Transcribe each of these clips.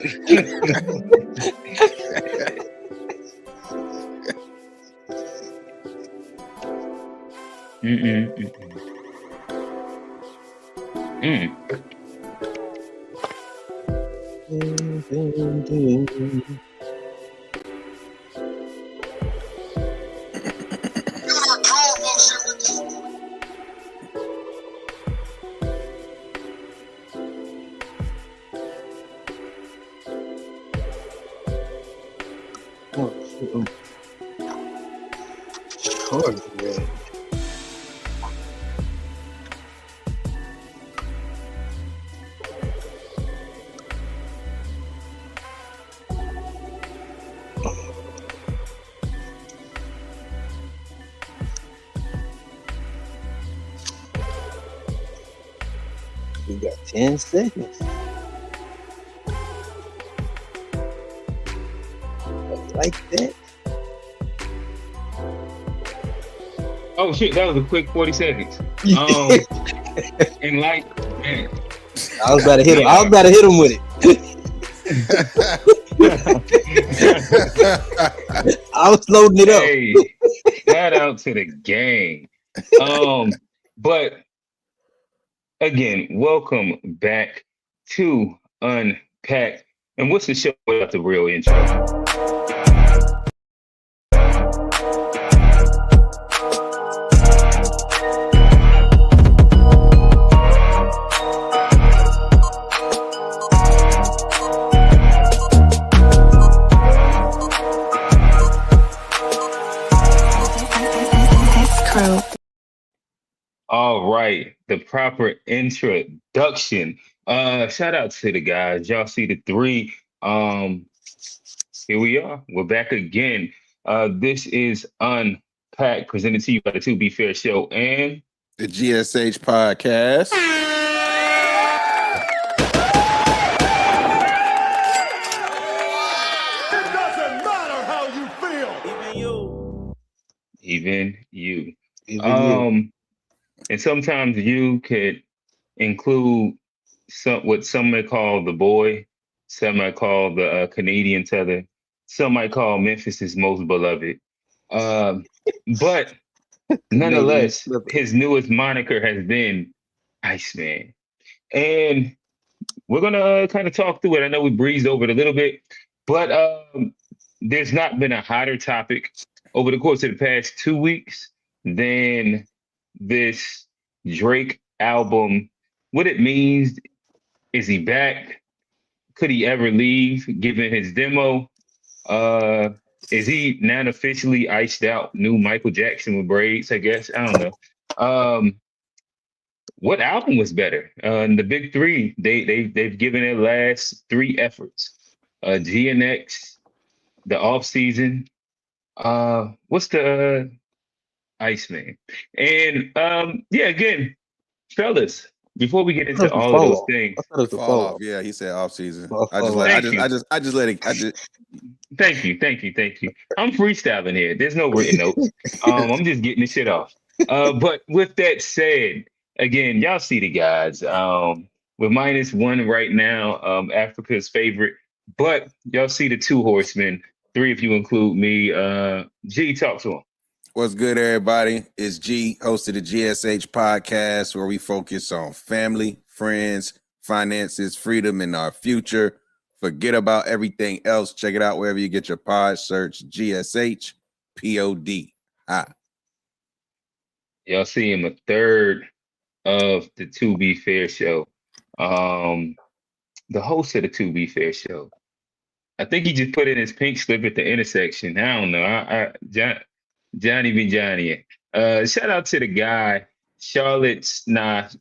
Mm-mm, mm-mm, mm. Oh, shit. Hard, man. We got 10 seconds. Like that. Oh shit, that was a quick 40 seconds. And like, man, I was about to hit him. I was about to hit him with it. I was loading it up. hey, shout out to the gang. But again, welcome back to Unpack. And what's the show without the real intro? All right, the proper introduction. Shout out to the guys. Y'all see the three. Here we are. We're back again. This is Unpacked, presented to you by the To Be Fair Show and the GSH podcast. It doesn't matter how you feel. even you. Even you. And sometimes you could include what some may call the boy, some might call the Canadian tether, some might call Memphis's most beloved. But nonetheless, his newest moniker has been Iceman. And we're gonna kind of talk through it. I know we breezed over it a little bit, but there's not been a hotter topic over the course of the past 2 weeks than this Drake album. What it means, is he back? Could he ever leave given his demo? Is he now officially iced out new Michael Jackson with braids, I guess? I don't know. What album was better? The big three, they've given their last three efforts. GNX, the off season. What's the Iceman? And yeah, again, fellas, before we get into all of those things, fall off. Yeah, he said off season. I just let it. Thank you. I'm freestyling here. There's no written notes. I'm just getting the shit off. But with that said, again, y'all see the guys. We're -1 right now. Africa's favorite, but y'all see the two horsemen. Three if you include me. G, talk to him. What's good, everybody? It's G, host of the GSH podcast, where we focus on family, friends, finances, freedom, and our future. Forget about everything else. Check it out wherever you get your pod. Search GSH POD. Y'all see him a third of the To Be Fair show. The host of the To Be Fair show. I think he just put in his pink slip at the intersection. I don't know. Johnny be Johnny. Shout out to the guy,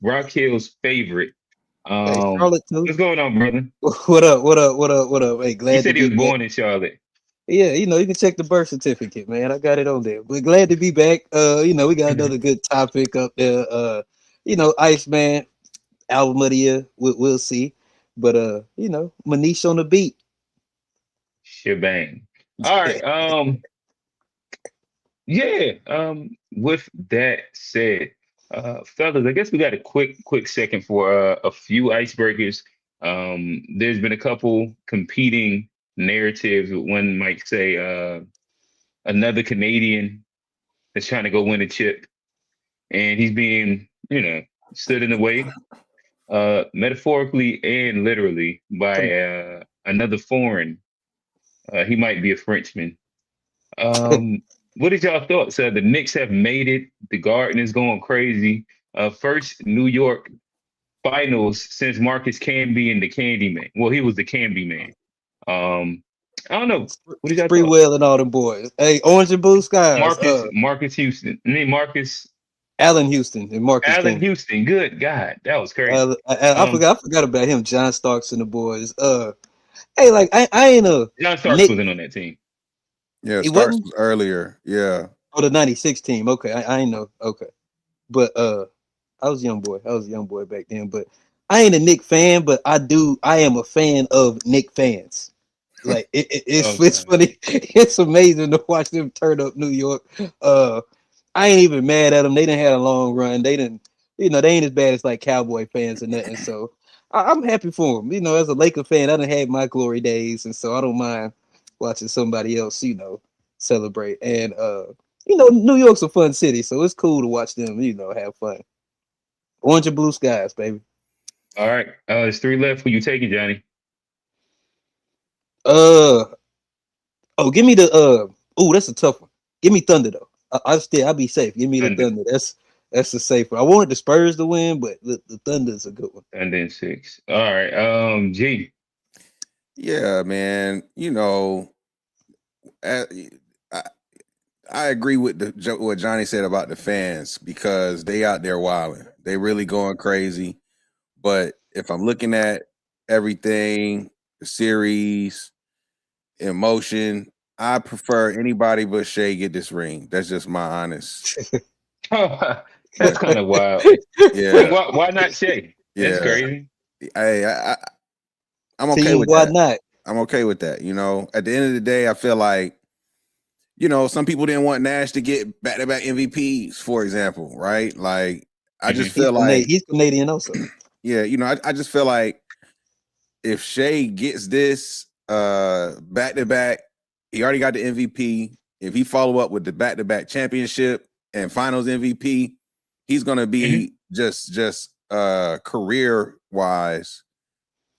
Rock Hill's favorite. Hey, Charlotte too. What's going on, brother? What up? Hey, glad he said to he be was born back. in Charlotte. Yeah, you can check the birth certificate, man. I got it on there. But glad to be back. We got another good topic up there. Iceman, album of the year. We'll see. But Manish on the beat. Shebang. All right. Yeah. With that said, fellas, I guess we got a quick second for a few icebreakers. There's been a couple competing narratives. One might say another Canadian is trying to go win a chip, and he's being, stood in the way, metaphorically and literally, by another foreign. He might be a Frenchman. What is y'all thoughts? The Knicks have made it. The Garden is going crazy. First New York finals since Marcus Camby and the Candy Man. Well, he was the Camby Man. I don't know. What did y'all thought? Sprewell and all them boys. Hey, Orange and Blue Skies. Marcus Houston. Allen Houston and Marcus Allen Camby. Houston. Good God, that was crazy. I forgot about him. John Starks and the boys. Hey, like I ain't a John Starks wasn't on that team. Yeah, Starks was earlier. Yeah. Oh, the '96 team. Okay, I ain't know. Okay, but I was a young boy. I was a young boy back then. But I ain't a Knick fan. But I am a fan of Knick fans. Like it's funny. It's amazing to watch them turn up New York. I ain't even mad at them. They didn't have a long run. They didn't, they ain't as bad as like Cowboy fans or nothing. So I'm happy for them. As a Laker fan, I done had my glory days, and so I don't mind watching somebody else, celebrate. And New York's a fun city, so it's cool to watch them, have fun. Orange and Blue Skies, baby. All right, there's 3 left. Who you taking, Johnny? Give me the that's a tough one. Give me Thunder though. I'll be safe. Give me the Thunder. That's the safe one. I wanted the Spurs to win, but the Thunder is a good one. Thunder in 6. All right, G. Yeah, man. I agree with what Johnny said about the fans, because they out there wilding. They really going crazy. But if I'm looking at everything, the series, emotion, I prefer anybody but Shea get this ring. That's just my honest. That's kind of wild. Yeah. Why not Shea? Yeah. That's crazy. I'm okay with why that. Not? I'm okay with that. At the end of the day, I feel like, some people didn't want Nash to get back-to-back MVPs, for example, right? Like, I just feel like he's Canadian also. Yeah, I just feel like if Shea gets this back-to-back, he already got the MVP. If he follow up with the back-to-back championship and finals MVP, he's gonna be just career-wise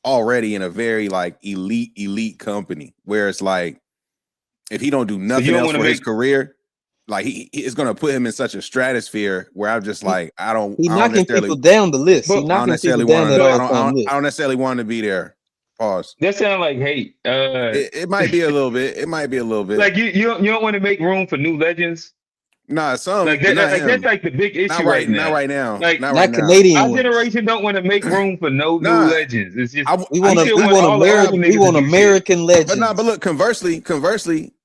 already in a very like elite company, where it's like if he don't do nothing else for his career, like it's gonna put him in such a stratosphere where I'm just like I don't knocking people down the list. I don't necessarily want him to be there. Pause. That sounds like hate. It might be a little bit. It might be a little bit. Like you don't want to make room for new legends. Nah, some like that, that's like the big issue not right now. Not right now. Like not right Canadian. Our generation don't want to make room for no new legends. It's just we want American legends. But look, conversely,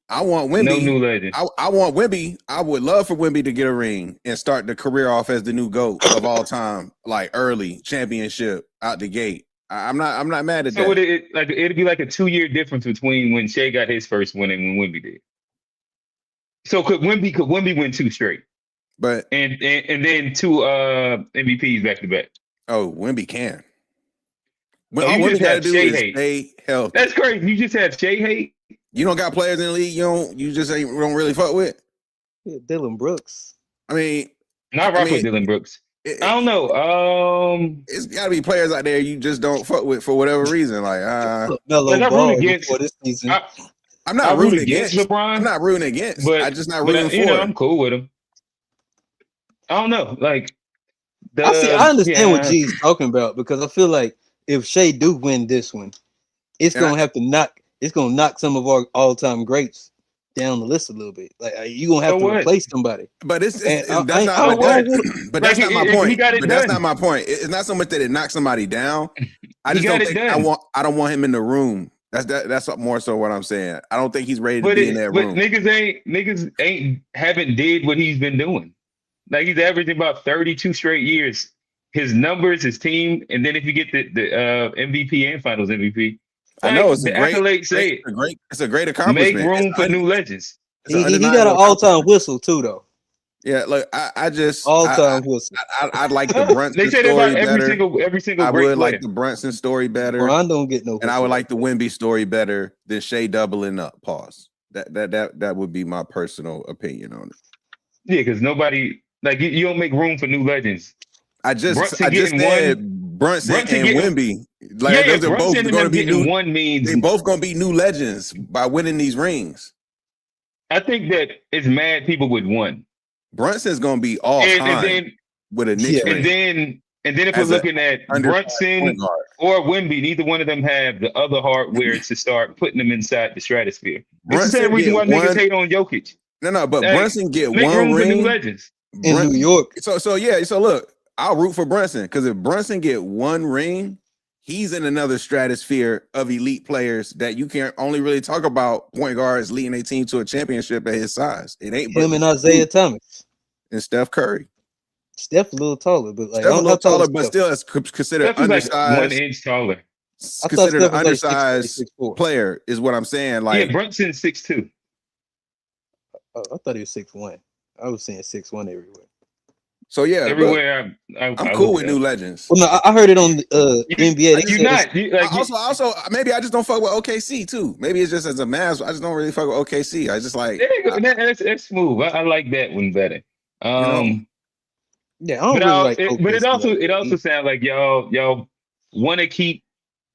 I want Wemby. No new legends. I want Wemby. I would love for Wemby to get a ring and start the career off as the new GOAT of all time, like early championship out the gate. I'm not mad at that. So it'd be like a 2-year difference between when Shea got his first win and when Wemby did. So could Wemby win 2 straight? But and then 2 MVPs back to back. Oh, Wemby can. All Wemby got to do is stay healthy. That's crazy. You just have Shea hate. You don't got players in the league. You don't really fuck with. Yeah, Dylan Brooks. I mean, not rock with Dylan Brooks. I don't know. It's got to be players out there you just don't fuck with for whatever reason. Like, I'm rooting against this season. I'm not rooting against LeBron. I'm not rooting against, but I'm just not rooting for him. I'm cool with him. I don't know. Like, I understand what G's talking about, because I feel like if Shea do win this one, it's gonna knock some of our all-time greats down the list a little bit. Like you gonna have to replace somebody. But that's not my point. That's not my point. It's not so much that it knocks somebody down. I just don't think I don't want him in the room. That's more so what I'm saying. I don't think he's ready to be in that room. But niggas haven't did what he's been doing. Like he's averaging about 32 straight years. His numbers, his team, and then if you get the MVP and Finals MVP, I know it's a great accomplishment. Make room for new legends. He got an all-time whistle too, though. Yeah, look, I just All time pussy. I'd like the Brunson They say that story about every better. single I great would player. like the Brunson story better, Bron don't get no. and I would like the that. Wemby story better than Shea doubling up. Pause. That would be my personal opinion on it. Yeah, because nobody like you don't make room for new legends. I just Brunson said getting Brunson and getting Wemby. Like yeah, those are both Brunson and going to them be getting new. one means They both going to be new legends by winning these rings. I think that it's mad people with one. Brunson's going to be all And time then with a Knicks ring. And then if we're As a looking at undersized Brunson point guard. or Wemby, neither one of them have the other hardware to start putting them inside the stratosphere. It's the Brunson same reason why get niggas one. hate on Jokic. No, but Like, Brunson get make one room for new ring legends. In New York. So look, I'll root for Brunson because if Brunson get one ring, he's in another stratosphere of elite players that you can't only really talk about point guards leading a team to a championship at his size. It ain't Him and Isaiah Thomas. And Steph Curry. Steph a little taller, but like Steph a little taller, but Steph. still is considered Steph is like undersized. 1 inch taller. Considered an Steph was like undersized 6'4". player is what I'm saying. Like Yeah, Brunson's 6'2". Oh, I thought he was 6'1". I was saying 6'1" everywhere. So yeah, everywhere I'm cool with new legends. Well, no, I heard it on NBA. You're not. Also, maybe I just don't fuck with OKC too. Maybe it's just as a Mavs, I just don't really fuck with OKC. I just like that's smooth. I like that one better. Yeah, I don't really like OKC. But it also sounds like y'all want to keep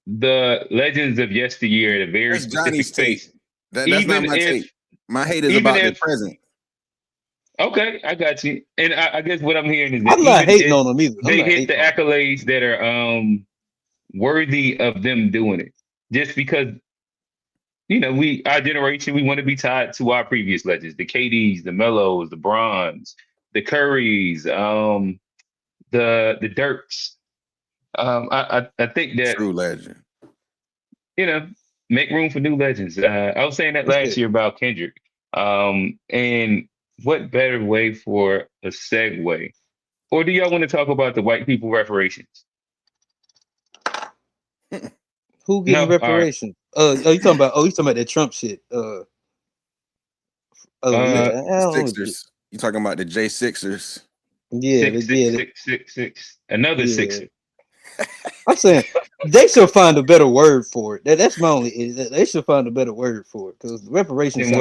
the legends of yesteryear at a very specific space. That's not my take. My hate is about the present. Okay, I got you. And I guess what I'm hearing is that I'm not hating on them either. They hit the accolades that are worthy of them doing it. Just because, our generation, we want to be tied to our previous legends, the KDs, the Melos, the Brons, the Currys, the Dirks. I think that true legend. Make room for new legends. I was saying that last year about Kendrick. And what better way for a segue? Or do y'all want to talk about the white people reparations? Who getting reparations? You talking about that Trump shit. Sixers. You talking about the J6ers? Yeah, six. Another Sixer. I'm saying they should find a better word for it. That's my only. They should find a better word for it because reparations.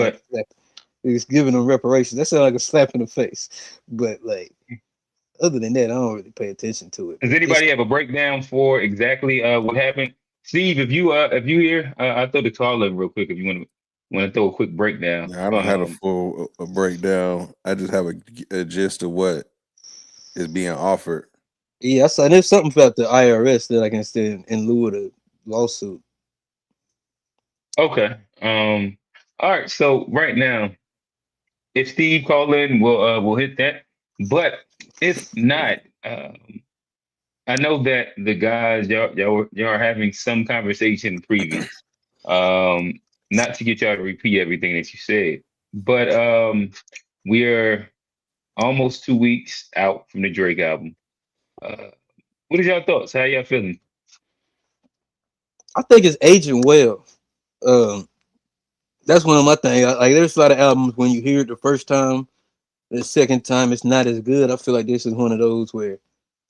It's giving them reparations. That sounds like a slap in the face. But like, other than that, I don't really pay attention to it. Does anybody have a breakdown for exactly what happened? Steve, if you here, I'll throw the call in real quick if you want to throw a quick breakdown. Yeah, I don't have a full breakdown. I just have a gist of what is being offered. Yeah, I saw there's something about the IRS that I can stand in lieu of the lawsuit. Okay. All right. So right now, if Steve call in, we'll hit that. But if not, I know that the guys y'all are having some conversation previous. Not to get y'all to repeat everything that you said, but we are almost 2 weeks out from the Drake album. What is y'all thoughts? How y'all feeling? I think it's aging well. That's one of my things. Like, there's a lot of albums when you hear it the first time, the second time it's not as good. I feel like this is one of those where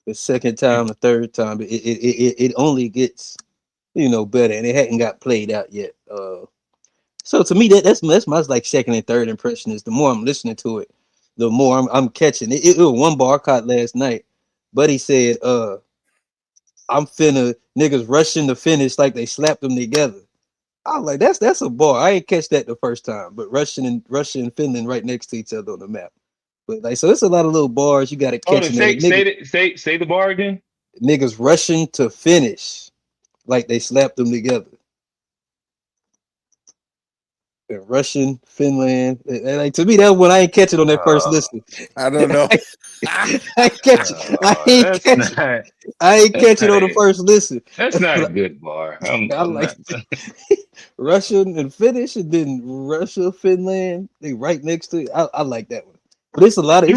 the second time, the third time, it only gets better, and it hadn't got played out yet. So to me, that's my like second and third impression is the more I'm listening to it, the more I'm catching it. It was one bar I caught last night. Buddy said, I'm finna niggas rushing to finish like they slapped them together. I was like, that's a bar. I ain't catch that the first time, but Russia and Finland right next to each other on the map. But like, so it's a lot of little bars you got to catch. Say the bar again. Niggas rushing to finish like they slapped them together. Russian, Finland, and like to me that one I ain't catch it on that first listen. I don't know. I ain't catch it. I ain't catch it on the first listen. That's not a good bar. I like Russian and Finnish, and then Russia, Finland, they right next to it. I like that one. But it's a lot of you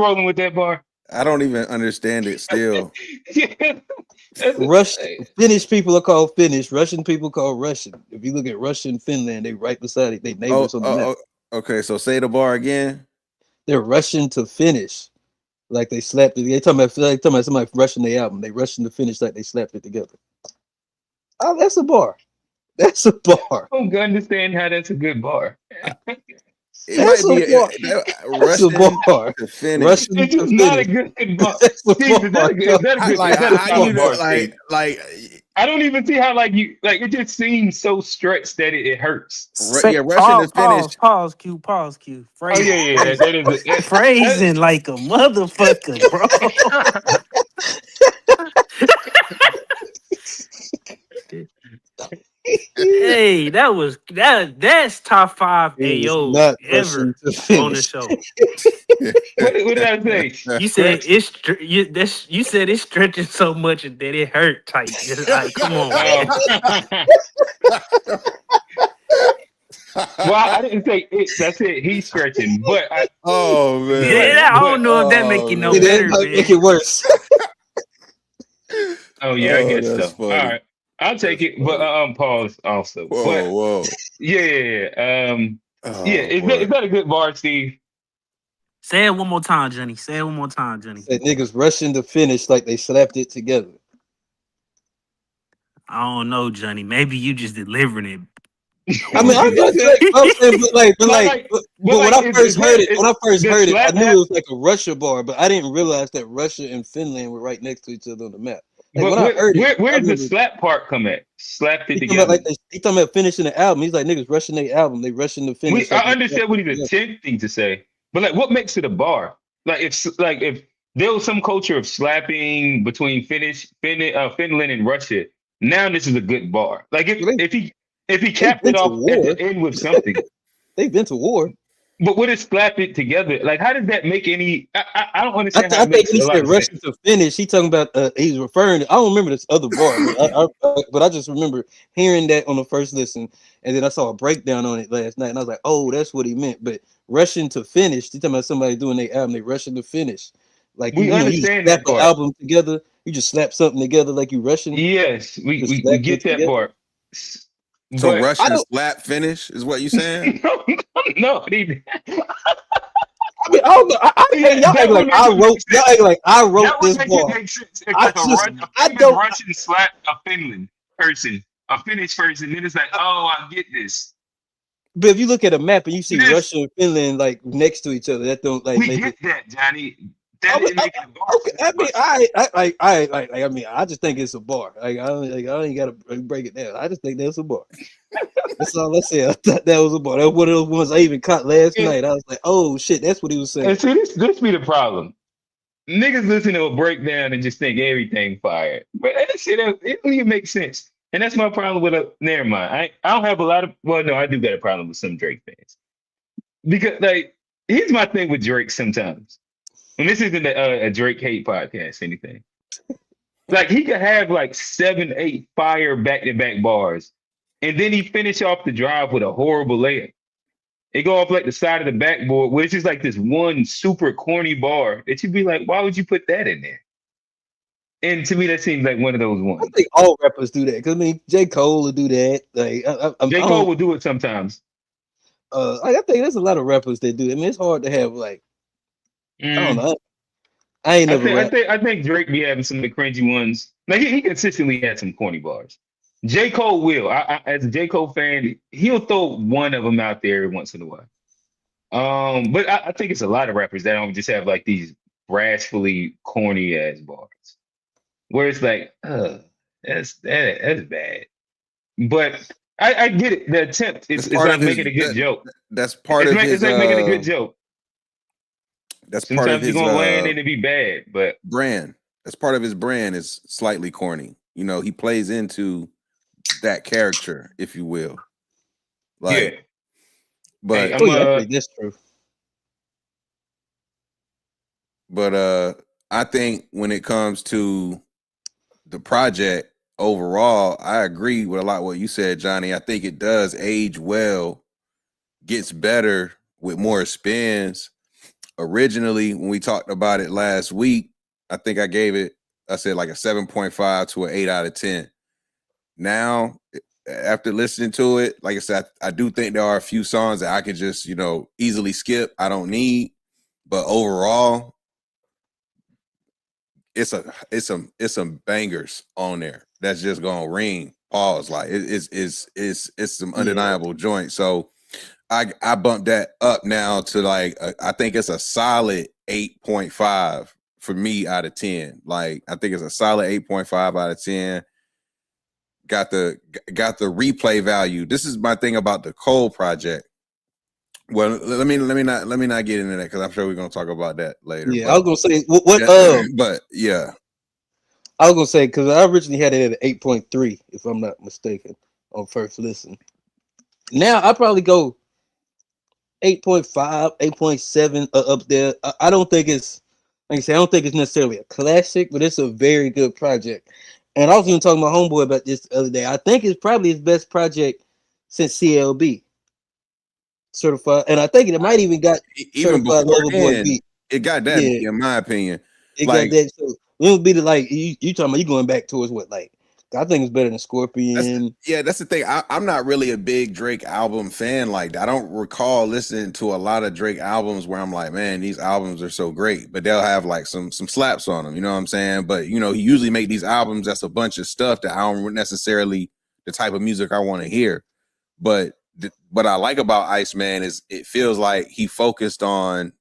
rolling with that bar. I don't even understand it still. Finnish people are called Finnish. Russian people called Russian. If you look at Russian, Finland, they right beside it. They neighbors on the map. Okay, so say the bar again. They're rushing to finish like they slapped it. They talking about somebody rushing their album. They rushing to finish like they slapped it together. Oh, that's a bar. That's a bar. I don't understand how that's a good bar. It That's might a be bar. That's a rushing bar. to finish. Rushing It's to just not a finish. good bar. That's a Steve, is that bar. a good? Is that a good? Like Is that a how you solid bar, like Steve? I don't even see how it just seems so stretched that it hurts. yeah, rushing to finish. Pause, Q. Oh yeah, that is it. Phrasing like a motherfucker, bro. Hey, that's top 5 It is AO not ever rushing to on the finish. show. What did I say? You said you said it's stretching so much that it hurt type. Just like, come on, man. Well, I didn't say it. That's it. He's stretching, but Oh man. Yeah, I don't know if that make it no man. better, It man. make it worse. oh yeah, I guess that's so. funny. All right, I'll take That's it. But funny. pause also. Whoa, But whoa. yeah. Oh, Yeah, is boy. that a good bar, Steve? Say it one more time, Johnny. Say it one more time, Johnny. That niggas rushing to finish like they slapped it together. I don't know, Johnny. Maybe you just delivering it. I mean, I'm saying, but when I first heard it, I knew it was like a Russia bar, but I didn't realize that Russia and Finland were right next to each other on the map. Like when I heard it, where's the slap part come at? Slapped it he together. talking about finishing the album. He's like niggas rushing their album. They rushing to finish. I understand what he's attempting to say, but like, what makes it a bar? Like, if there was some culture of slapping between Finland and Russia, now this is a good bar. Like, if he capped it off at the end with something, they've been to war. But would it slap it together? Like, how does that make any? I don't understand. I think he said rushing to finish. He talking about he's referring to. I don't remember this other bar, but I just remember hearing that on the first listen, and then I saw a breakdown on it last night, and I was like, oh, that's what he meant. But rushing to finish, he talking about somebody doing their album, they rushing to finish. Like we understand you that part. The album together. You just slap something together like you rushing. Yes, we get that part. So rushing to slap finish is what you saying? No. I mean, I don't know. Y'all act like I wrote this bar. I don't Russian slap a Finland person, a Finnish person, then it's like, oh, I get this. But if you look at a map and you see Russia and Finland like next to each other, that don't like. We get that, Johnny. That didn't make it a bar. Okay, I mean, I just think it's a bar. Like I ain't gotta break it down. I just think that's a bar. That's all I said. I thought that was a bar. That was one of those ones I even caught last night. I was like, oh shit, that's what he was saying. And see, this be the problem. Niggas listen to a breakdown and just think everything fired. But that shit, it don't even make sense. And that's my problem with never mind. I don't have a lot of, well, no, I do got a problem with some Drake fans. Because, like, here's my thing with Drake sometimes. And this isn't a Drake hate podcast, anything. Like, he could have like 7, 8 fire back-to-back bars. And then he finish off the drive with a horrible layup. It go off like the side of the backboard, which is like this one super corny bar that you'd be like, why would you put that in there? And to me, that seems like one of those ones. I think all rappers do that. Because I mean, J. Cole will do that. Like J. Cole will do it sometimes. I think there's a lot of rappers that do it. I mean, it's hard to have like I don't know. I think Drake be having some of the cringy ones. Like he consistently had some corny bars. J. Cole will. As a J. Cole fan, he'll throw one of them out there every once in a while. But I think it's a lot of rappers that don't just have like these brassfully corny ass bars. Where it's like, that's bad. But I get it. The attempt is like making a good joke. That's part of his. It's like making a good joke. That's sometimes part of his you're gonna land and it be bad, but brand. That's part of his brand is slightly corny. You know, he plays into that character, if you will. Like, yeah. But that's true. But I think when it comes to the project overall, I agree with a lot of what you said, Johnny. I think it does age well, gets better with more spins. Originally, when we talked about it last week, I think I said like a 7.5 to an 8 out of 10. Now, after listening to it, like I said, I do think there are a few songs that I can just, easily skip. I don't need. but overall, it's some bangers on there that's just gonna ring. Pause. Like it's some undeniable joint. So I bumped that up now to like I think it's a solid 8.5 for me out of 10. Like I think it's a solid 8.5 out of 10. Got the replay value. This is my thing about the Cole project. Well, let me not get into that because I'm sure we're gonna talk about that later. Yeah, but, I was gonna say what but yeah, I was gonna say because I originally had it at 8.3, if I'm not mistaken, on first listen. Now I probably go 8.5, 8.7 up there. I don't think it's like I say, I don't think it's necessarily a classic, but it's a very good project. And I was even talking to my homeboy about this the other day. I think it's probably his best project since CLB certified, and I think it might even got even certified before Lover Boy then, beat. it got that Yeah, in my opinion. it Like got that. So it would be the like you talking about you going back towards what like I think it's better than Scorpion. that's the thing. I'm not really a big Drake album fan like that. I don't recall listening to a lot of Drake albums where I'm like, man, these albums are so great, but they'll have like some slaps on them. You know what I'm saying? But you know, he usually make these albums that's a bunch of stuff that I don't necessarily the type of music I want to hear. But what I like about Iceman is it feels like he focused on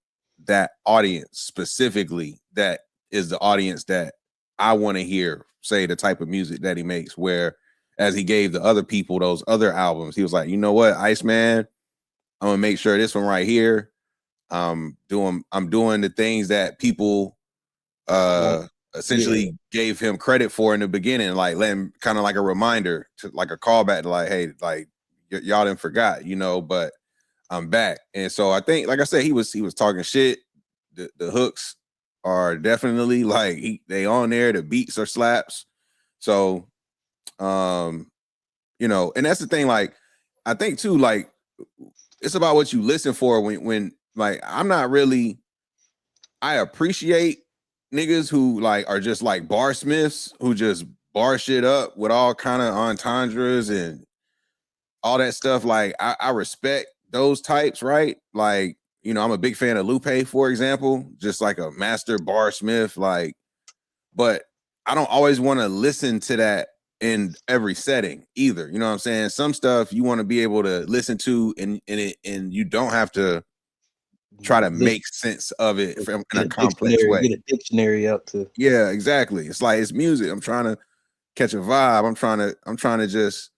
that audience specifically. That is the audience that I want to hear say the type of music that he makes. Where as he gave the other people those other albums, he was like, you know what, Iceman, I'm gonna make sure this one right here. I'm doing the things that people essentially gave him credit for in the beginning, like let him kind of like a reminder to like a callback to like, hey, like y'all didn't forgot, you know, but I'm back. And so I think, like I said, he was talking shit. The hooks are definitely like they on there, the beats are slaps. So you know, and that's the thing, like I think too, like it's about what you listen for when like I'm not really I appreciate niggas who like are just like barsmiths who just bar shit up with all kind of entendres and all that stuff. Like I respect those types, right? Like, you know, I'm a big fan of Lupe, for example, just like a master barsmith, like, but I don't always want to listen to that in every setting either. You know what I'm saying? Some stuff you want to be able to listen to and you don't have to try to make sense of it in a complex way. Get a dictionary out to. Yeah, exactly. It's like it's music. I'm trying to catch a vibe. I'm trying to just,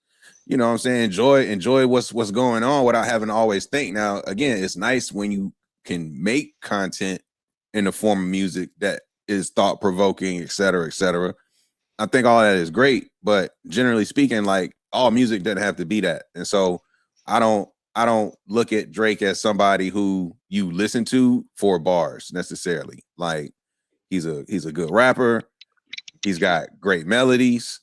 you know what I'm saying, enjoy what's going on without having to always think. Now, again, it's nice when you can make content in the form of music that is thought provoking, et cetera, et cetera. I think all that is great, but generally speaking, like all music doesn't have to be that. And so I don't look at Drake as somebody who you listen to for bars necessarily. Like he's a good rapper. He's got great melodies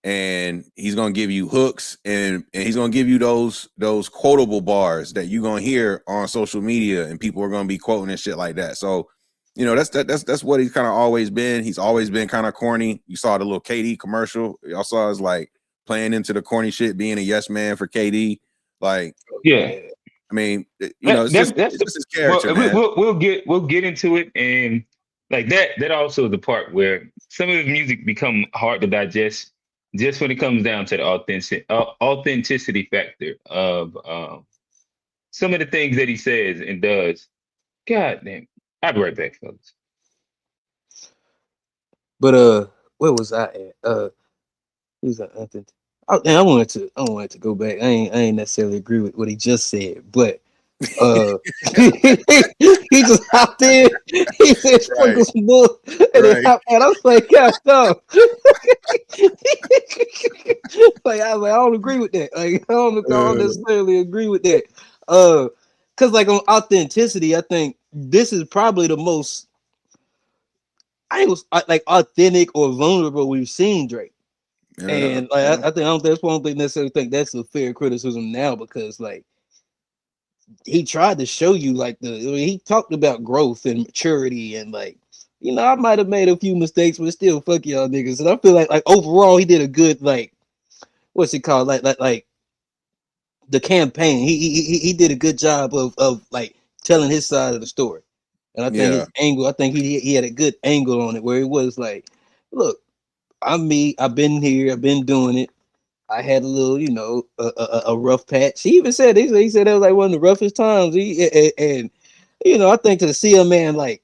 and he's going to give you hooks and he's going to give you those quotable bars that you're going to hear on social media and people are going to be quoting and shit like that. So, you know, that's what he's kind of always been. He's always been kind of corny. You saw the little KD commercial. Y'all saw us like playing into the corny shit, being a yes man for KD. Like, yeah. I mean, you know, it's just his character, man. We'll get into it, and like that also is the part where some of his music become hard to digest, just when it comes down to the authenticity factor of some of the things that he says and does. God damn, I'll be right back, fellas. But where was I at? Who's that? I wanted to go back. I ain't necessarily agree with what he just said, but he just hopped in. He said sprinkle some bull and then hopped out. I was like, God, no. Like I was like, I don't agree with that. Like I don't necessarily agree with that. Cause like on authenticity, I think this is probably the most like authentic or vulnerable we've seen Drake. Yeah, and like I don't necessarily think that's a fair criticism now because like he tried to show you like he talked about growth and maturity and like, you know, I might have made a few mistakes, but still fuck y'all niggas. And I feel like overall he did a good like what's it called like the campaign. He did a good job of like telling his side of the story. And I think Yeah. his angle, I think he had a good angle on it where it was like, look, I'm me. I've been here. I've been doing it. I had a little, a rough patch. He even said he said that was like one of the roughest times. And I think to see a man like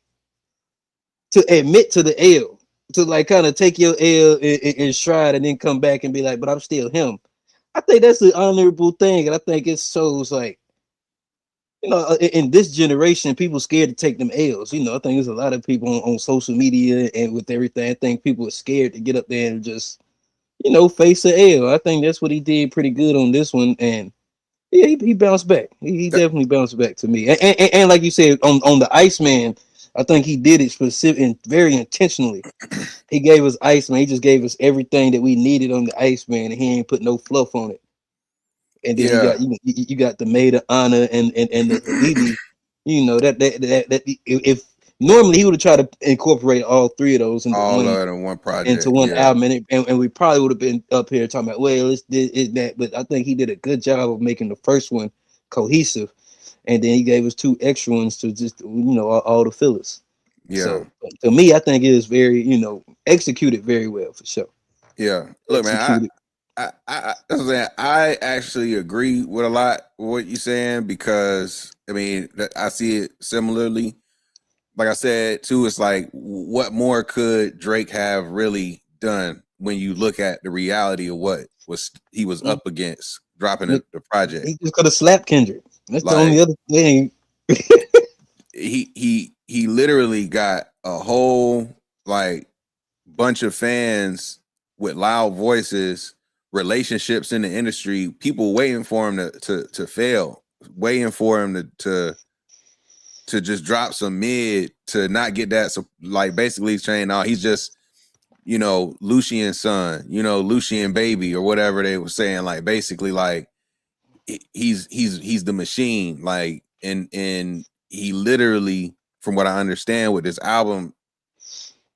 to admit to the L, to like kind of take your L in stride and then come back and be like, but I'm still him. I think that's an honorable thing, and I think it shows like in this generation, people scared to take them L's. I think there's a lot of people on social media and with everything. I think people are scared to get up there and just face the L. I think that's what he did pretty good on this one, and yeah, he bounced back. He definitely bounced back to me. And like you said on the Iceman, I think he did it specific and very intentionally. He gave us Iceman. He just gave us everything that we needed on the Iceman, and he ain't put no fluff on it. And then Yeah. you got the maid of honor and the Habibi. That if normally he would have tried to incorporate all three of those into All one of it in one project. Yeah. album, and we probably would have been up here talking about, well, it's that, but I think he did a good job of making the first one cohesive, and then he gave us two extra ones to just all the fillers. Yeah. So to me, I think it is very executed very well for sure. Yeah. Look, man, Executed. I actually agree with a lot of what you're saying because I mean I see it similarly. Like I said too, it's like what more could Drake have really done when you look at the reality of what he was up against dropping the project. He just could have slapped Kendrick. That's the Like, only other thing. he literally got a whole like bunch of fans with loud voices, relationships in the industry, people waiting for him to fail, waiting for him to just drop some mid, to not get that. So like basically saying, oh, he's just Lucian's son, Lucian baby or whatever they were saying. Like basically like he's the machine. Like and he literally, from what I understand with this album,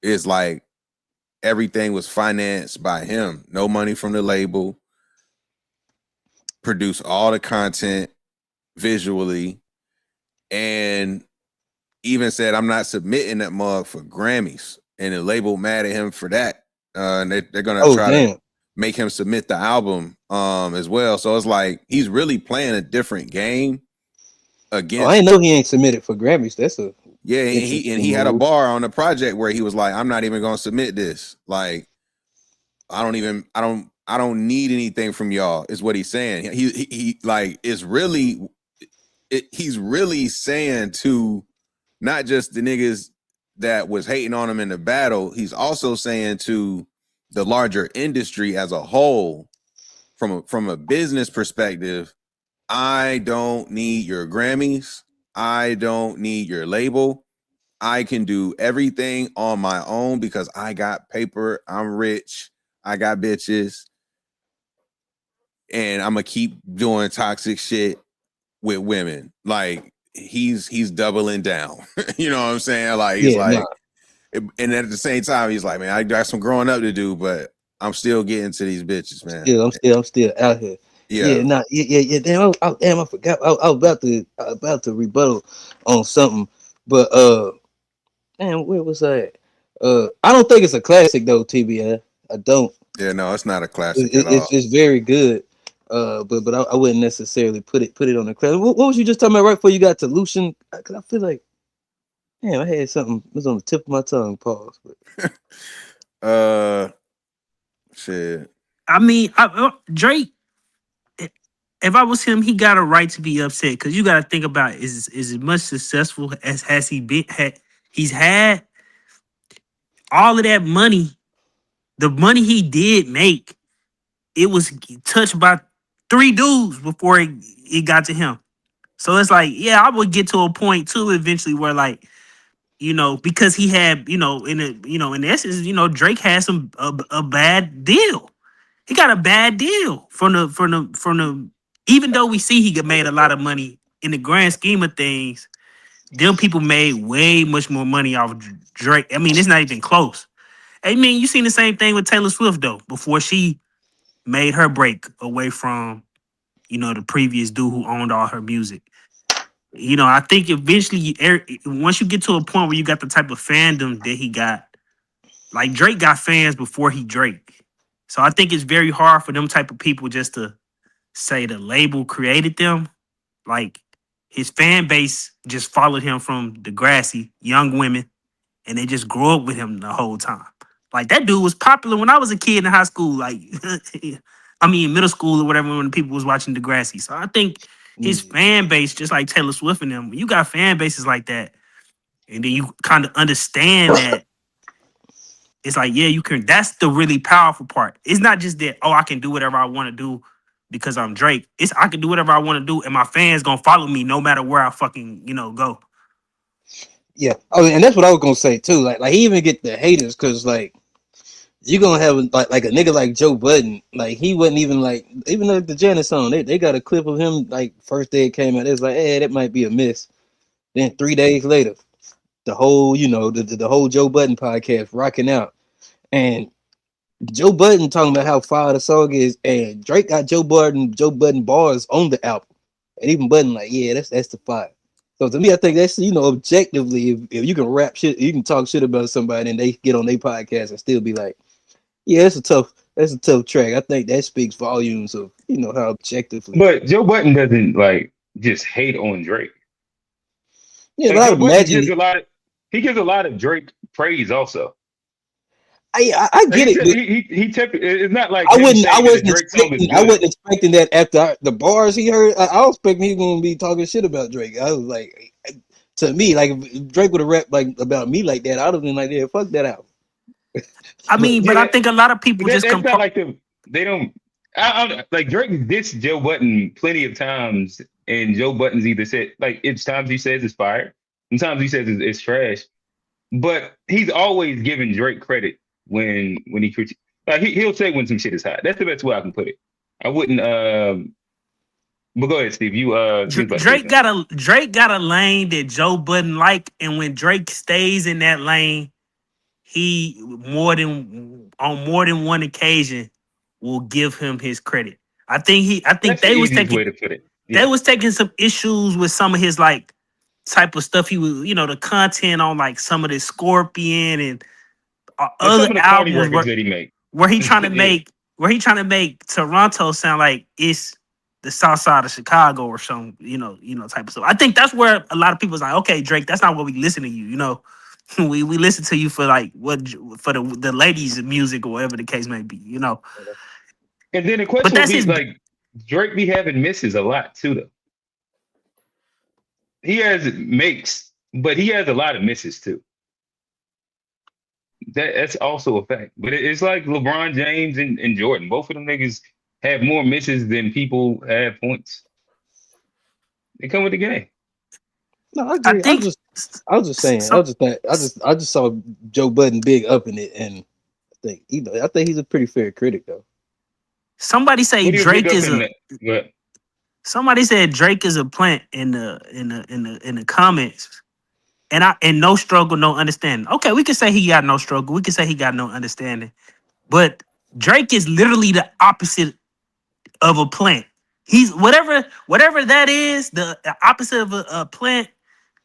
is like everything was financed by him. No money from the label. Produce all the content visually, and even said, "I'm not submitting that mug for Grammys." And the label mad at him for that. And they're gonna try to make him submit the album as well. So it's like he's really playing a different game against. I know he ain't submitted for Grammys. That's a he had a bar on the project where he was like, "I'm not even gonna submit this. Like, I don't need anything from y'all," is what he's saying. He like is really he's really saying to not just the niggas that was hating on him in the battle, he's also saying to the larger industry as a whole, from a business perspective, I don't need your Grammys. I don't need your label. I can do everything on my own because I got paper. I'm rich. I got bitches. And I'm gonna keep doing toxic shit with women. Like he's doubling down. You know what I'm saying? Like he's and at the same time, he's like, man, I got some growing up to do, but I'm still getting to these bitches, man. I'm still out here. Yeah. Damn, I forgot. I was about to rebuttal on something, but damn, where was I? I don't think it's a classic though, TBI. I don't. Yeah, no, it's not a classic at all. It's very good. But I wouldn't necessarily put it on the classic. What was you just talking about right before you got to Lucian? Because I feel like, damn, I had something. It was on the tip of my tongue. Pause. But. Shit. I mean, Drake. If I was him, he got a right to be upset because you got to think about is as much successful as has he been. He's had all of that money. The money he did make, it was touched by 3 dudes before it got to him. So it's like, yeah, I would get to a point too eventually where like, because he had, in essence, Drake had a bad deal. He got a bad deal from the. Even though we see he made a lot of money in the grand scheme of things, them people made way much more money off Drake. I mean, it's not even close. I mean, you seen the same thing with Taylor Swift though. Before she made her break away from, the previous dude who owned all her music. I think eventually, once you get to a point where you got the type of fandom that he got, like Drake got fans before he Drake. So I think it's very hard for them type of people just to say the label created them. Like his fan base just followed him from Degrassi, young women, and they just grew up with him the whole time. Like that dude was popular when I was a kid in high school. Like, I mean, middle school or whatever when people was watching Degrassi. So I think his fan base, just like Taylor Swift and them, when you got fan bases like that, and then you kind of understand that it's like, yeah, you can. That's the really powerful part. It's not just that, oh, I can do whatever I want to do because I'm Drake. It's I can do whatever I want to do, and my fans gonna follow me no matter where I fucking go. Yeah. Oh, and that's what I was gonna say too. Like he even get the haters because like you gonna have like a nigga like Joe Budden. Like he wasn't even like even like the Janet song. They got a clip of him like first day it came out. It's like, hey, that might be a miss. Then 3 days later, the whole the whole Joe Budden podcast rocking out, and Joe Budden talking about how fire the song is, and Drake got Joe Budden bars on the album, and even Budden like, yeah, that's the fire. So to me, I think that's objectively, if you can rap shit, you can talk shit about somebody, and they get on their podcast and still be like, yeah, that's a tough track. I think that speaks volumes of how objectively. But Joe Budden doesn't like just hate on Drake. Yeah, Like but I Joe would Budden imagine he gives a lot of Drake praise also. I Like get it. But it's not like I him wouldn't. I saying that the wasn't Drake song is expecting. I good. wasn't expecting that after the bars he heard. I was expecting he was gonna be talking shit about Drake. I was like, to me, like if Drake would have rapped like about me like that, I'd have been like, yeah, fuck that out. I mean, but Yeah, I think a lot of people just that's not compare. like they don't. Like Drake dissed Joe Budden plenty of times, and Joe Budden's either said like it's times he says it's fire, and times he says it's trash. But he's always giving Drake credit when he critiques. Like he'll say when some shit is hot. That's the best way I can put it. I wouldn't. But go ahead, Steve. You about to say Drake something. got a lane that Joe Budden like, and when Drake stays in that lane, he on more than one occasion will give him his credit. I think That's the easiest way to put it. they Yeah. was taking some issues with some of his like type of stuff he was, the content on like some of the Scorpion and And other some of the Cardi albums records that he made. where he trying to Yeah. make Toronto sound like it's the South Side of Chicago or some type of stuff. I think that's where a lot of people's like, okay, Drake, that's not what we listen to you. We listen to you for like for the ladies' music or whatever the case may be. And then the But question would that's be his. like Drake be having misses a lot too though. He has makes, but he has a lot of misses too. That's also a fact. But it's like LeBron James and Jordan. Both of them niggas have more misses than people have points. They come with the game. No, I I agree. think I was just saying. so. I just saw Joe Budden big up in it, and I think he's a pretty fair critic though. Somebody say What do you pick Drake up is in a. that? But Somebody said Drake is a plant in the comments. And no struggle, no understanding. Okay, we can say he got no struggle. We can say he got no understanding. But Drake is literally the opposite of a plant. He's whatever that is, the opposite of a plant.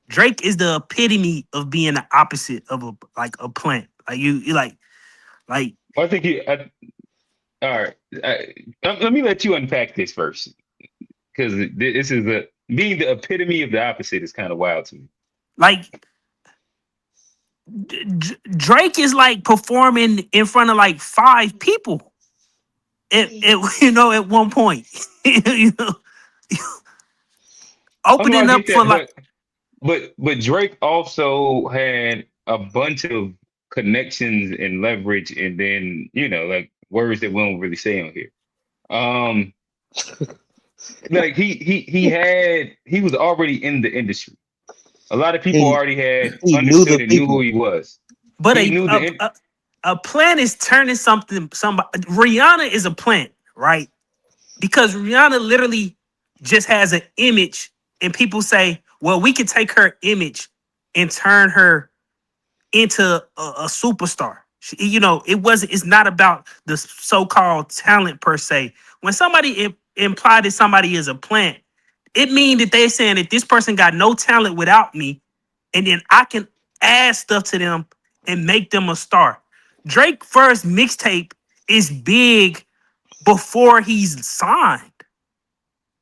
Drake is the epitome of being the opposite of a plant. Like you like I think all right. Let me let you unpack this first, because this is being the epitome of the opposite is kind of wild to me. like Drake is like performing in front of like 5 people. At one point, you know, opening I up get for that, like. but Drake also had a bunch of connections and leverage, and then like words that we don't really say on here. Um, like he was already in the industry. A lot of people He already had he knew the understood and knew who people. he was. But He knew a plant is turning something. Somebody Rihanna is a plant, right? Because Rihanna literally just has an image, and people say, "Well, we can take her image and turn her into a superstar." It's not about the so-called talent per se. When somebody imply that somebody is a plant, It means that they're saying that this person got no talent without me, and then I can add stuff to them and make them a star. Drake first mixtape is big before he's signed.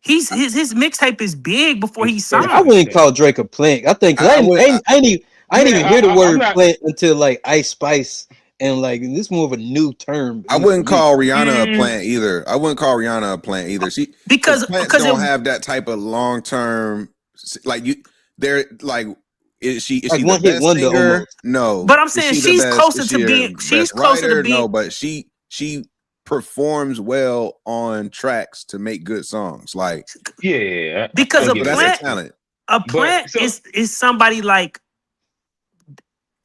His mixtape is big before His he's first I signed. wouldn't mixtape. call Drake a plant. I think 'cause I I would. ain't even hear the I'm word not. plant until like Ice Spice, and like this is more of a new term. I At least for wouldn't me. call Rihanna a Mm, plant either. I wouldn't call Rihanna a plant either. Because Because plants because it, don't have that type of long term. Like you, they're like, is Like she the one hit best wonder singer? almost. No. but I'm Is saying she the she's best? closer Is to she a being best writer? No, but she performs well on tracks to make good songs. Like yeah, because I a get so, that's a that. plant talent. a But plant so is somebody like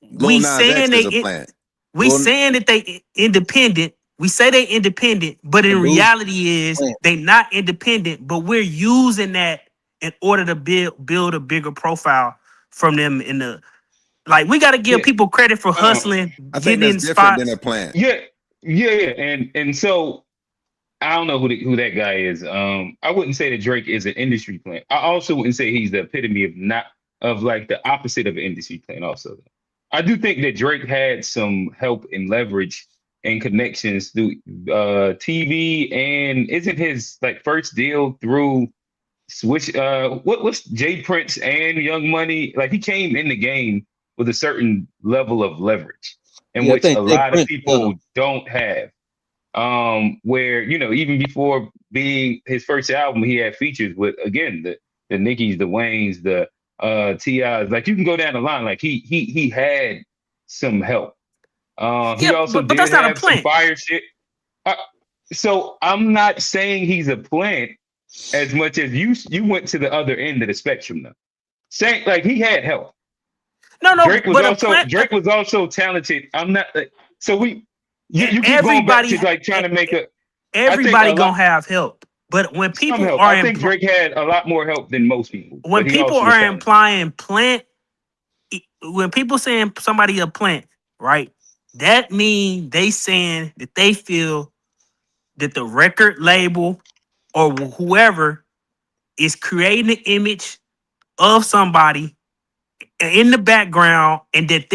Lil we Nas saying X is a they plant. we Lil, saying that they independent. We say they independent, but in And dude, reality is plant. they not independent. But we're using that in order to build a bigger profile from them in the like. We got to give yeah, people credit for um, hustling, I think getting that's in different than a spots. plant. yeah, yeah, and so I don't know who that guy is. I wouldn't say that Drake is an industry plant. I also wouldn't say he's the epitome of not of like the opposite of an industry plant. Also, I do think that Drake had some help and leverage and connections through TV, and isn't his like first deal through Switch? What's Jay Prince and Young Money? Like he came in the game with a certain level of leverage, in Yeah, I which a think Jay lot of Prince. people don't have. Where even before being his first album, he had features with again the Nickies, the Waynes, the Ti's. Like you can go down the line. Like he had some help. He Yeah, also but did that's not a have some plant. fire shit. Uh, so I'm not saying he's a plant as much as you went to the other end of the spectrum though. Saying like he had help. No, but a plant. Drake was also talented. I'm not so we you keep going back Everybody, to like trying to make a I think a everybody lot gonna have help. But some help. I think Drake had a lot more help than most people, when but he people also was are talented. implying plant, when people saying somebody a plant, right? That mean they saying that they feel that the record label or whoever is creating an image of somebody in the background, and that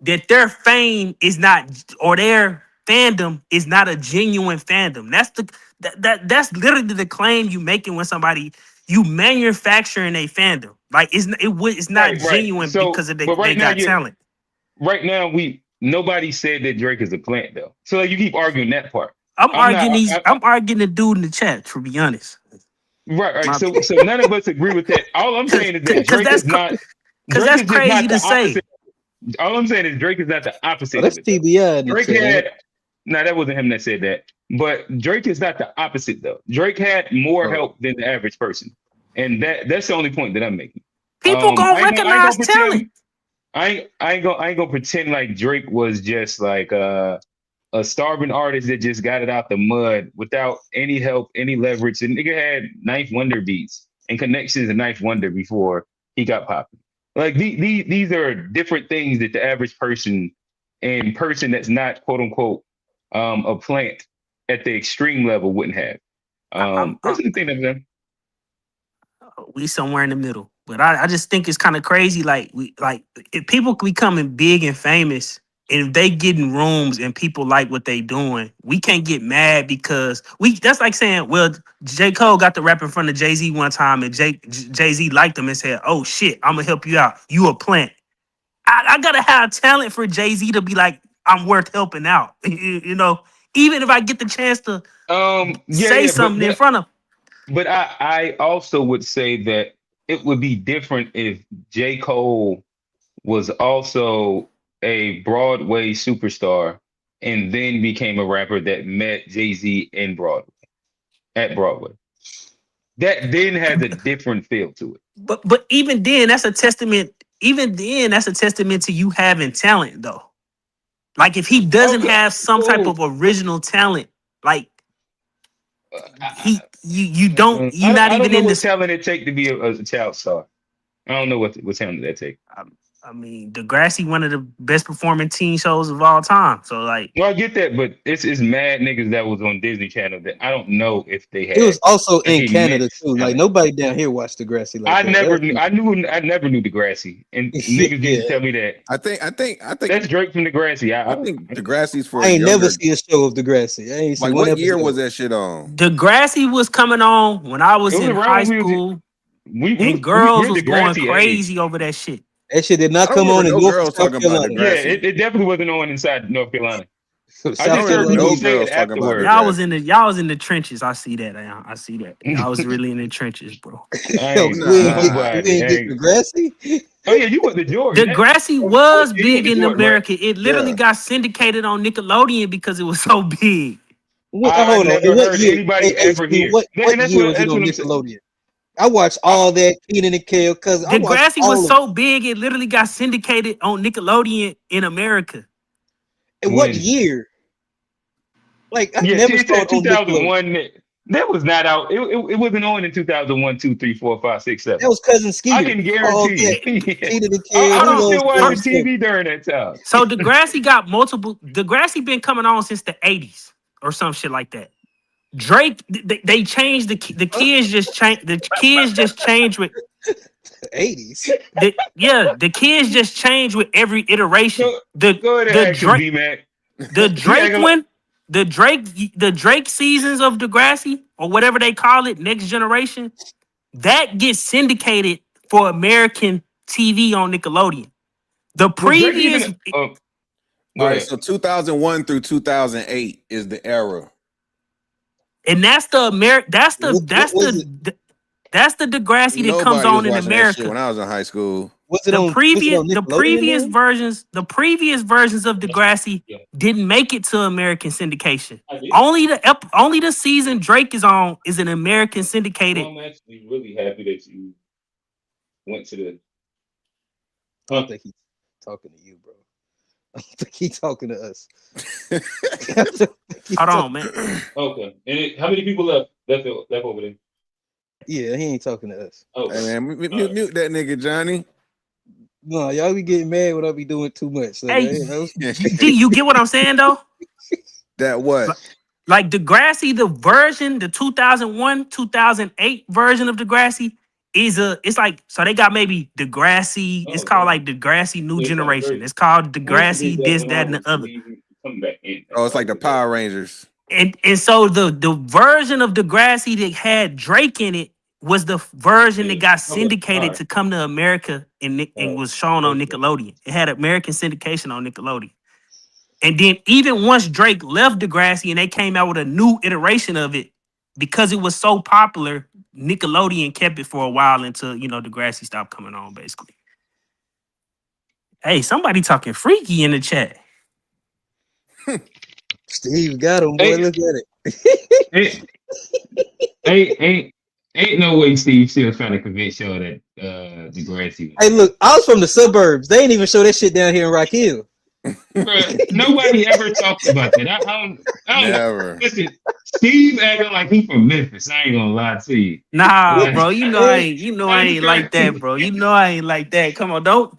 that their fame is not or their fandom is not a genuine fandom. That's literally the claim you making when somebody you manufacturing a fandom. Like it's not Right. genuine So, because of but they got talent. right now we nobody said that Drake is a plant though. So like, you keep arguing that part. I'm I'm not. arguing I'm arguing the dude in the chat, to be honest. Right. My So none of us agree with that. All I'm saying is that because Drake that's is just crazy not to the say. opposite. All I'm saying is Drake is not the Oh, opposite of that's it though. TBI in the Drake chat. had no, that wasn't him that said that. But Drake is not the opposite though. Drake had more Oh, help than the average person, and that's the only point that I'm making. People gonna I ain't gonna recognize talent. pretend. I ain't gonna pretend like Drake was just like a starving artist that just got it out the mud without any help, any leverage. And nigga had Ninth Wonder beats and connections to Ninth Wonder before he got popular. Like these are different things that the average person and person that's not quote unquote a plant at the extreme level wouldn't have. I'm That's the thing that them. we somewhere in the middle. But I just think it's kind of crazy. Like if people becoming big and famous, and if they get in rooms and people like what they doing, we can't get mad because we. That's like saying, well, J. Cole got to rap in front of Jay-Z one time, and Jay-Z liked him and said, "Oh shit, I'm gonna help you out. You a plant." I gotta have talent for Jay-Z to be like, I'm worth helping out. You know, even if I get the chance to say Yeah, something in front of. but I also would say that it would be different if J. Cole was also a Broadway superstar and then became a rapper that met Jay-Z in Broadway at Broadway. That then has a different feel to it. But even then, that's a testament. Even then, that's a testament to you having talent, though. Like if he doesn't Okay, have some type cool. of original talent, like I, you not I don't even know in what this. talent it take to be a child star. I don't know what talent that take. I mean, Degrassi, one of the best performing teen shows of all time. So like, Well, I get that, but it's mad niggas that was on Disney Channel that I don't know if they It was had also like in Canada immense too. Like talent. nobody down here watched Degrassi like that. That I never knew Degrassi, and niggas yeah, used to tell me that I think that's Drake from Degrassi. I think Degrassi's for I ain't never younger. seen a show of Degrassi. I ain't seen Like, one what year was episode. that shit on? Degrassi was coming on when I It was was in around high when school, we and girls we're was going Degrassi age. crazy over that shit. That shit did I not don't come on remember in no North or girls South talking about Carolina. Yeah, Degrassi. it definitely wasn't on inside North Carolina. I I South don't just heard remember people no Carolina. say it girls talking about afterwards. Degrassi. Y'all was in the trenches. I see that. I see that. Y'all was really in the trenches, bro. I Yo, ain't we nobody. ain't get Degrassi. Oh yeah, you went to Jordan. Degrassi Oh, was yeah, you went big to in Jordan, right? America. It literally Yeah. got syndicated on Nickelodeon because it was so big. I Hold on. In never what heard year? anybody Hey, ever HB, hear. what And year was it that's on what I'm saying. Nickelodeon? I watched all that Keenan and Kel because I watched Degrassi was all of it. so big, it literally got syndicated on Nickelodeon in America. And what When year? Like I yeah, never it saw it said on Nickelodeon. 2001. That was not out. It wasn't on in 2001, 2, 3, 4, 5, 6, That 7. was Cousin I Skeeter. can All guarantee that. you. Yeah. Keenan and I Kel. Hold Who was on. knows still Cousin watching Skeeter? TV during that time. So Degrassi got multiple. Degrassi been coming on since the 80s or some shit like that. Drake, they changed the kids just changed. The kids just changed with 80s. the kids just change with every iteration. Go, go ahead and ask him, D Mac. The He Drake acting like one, the Drake seasons of Degrassi or whatever they call it, Next Generation, that gets syndicated for American TV on Nickelodeon. The was Drake even? previous, All Go right, ahead. so 2001 through 2008 is the era. and that's the What was it? that's the Degrassi that comes Nobody was on in watching that shit America. when I was in high school. Was it on Nickelodeon then? The previous versions of Degrassi Yeah, didn't make it to American syndication. I did. Only the season Drake is on is an American Well, syndicated. I'm actually really happy that you went to the. I don't Huh? think he's talking to you, bro. I don't think he's talking to us. I don't think he's Hold talk- on, man. Okay. And how many people left over there? Yeah, he ain't talking to us. Okay. Hey man, mute, All mute, right. mute that nigga Johnny. No, y'all be getting mad when I be doing too much. So, Hey, man, D, you get what I'm saying though? That what? Like Degrassi, the 2001, 2008 version of Degrassi it's like, so they got maybe Degrassi, it's Oh, called damn. like Degrassi New Yeah, sounds Generation. great. It's called I used to do Degrassi, that this, when I that, and the was other. leaving, coming back in. Oh, it's I like used the to do that. Power Rangers. And so the version of Degrassi that had Drake in it was the version that Yeah. got Okay. All syndicated right. to come to America and was shown on Nickelodeon. It had American syndication on Nickelodeon. And then even once Drake left Degrassi and they came out with a new iteration of it, because it was so popular, Nickelodeon kept it for a while until, Degrassi stopped coming on, basically. Hey, somebody talking freaky in the chat. Steve got him, boy. Ain't, Look at it. ain't, ain't no way Steve still trying to convince y'all that Degrassi. Hey, look, I was from the suburbs. They ain't even show that shit down here in Rock Hill. Bruh, nobody ever talks about that. I don't Never. listen. Steve acting like he from Memphis. I ain't gonna lie to you. Nah, Like, bro. I ain't like that, bro. I ain't like that. Come on, don't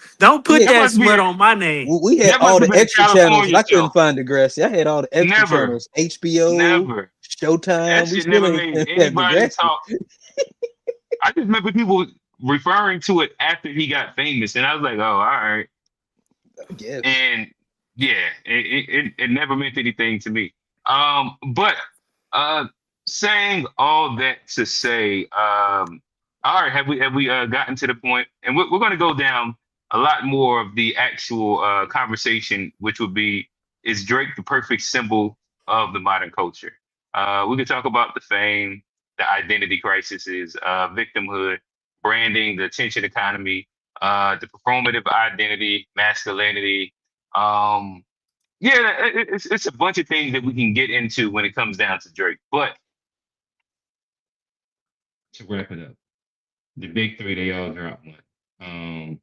put Yeah, that that must be smut on my name. we had that must all the have been a extra channels, and California I couldn't show. find Degrassi. I had all the extra Never, channels: HBO, never. That Showtime. We shit still never ain't made had anybody Degrassi. talk. I just remember people referring to it after he got famous, and I was like, oh, all right. I guess. And yeah, it never meant anything to me. But uh, saying all that to say, all right, have we gotten to the point, and we're going to go down a lot more of the actual conversation, which would be, is Drake the perfect symbol of the modern culture? We could talk about the fame, the identity crises, victimhood, branding, the attention economy, the performative identity, masculinity. Um, yeah, it's a bunch of things that we can get into when it comes down to Drake. But to wrap it up, the big three, they all dropped one.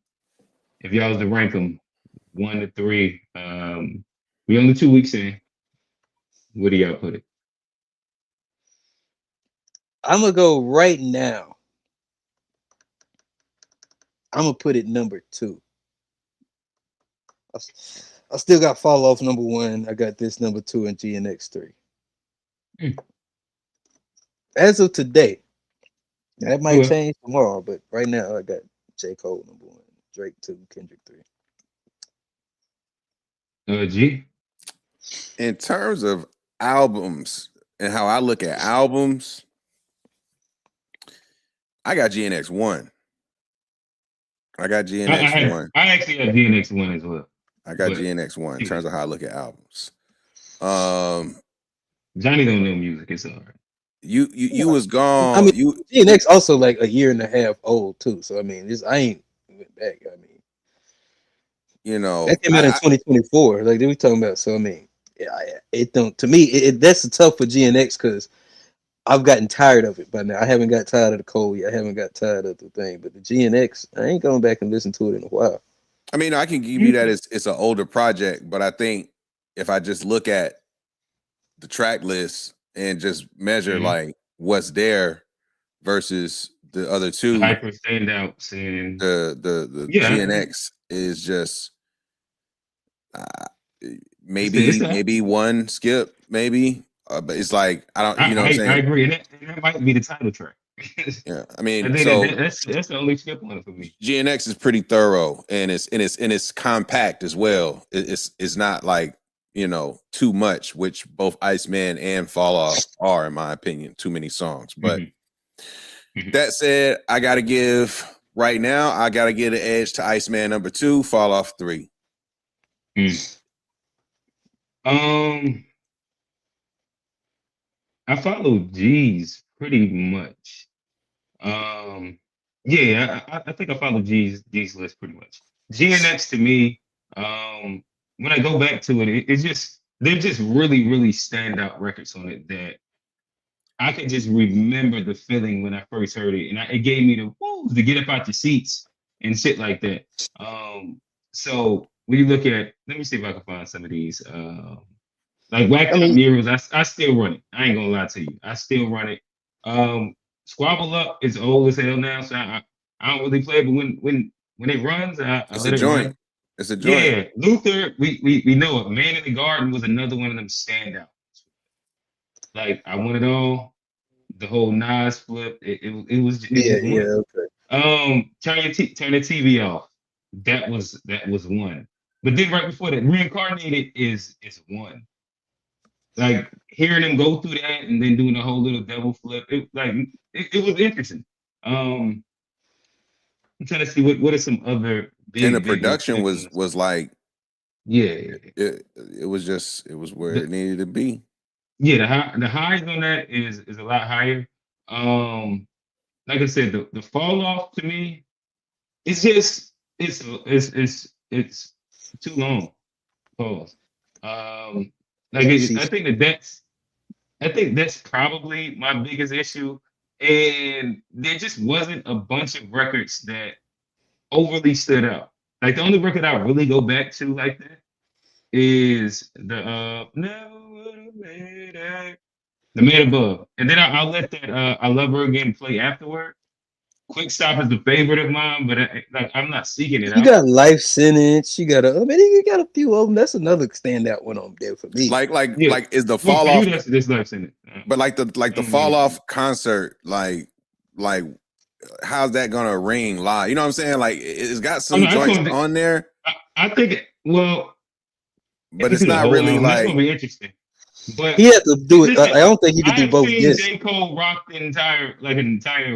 If y'all was to rank them 1 to 3, we only 2 weeks in. Where do y'all put it? I'm gonna go right now. I'm gonna put it number 2. I still got Fall Off number 1. I got this number 2 and GNX 3. As of today, that might change tomorrow, but right now I got J. Cole number 1, Drake 2, Kendrick 3. G. In terms of albums and how I look at albums, I got GNX 1. I got GNX 1. I actually have GNX 1 as well. I got GNX 1 in terms of how I look at albums. Johnny don't know music. It's all right. You was gone. I mean, GNX also like a year and a half old too. So I mean, I ain't went back. I mean, you know, that came out in 2024. Like we talking about. So I mean, it don't, to me. That's tough for GNX because I've gotten tired of it by now. I haven't got tired of the Cole yet. I haven't got tired of the thing. But the GNX, I ain't going back and listen to it in a while. I mean, I can give you that it's an older project, but I think if I just look at the track list and just measure like what's there versus the other two, hyper standouts and the GNX is just maybe one skip, maybe. But it's like I don't, you know what I'm saying? I agree, and that might be the title track. Yeah, I mean, that's the only skip one for me. GNX is pretty thorough, and it's compact as well. It's not like, you know, too much, which both Iceman and Fall Off are, in my opinion, too many songs. But that said, I gotta give right now. I gotta give the edge to Iceman number 2, Fall Off 3. I follow G's pretty much. Yeah, I think I follow G's list pretty much. GNX to me, when I go back to it, it's just they're just really, really standout records on it that I could just remember the feeling when I first heard it, and it gave me the woos to get up out your seats and shit like that. So when you look at, let me see if I can find some of these. Like Whacked Out Murals, I still run it. I ain't gonna lie to you, I still run it. Squabble Up is old as hell now, so I don't really play it. But when it runs, I let it run. It's a joint. Yeah, Luther, we know it. Man in the Garden was another one of them standouts. Like I Want It All, the whole Nas flip. It was okay. Turn the TV off. That was one. But then right before that, Reincarnated is one. Like hearing them go through that and then doing the whole little devil flip, it was interesting. I'm trying to see what are some other big. And the production was like, it was where it needed to be. Yeah, the highs on that is a lot higher. Like I said, the Fall Off to me, it's just it's too long. Pause. I think that's probably my biggest issue. And there just wasn't a bunch of records that overly stood out. Like the only record I really go back to like that is the Man Above. And then I'll let that I Love Her Again play afterward. Quick Stop is the favorite of mine, but I'm not seeking it out. You got Life Sentence. You got you got a few of them. That's another standout one on there for me. Like is the Fall Off? This Life Sentence. But like the Fall Off concert, like how's that gonna ring live? You know what I'm saying? Like it's got some joints on there. I think but it's not really like. That's gonna be interesting. But he had to do it. I don't think he could do both. Yes. J. Cole rocked an entire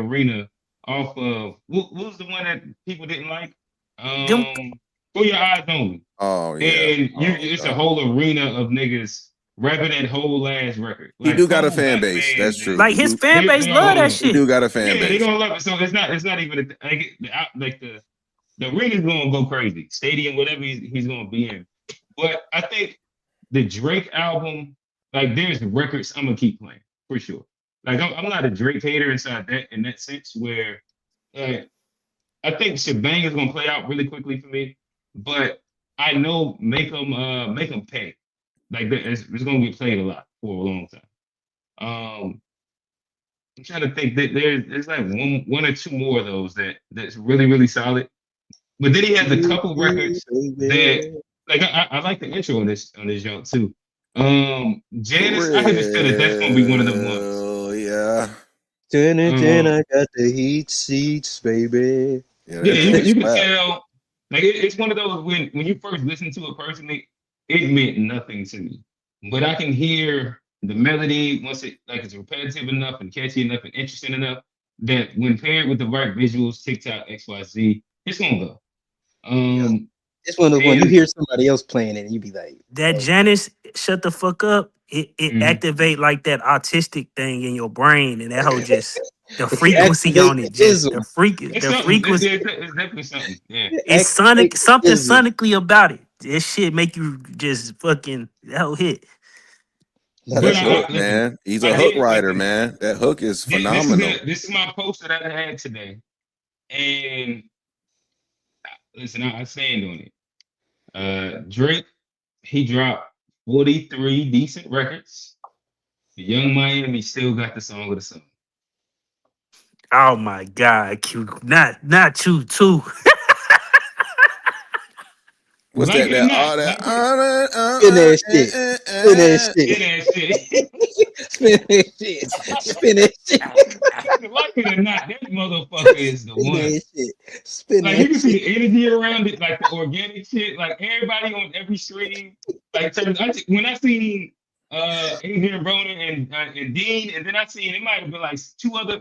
arena off of what was the one that people didn't like? For Your Eyes Only. Oh yeah. And it's a whole arena of niggas rapping that whole ass record. Like, he do got a fan base. That's true. Like his fan base love that shit. He do got a fan base. They gonna love it. So it's not even the arena's gonna go crazy. Stadium, whatever he's gonna be in. But I think the Drake album, like there's records I'm gonna keep playing for sure. Like I'm not a Drake hater in that sense where I think Shebang is gonna play out really quickly for me, but I know make them pay. Like it's gonna get played a lot for a long time. I'm trying to think that there's like one or two more of those that's really, really solid. But then he has a couple records that Like I like the intro on this joint too. For Janice, I had to say that that's gonna be one of the ones. real, yeah. I got the heat seats, baby. Yeah, Yeah, that joint you can slap. tell. Like it's one of those when you first listen to it personally, it meant nothing to me. But I can hear the melody once it's repetitive enough and catchy enough and interesting enough that when paired with the right visuals, TikTok, XYZ, it's gonna go. Yeah. Um, It's one of those when you and hear somebody else playing it and you be like, That oh, Janice, shut the fuck up. It mhm. activate like that autistic thing in your brain, and that whole just the it frequency activate on the it, just ism. It's the something. frequency. It's definitely something. Yeah. It It's sonic, activate the something ism. sonically about it. This shit make you just fucking that whole hit. No, But That that's hook, right. listen, man. He's a I hook did writer, listen. man. That hook is This phenomenal. is my post that I had today, and listen, I stand on it. Drake, he dropped 43 decent records. Young Miami still got the song of the song. Oh my god, Q, not you too. What's Like that? it or That not, all that. like it, Spin that shit. Spin that it shit. that shit. Spin that shit. Spin that shit. Like it or not, that motherfucker is the Spin one. that shit. Spin Like you that can see shit. the energy around it, like the organic shit. Like everybody on every stream. Like when I seen Adrian Broner and Dean, and then I seen it might have been like two other.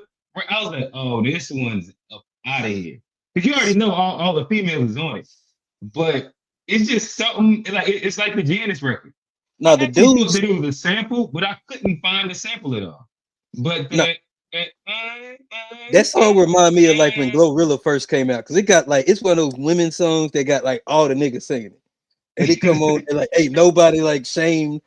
I was like, oh, this one's up out of here because you already know all the females is on it, but it's just something like it's like the Janice record. No, I the actually thought dudes. that it was a sample, but I couldn't find the sample at all. But No, that that song remind me of like when Glorilla first came out because it got like it's one of those women songs that got like all the niggas singing it. And it come on and like ain't nobody like shamed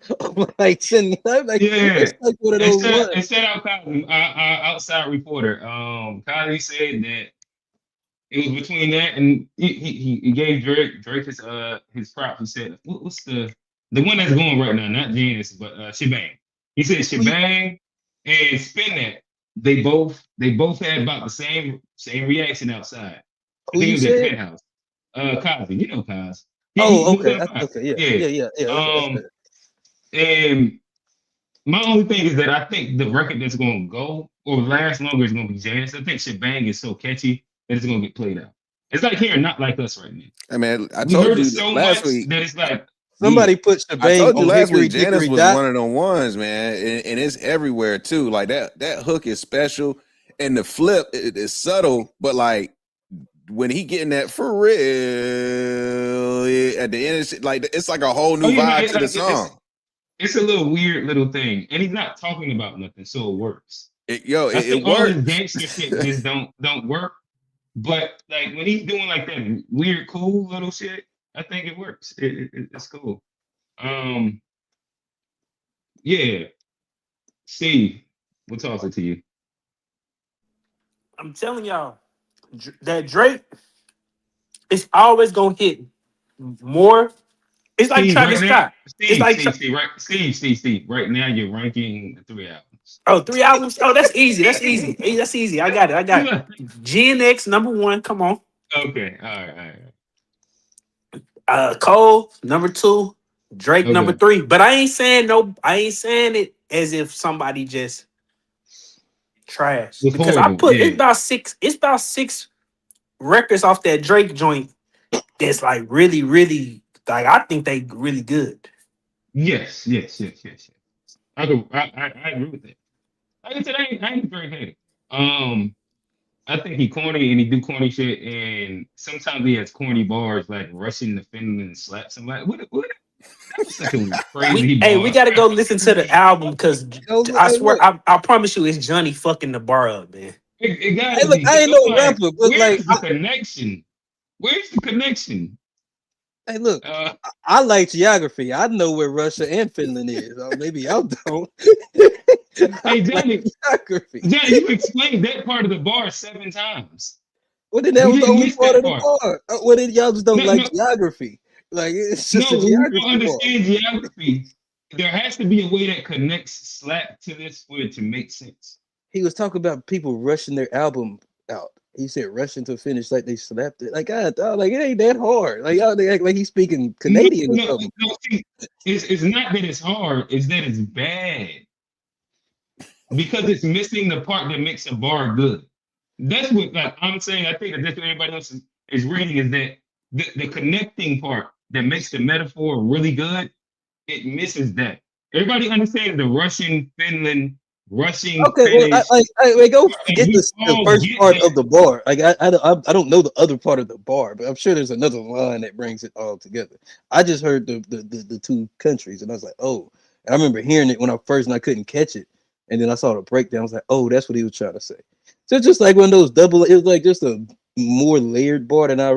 like singing. I'm like yeah, it's like one of and those said ones. and said out our outside reporter. Kylie said that it was between that and he gave Drake his prop. He said, what's the one that's going right now? Not Janice, but Shebang. He said Shebang and Spin That. They both had about the same reaction outside. I Who think it you was at said? Penthouse. Cosby, you know Cos. Oh, He was okay. on the pod. Okay, yeah, Yeah. yeah, yeah, yeah. That's Um, fair. and my only thing is that I think the record that's gonna go or last longer is gonna be Janice. I think Shebang is so catchy that it's gonna get played out. It's like hearing Not Like Us right now. Hey, man, I We told heard it you so last much week. that it's like, yeah. Somebody put I Shebang told you on last Hickory week. Janice Dickory was Dock. one of them ones, man, and it's everywhere too. Like that hook is special, and the flip is subtle, but like when he getting that for real at the end, like it's like a whole Oh new yeah, no, vibe to the it's song. it's a little weird little thing, and he's not talking about nothing, so it works. I It think all his works. gangster shit just don't work. But like when he's doing like that weird, cool little shit, I think it works. It's cool. Um, yeah, Steve, we'll toss it to you. I'm telling y'all that Drake is always gonna hit more. It's like Steve, right Travis now, Scott. It's like Steve, right now you're ranking the 3 albums. oh 3 albums. Oh, that's easy. That's easy. Hey, that's easy. I got it. I got it. Gen X #1. Come on. Okay, all right. Cole #2. Drake Okay, #3. But I ain't saying no. I ain't saying it as if somebody just trash was because I horrible. put it's Yeah, about six. It's about 6 records off that Drake joint that's like really, really like I think they really good. yes. I agree with that. Like I said, I ain't very hater. Um, I think he corny and he do corny shit, and sometimes he has corny bars like rushing the Finland and slap somebody. What? That's such a crazy We bar. gotta go listen to the album because I Hey, swear look, I promise you it's Johnny fucking the bar up, man. It hey, gotta look. be I because ain't I'm no like, rapper, but like, where's the connection? Where's the connection? hey, look. Uh, I like geography. I know where Russia and Finland is. Or maybe y'all don't. I hey like geography. Johnny, you explained that part of the bar 7 times. Well, then that We was the didn't only miss part that of the part. bar. Well, then y'all just don't No, like no, geography. Like it's just a no. We don't geography bar. understand geography. There has to be a way that connects slap to this for it to make sense. He was talking about people rushing their album out. He said rushing to finish like they slapped it. Like God, dog, like it ain't that hard. Like y'all they act like he's speaking Canadian or something. See, it's not that it's hard, it's that it's bad. Because it's missing the part that makes a bar good. That's what like I'm saying. I think that that's what everybody else is reading is that the connecting part that makes the metaphor really good, it misses that. Everybody understands the Russian, Finland, Russian, Okay, well, Finnish. I go Like, get we the all first get part that. of the bar. Like I don't know the other part of the bar, but I'm sure there's another line that brings it all together. I just heard the two countries, and I was like, oh. And I remember hearing it when I first, and I couldn't catch it, and then I saw the breakdown. I was like, oh, that's what he was trying to say. So it's just like one of those double. It was like just a more layered bar than I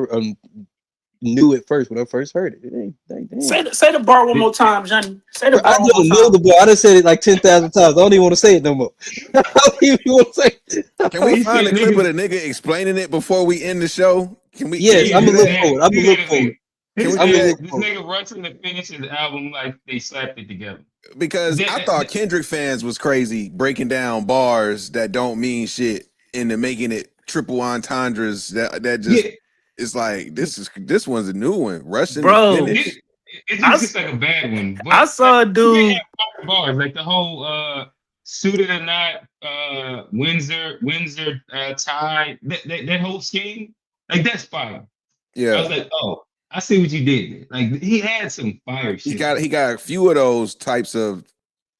knew at first when I first heard it. It ain't damn. Say the bar one more time, Johnny. Say the I bar one more don't know time. the bar. I done said it like 10,000 times. I don't even want to say it no more. I don't even want to say it. Can we He find said a clip of niggas. the nigga explaining it before we end the show? Can we Yes, I'm Yeah, gonna do look that? forward. I'm do gonna look that forward. later. He Can we I'm do gonna said that? look this forward. nigga Russian to finish his album like they slapped it together. Because I That, thought Kendrick fans was crazy breaking down bars that don't mean shit into making it triple entendres that just yeah, it's like this one's a new one. Russian to Bro, it, finish. it I, just s- gets like a bad one. I But like saw a you can't dude. have five bars. Like the whole suited or not, Windsor tie, that whole scheme, like that's fire. I was Yeah. like, oh, I see what you did there. Like he had some fire He shit got there. he got a few of those types of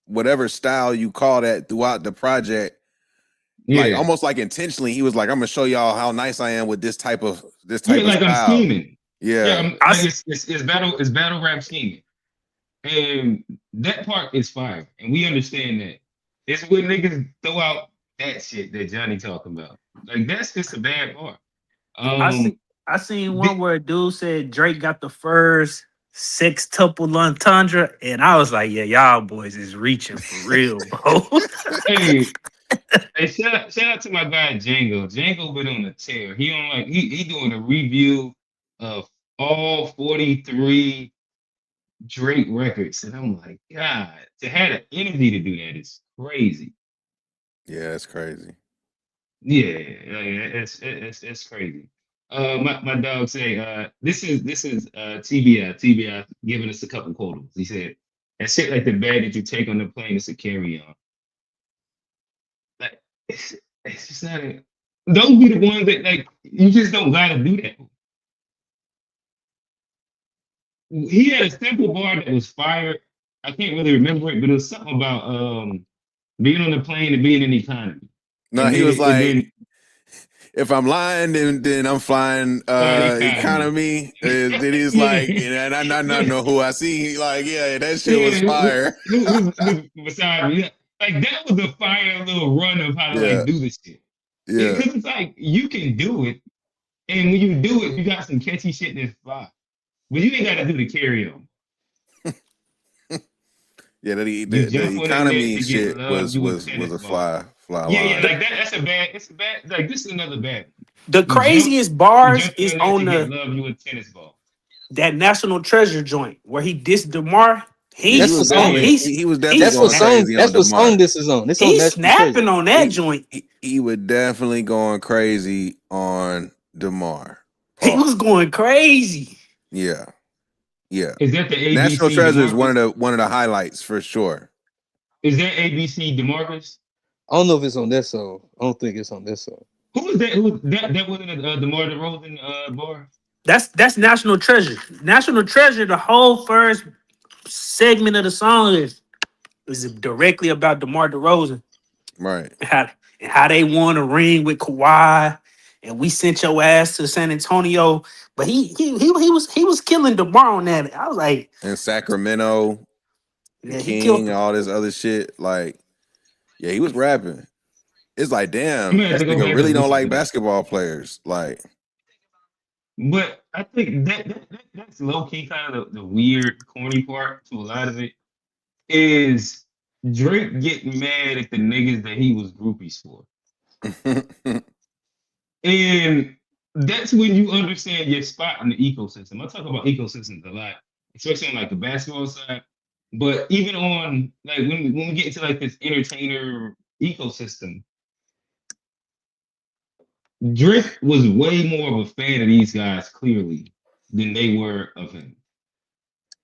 whatever style you call that throughout the project. Like Yeah. almost like intentionally, he was like, I'm gonna show y'all how nice I am with this type of Yeah, like I'm style. scheming. Yeah, Yeah. I'm, like it's battle rap scheming. And that part is fire. And we understand that. It's when niggas throw out that shit that Johnny talking about. Like that's just a bad part. I see. Um I seen one the- where a dude said Drake got the first sextuple entendre, and I was like, "Yeah, y'all boys is reaching for real, bro." hey, shout out to my guy Django. Django been on the tear. He on like he doing a review of all 43 Drake records. And I'm like, God, to have the energy to do that is crazy. Yeah, that's crazy. Yeah, it's crazy. My dog say, this is TBI giving us a couple quotes. He said, that shit like the bag that you take on the plane is a carry on. Like it's just not a those be the ones that like you just don't gotta do that. He had a simple bar that was fire. I can't really remember it, but it was something about being on the plane and being in the economy. No, And he then was and like, then if I'm lying, then I'm flying economy. economy. Then he's like, Yeah. and I not know who I see. He like, yeah, that shit was Yeah, fire. who's beside me? Like that was a fire little run of how to Yeah, like do this shit. yeah, Because it's like you can do it, and when you do it, you got some catchy shit that's fly. But you ain't got to do the carry on. yeah. You The jump on the net economy to get shit love you a was tennis a ball. fly Yeah, line. like that. That's a bad. It's a bad. Like this is another bad. The You jump, craziest you bars jump on is the net to on get the love you a tennis ball. that National Treasure joint where he dissed Demar. Yeah, That's what song. he was definitely That's what going song. crazy on That's what song DeMar. this is on. It's on he's National Treasure. snapping on that joint. He was definitely going crazy on DeMar. He was Pause. going crazy. Yeah, yeah. Is that the National ABC Treasure is Demarcus? one of the highlights for sure. Is that ABC Demarcus? I don't know if it's on that song. I don't think it's on this song. Who was that? Who that wasn't a DeMar DeRozan bar? That's National Treasure. National Treasure. The whole first segment of the song is directly about DeMar DeRozan Right. and how they won a ring with Kawhi, and we sent your ass to San Antonio. But he was killing DeMar on that. I was like, And Sacramento, the yeah, he killed King, him. all this other shit. Like, yeah, he was rapping. It's like, I'm damn, gonna have this to go nigga back really and don't listen to like that. basketball players. Like, But I think that's low key kind of the weird, corny part to a lot of it is Drake getting mad at the niggas that he was groupies for. And that's when you understand your spot in the ecosystem. I talk about ecosystems a lot, especially on like the basketball side. But even on like when we get into like this entertainer ecosystem, Drake was way more of a fan of these guys, clearly, than they were of him.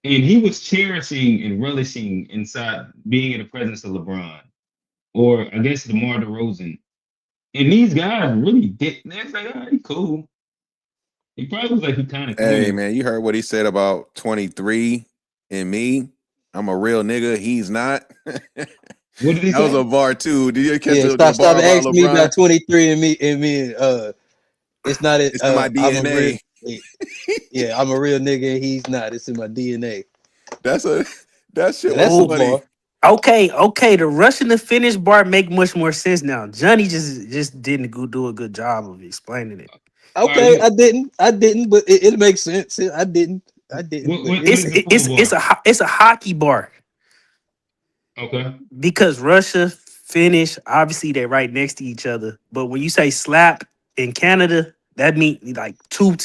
And he was cherishing and relishing inside being in the presence of LeBron or I guess DeMar DeRozan. And these guys really did. They're like, he cool. He probably was like, he kind of cool. Hey, man, you heard what he said about 23 and me? I'm a real nigga. He's not. What did he That say? was a bar too. Did you catch the stop bar about asking me LeBron? about 23 and me it's not it. It's in my DNA. Yeah, I'm a real nigga and he's not. It's in my DNA. That shit That's was a funny. bar. Okay. The Russian to finish bar make much more sense now. Johnny just didn't do a good job of explaining it. Okay, I didn't, but it makes sense. I didn't. It's a hockey bar. Okay. Because Russia, Finnish, obviously they're right next to each other. But when you say slap in Canada, that means like two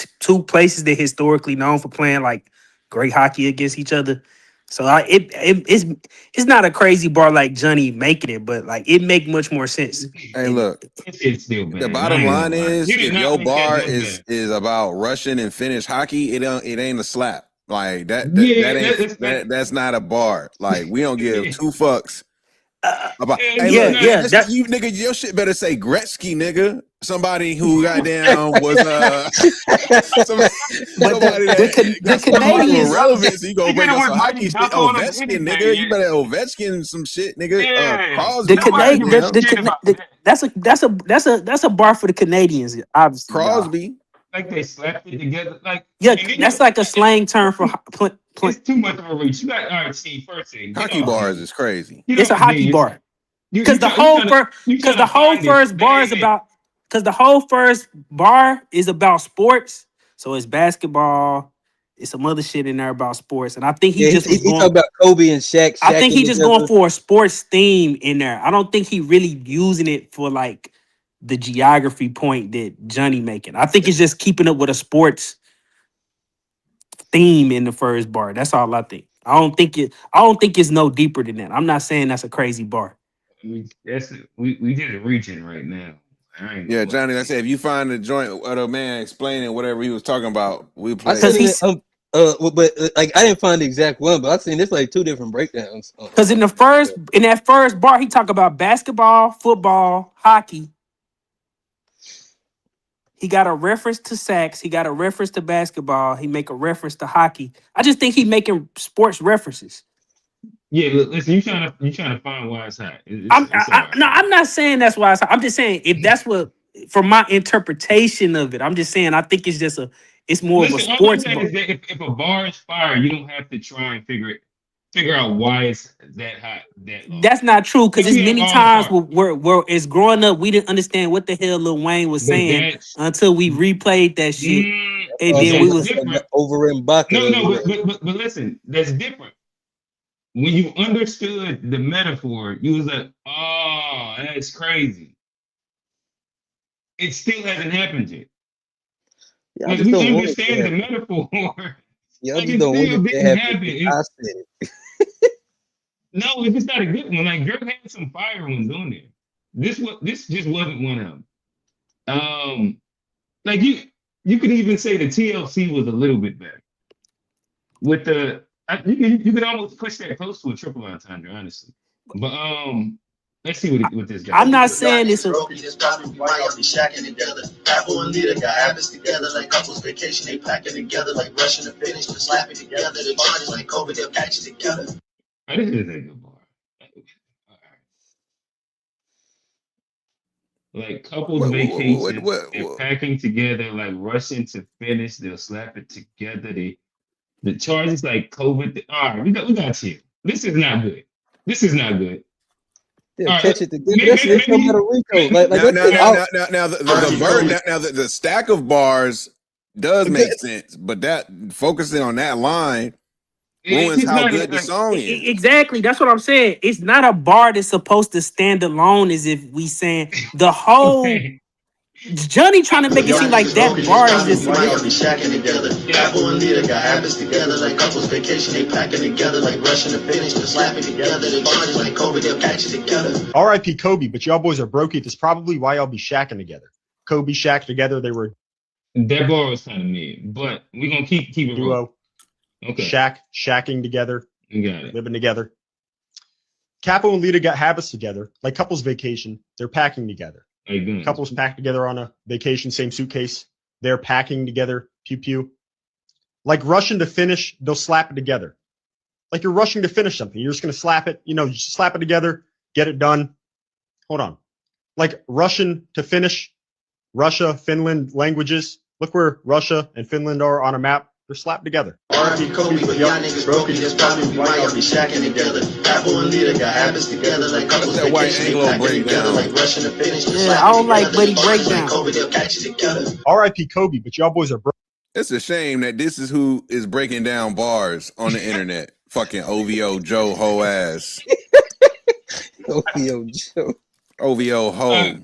places that historically known for playing like great hockey against each other. So it's not a crazy bar like Johnny making it, but like it make much more sense. Hey, look. It's still bad. The bottom line is, if your bar is about Russian and Finnish hockey, it ain't a slap. Like that's not a bar. Like we don't give two fucks about. Hey, look, you nigga, your shit better say Gretzky, nigga. Somebody who goddamn was the Canadians relevant. So you go bring us some hockey shit. Ovechkin, nigga. You better Ovechkin some shit, nigga. Crosby, that's a bar for the Canadians, obviously. Crosby. Like they slapped it together. Like that's like a slang term for it's too much of a reach. You got all right, see, first thing. Hockey bars is crazy. It's a hockey bar. Because the whole first bar is about sports. So it's basketball. It's some other shit in there about sports. And I think he talking about Kobe and Shaq. I think he's just going for a sports theme in there. I don't think he really using it for like the geography point that Johnny making. I think it's just keeping up with a sports theme in the first bar. That's all I think. I don't think it's no deeper than that. I'm not saying that's a crazy bar. We just reaching right now. Yeah, Johnny, I said if you find the joint of a man explaining whatever he was talking about, we play. But like I didn't find the exact one, but I've seen this like two different breakdowns. Because in that first bar, he talked about basketball, football, hockey. He got a reference to sax. He got a reference to basketball. He make a reference to hockey. I just think he making sports references. Yeah, listen, you trying to find why it's hot. I'm not saying that's why it's hot. I'm just saying if that's what, from my interpretation of it, I'm just saying I think it's just it's more of a sports bar. If a bar is fire, you don't have to try and figure out why it's that hot. That's not true because there's many times where it's growing up, we didn't understand what the hell Lil Wayne was saying until we replayed that shit, and then we was over in Baca. No, but listen, that's different. When you understood the metaphor, you was like, "Oh, that's crazy." It still hasn't happened yet. Yeah, like, we understand the metaphor. Yeah, I just don't want it to happen. I said it. No, if it's not a good one, like Dirk had some fire ones on there. This just wasn't one of them. Like you could even say the TLC was a little bit better. With the you could almost push that close to a triple entendre, honestly. But let's see what this guy. I'm not saying it's probably why y'all be shacking together. Apple and Lita got habits together like couples vacation. They packing together like Russian to finish, to slapping together. The parties like COVID, they'll catch it together. This is a good bar. Like couples vacation, they're packing together like Russian to finish. They'll slap it together. The charges like COVID. All right, we got you. This is not good. Yeah, catch it together. Now the stack of bars does make sense, but that focusing on that line ruins how good the song is. Exactly, that's what I'm saying. It's not a bar that's supposed to stand alone. As if we saying the whole. Okay. Johnny trying to make it seem like that bar is just. Why y'all be shacking together? Apple and Lita got habits together like couples vacation. They packing together like Russian to finish, to slapping together. The parties like COVID, they'll catch it together. R.I.P. Kobe, but y'all boys are broke. That's probably why y'all be shacking together. Kobe, Shaq together. They were That bar was kind of mid, but we're gonna keep it duo. rolling. Okay. Shacking together. You got it. Living together. Capo and Lita got habits together, like couples vacation. They're packing together. Couples pack together on a vacation, same suitcase. They're packing together. Pew pew. Like rushing to finish, they'll slap it together. Like you're rushing to finish something. You're just gonna slap it. You just slap it together, get it done. Hold on. Like Russian to finish. Russia, Finland languages. Look where Russia and Finland are on a map. They're slapped together. R.I.P. Kobe, but y'all niggas broken. That's probably why y'all be shacking together. Apple and Lita got habits together like couples that white vacation. They Anglo packing together breakdown. like Russian to finish. Yeah, I don't like Buddy breakdown. Kobe, they'll catch you together. R.I.P. Kobe, but y'all boys are broken. It's a shame that this is who is breaking down bars on the internet. Fucking OVO Joe ho ass. OVO Joe. OVO ho.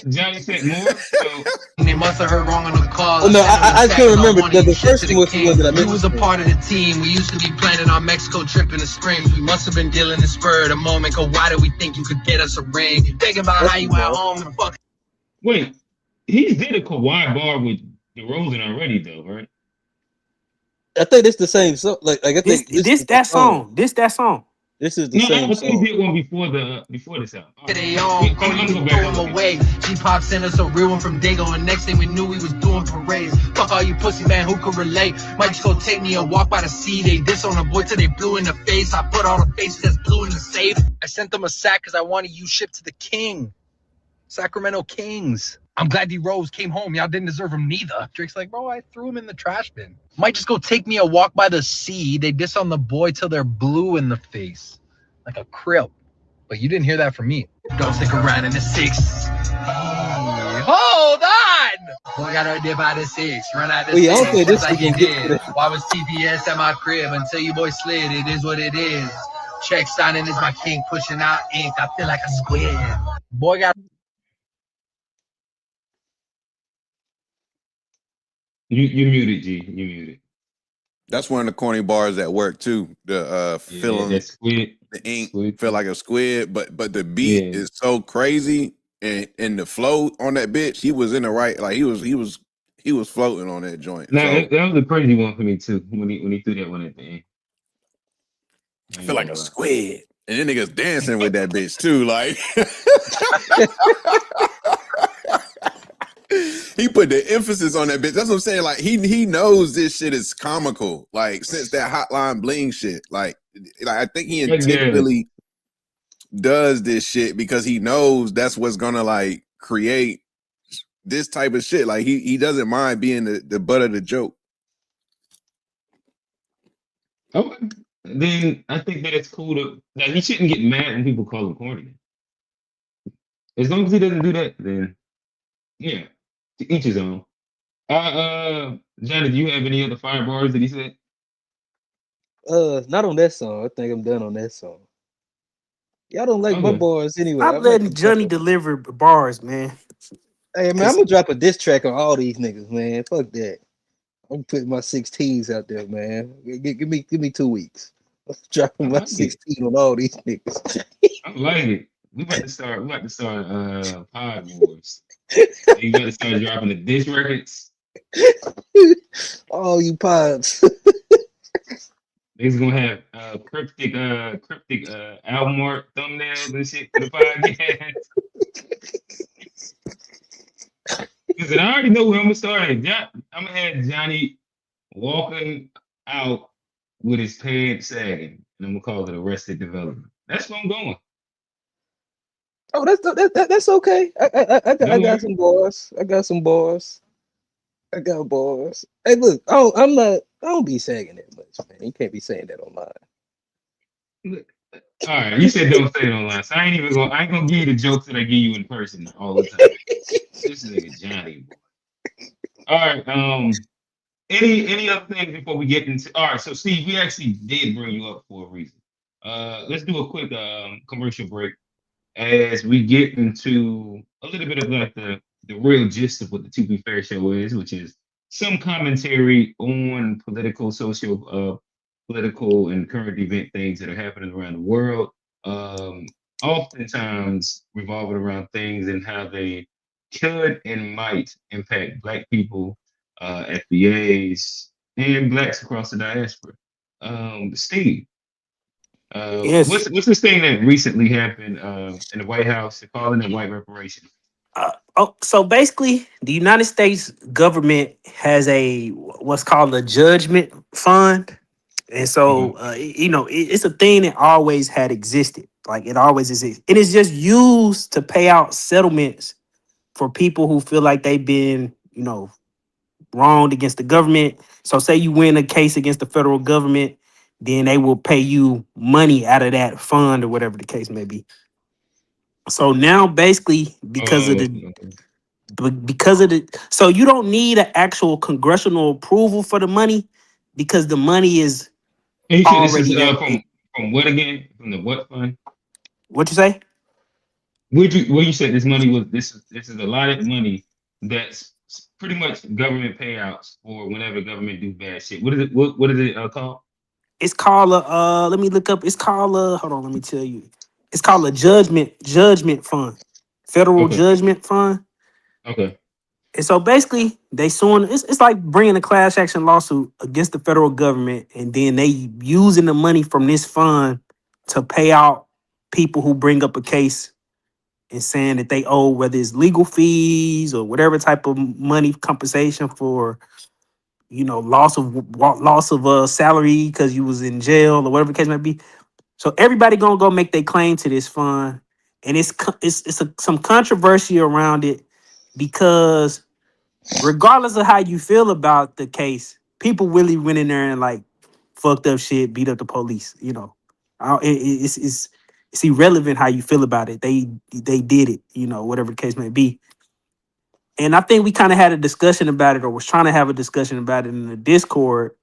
Johnny said more. So They must have heard wrong on the call. Oh, no, I couldn't remember. The first one was the one that I missed. You was a part of the team. We used to be planning our Mexico trip in the spring. We must have been dealing the spur of the moment. Cause why did we think you could get us a ring? Thinking about how you went home and fuck. wait, he did a Kawhi bar with DeRozan already, though, right? I think it's the same song. Like I think This that song. This that song. This is the No, same I think song. he did one before this album. All right. They all I'm throw gonna go back. them away. G-Pop sent us a real one from Dago, and next thing we knew we was doing parades. Fuck all you pussy man who could relate. Might just go take me a walk by the sea. They diss on the boy till they blue in the face. I put all the faces that's blue in the safe. I sent them a sack because I wanted you shipped to the king. Sacramento Kings. I'm glad D-Rose came home. Y'all didn't deserve him neither. Drake's like, bro, I threw him in the trash bin. Might just go take me a walk by the sea. They diss on the boy till they're blue in the face. Like a crib. But you didn't hear that from me. Don't stick around in the six. Hey, hold on! Boy, got her dip out of six. Run out the Well, yeah, I don't six. think this Just like we you can get to did. that. Why was TPS at my crib until you boy slid? It is what it is. Check signing is my king pushing out ink. I feel like a squid. Boy, got You muted, G. You muted. That's one of the corny bars that work too. The feeling that squid. the ink Squid. feel like a squid, but the beat is so crazy and the flow on that bitch. He was in the right, like he was floating on that joint. Now So that was a crazy one for me too when he threw that one at the end. I feel like a squid, and then niggas dancing with that bitch too. Like he put the emphasis on that bitch. That's what I'm saying. Like he knows this shit is comical. Like since that Hotline Bling shit. Like I think he intentionally does this shit because he knows that's what's gonna like create this type of shit. Like he doesn't mind being the butt of the joke. Okay. Then I think that it's cool to that he shouldn't get mad when people call him corny. As long as he doesn't do that, then yeah, to each his own. Johnny, do you have any other fire bars that he said? Not on that song. I think I'm done on that song. Y'all don't like my bars anyway. I'm letting Johnny deliver bars, man. Hey man, I'm gonna drop a diss track on all these niggas, man. Fuck that. I'm putting my 16s out there, man. Give me 2 weeks. I'm dropping my 16 on all these niggas. I like it. We about to start pod wars. You got to start dropping the diss records. All you pods. Niggas gonna have cryptic album art thumbnails and shit for the podcast. Listen, I already know where I'm gonna start. I'm gonna have Johnny walking out with his pants sagging, and I'm gonna call it Arrested Development. That's where I'm going. Oh, that's okay. I got some bars. I got bars. Hey, look, I don't be saying that much, man. You can't be saying that online. All right, you said don't say it online, so I ain't gonna give you the jokes that I give you in person all the time. This nigga Johnny. All right, any other things before we get into? All right, so Steve, we actually did bring you up for a reason. Let's do a quick commercial break as we get into a little bit of like the real gist of what the To Be Fair show is, which is some commentary on political, political and current event things that are happening around the world. Oftentimes revolving around things and how they could and might impact Black people, FBAs, and Blacks across the diaspora. Steve, Yes. what's this thing that recently happened in the White House? They're calling it white reparations. So basically, the United States government has a what's called a judgment fund, and Okay. so it's a thing that always had existed. Like it always exists. It is just used to pay out settlements for people who feel like they've been, wronged against the government. So say you win a case against the federal government, then they will pay you money out of that fund or whatever the case may be. So now basically Oh, okay. because of the so you don't need an actual congressional approval for the money because the money is And you said this is already there. from what again? From the what fund? What you say? Where you said this money was this is a lot of money that's pretty much government payouts for whenever government do bad shit. What is it? What is it called? It's called a let me look up. It's called a hold on, let me tell you. It's called a judgment fund. Federal Okay. judgment fund. Okay. And so basically, they suing. It's like bringing a class action lawsuit against the federal government, and then they using the money from this fund to pay out people who bring up a case and saying that they owe, whether it's legal fees or whatever type of money compensation for, loss of salary because you was in jail or whatever the case might be. So everybody gonna go make their claim to this fund, and some controversy around it because regardless of how you feel about the case, people really went in there and like fucked up shit, beat up the police. It's irrelevant how you feel about it. They did it, whatever the case may be. And I think we kind of had a discussion about it, or was trying to have a discussion about it in the Discord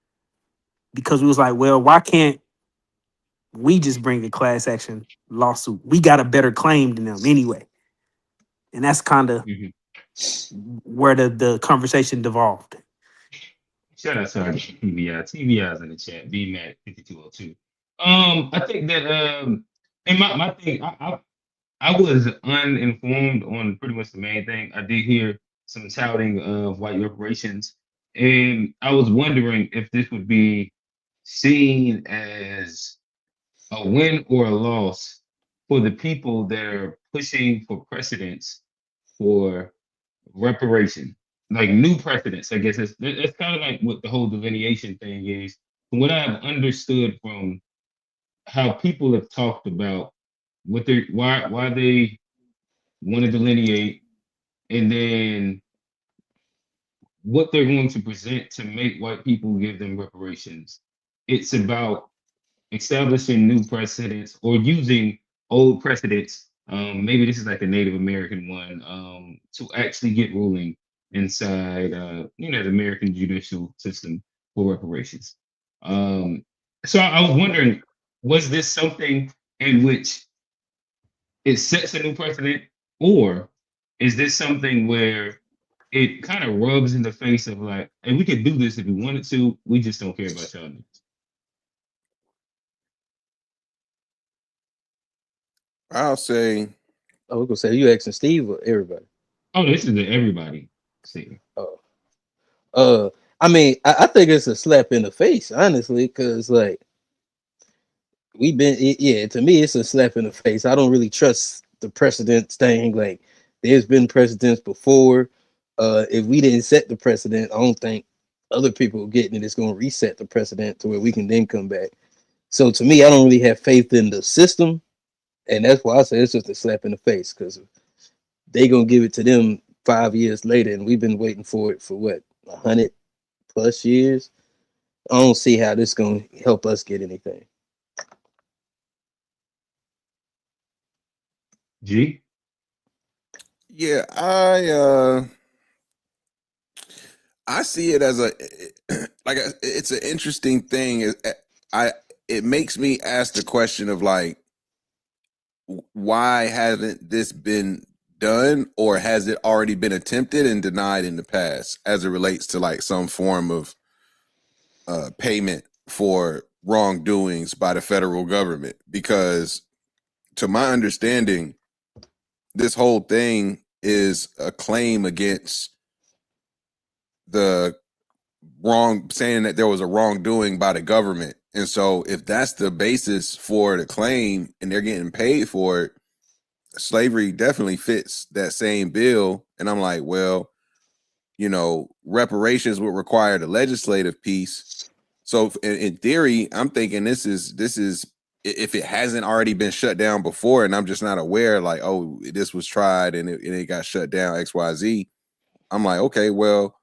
because we was like, well, why can't we just bring a class action lawsuit? We got a better claim than them anyway, and that's kind of Mhm. where the conversation devolved. Shout out to our TVI. TVI's in the chat. BMAT 5202. I think that and my thing, I was uninformed on pretty much the main thing. I did hear some touting of white reparations, and I was wondering if this would be seen as a win or a loss for the people that are pushing for precedents for reparation, like new precedents. I guess it's kind of like what the whole delineation thing is. From what I've understood from how people have talked about what they why they want to delineate, and then what they're going to present to make white people give them reparations. It's about establishing new precedents or using old precedents. Maybe this is like a Native American one, to actually get ruling inside, the American judicial system for reparations. Um, so I was wondering, was this something in which it sets a new precedent, or is this something where it kind of rubs in the face of like, hey, we could do this if we wanted to, we just don't care about y'all. I'll say, I was gonna say you asking Steve or everybody. Oh, this is the everybody scene. Oh, uh, I mean, I think it's a slap in the face, honestly, because like yeah, to me, it's a slap in the face. I don't really trust the precedent thing. Like, there's been precedents before. If we didn't set the precedent, I don't think other people getting it is going to reset the precedent to where we can then come back. So to me, I don't really have faith in the system, and that's why I say it's just a slap in the face because they gonna give it to them 5 years later, and we've been waiting for it for what 100+ years. I don't see how this gonna help us get anything. G. yeah, I see it as a it's an interesting thing. It makes me ask the question of like, why hasn't this been done, or has it already been attempted and denied in the past as it relates to like some form of payment for wrongdoings by the federal government? Because to my understanding, this whole thing is a claim against the wrong, saying that there was a wrongdoing by the government. And so if that's the basis for the claim and they're getting paid for it, slavery definitely fits that same bill. And I'm like, well, reparations would require the legislative piece. So in theory, I'm thinking this is if it hasn't already been shut down before, and I'm just not aware, like, oh, this was tried and it got shut down, XYZ. I'm like, okay, well,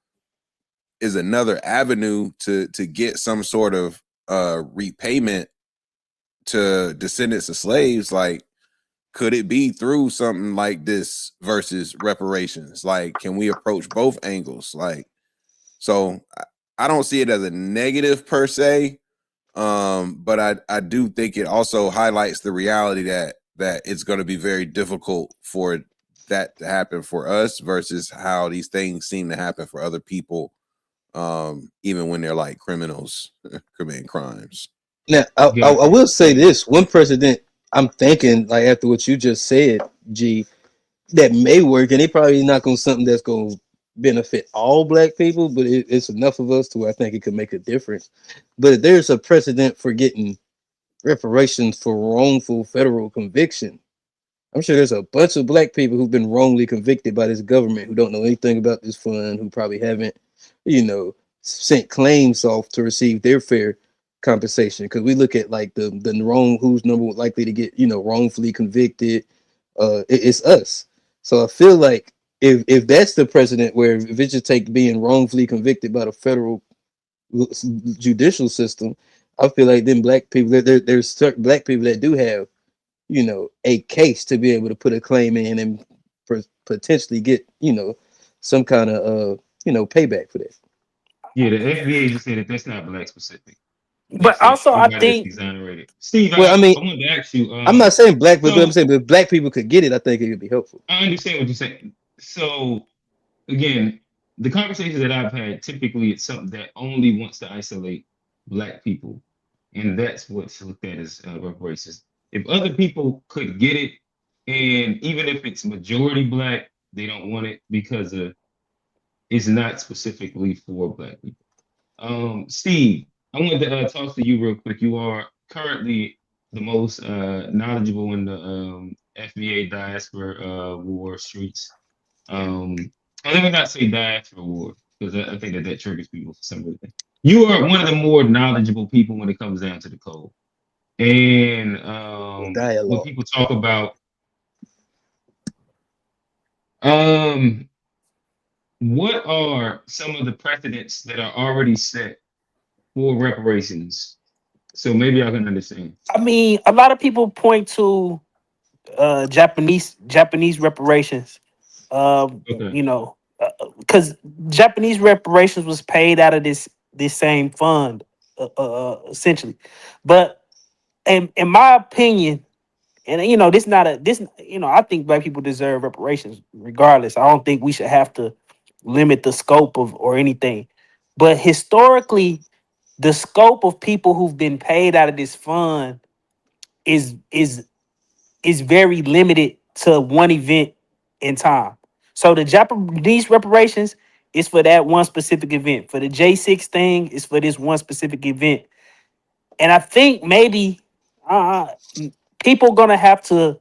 is another avenue to get some sort of repayment to descendants of slaves. Like, could it be through something like this versus reparations? Like, can we approach both angles? Like, so I don't see it as a negative per se, but I do think it also highlights the reality that it's going to be very difficult for that to happen for us versus how these things seem to happen for other people, even when they're like criminals committing crimes. Now, I will say this: one precedent I'm thinking, like after what you just said, G, that may work, and it probably not gonna something that's gonna benefit all black people, but it's enough of us to where I think it could make a difference. But there's a precedent for getting reparations for wrongful federal conviction. I'm sure there's a bunch of black people who've been wrongly convicted by this government who don't know anything about this fund, who probably haven't, sent claims off to receive their fair compensation. Because we look at like the wrong who's number likely to get wrongfully convicted. It's us. So I feel like if that's the precedent where if it just take being wrongfully convicted by the federal judicial system, I feel like then black people there's certain black people that do have a case to be able to put a claim in and potentially get some kind of payback for that. Yeah, the FBA just said that that's not black specific. But also, I think exonerated. Steve, Well, I mean, I wanted to ask you. I'm not saying black, but I'm saying if black people could get it, I think it would be helpful. I understand what you're saying. So again, the conversations that I've had, typically it's something that only wants to isolate black people, and that's what's looked at as reparations. If other people could get it, and even if it's majority black, they don't want it because it's not specifically for black people. Steve, I wanted to talk to you real quick. You are currently the most knowledgeable in the FBA diaspora war streets. Let me not say diaspora war because I think that triggers people for some reason. You are one of the more knowledgeable people when it comes down to the code. And when people talk about what are some of the precedents that are already set for reparations? So maybe I can understand. I mean, a lot of people point to Japanese reparations. Because Japanese reparations was paid out of this same fund, essentially. But in my opinion, and I think black people deserve reparations regardless. I don't think we should have to limit the scope of or anything. But historically, the scope of people who've been paid out of this fund is very limited to one event in time. So the Japanese reparations is for that one specific event. For the J6 thing, is for this one specific event. And I think maybe people gonna have to.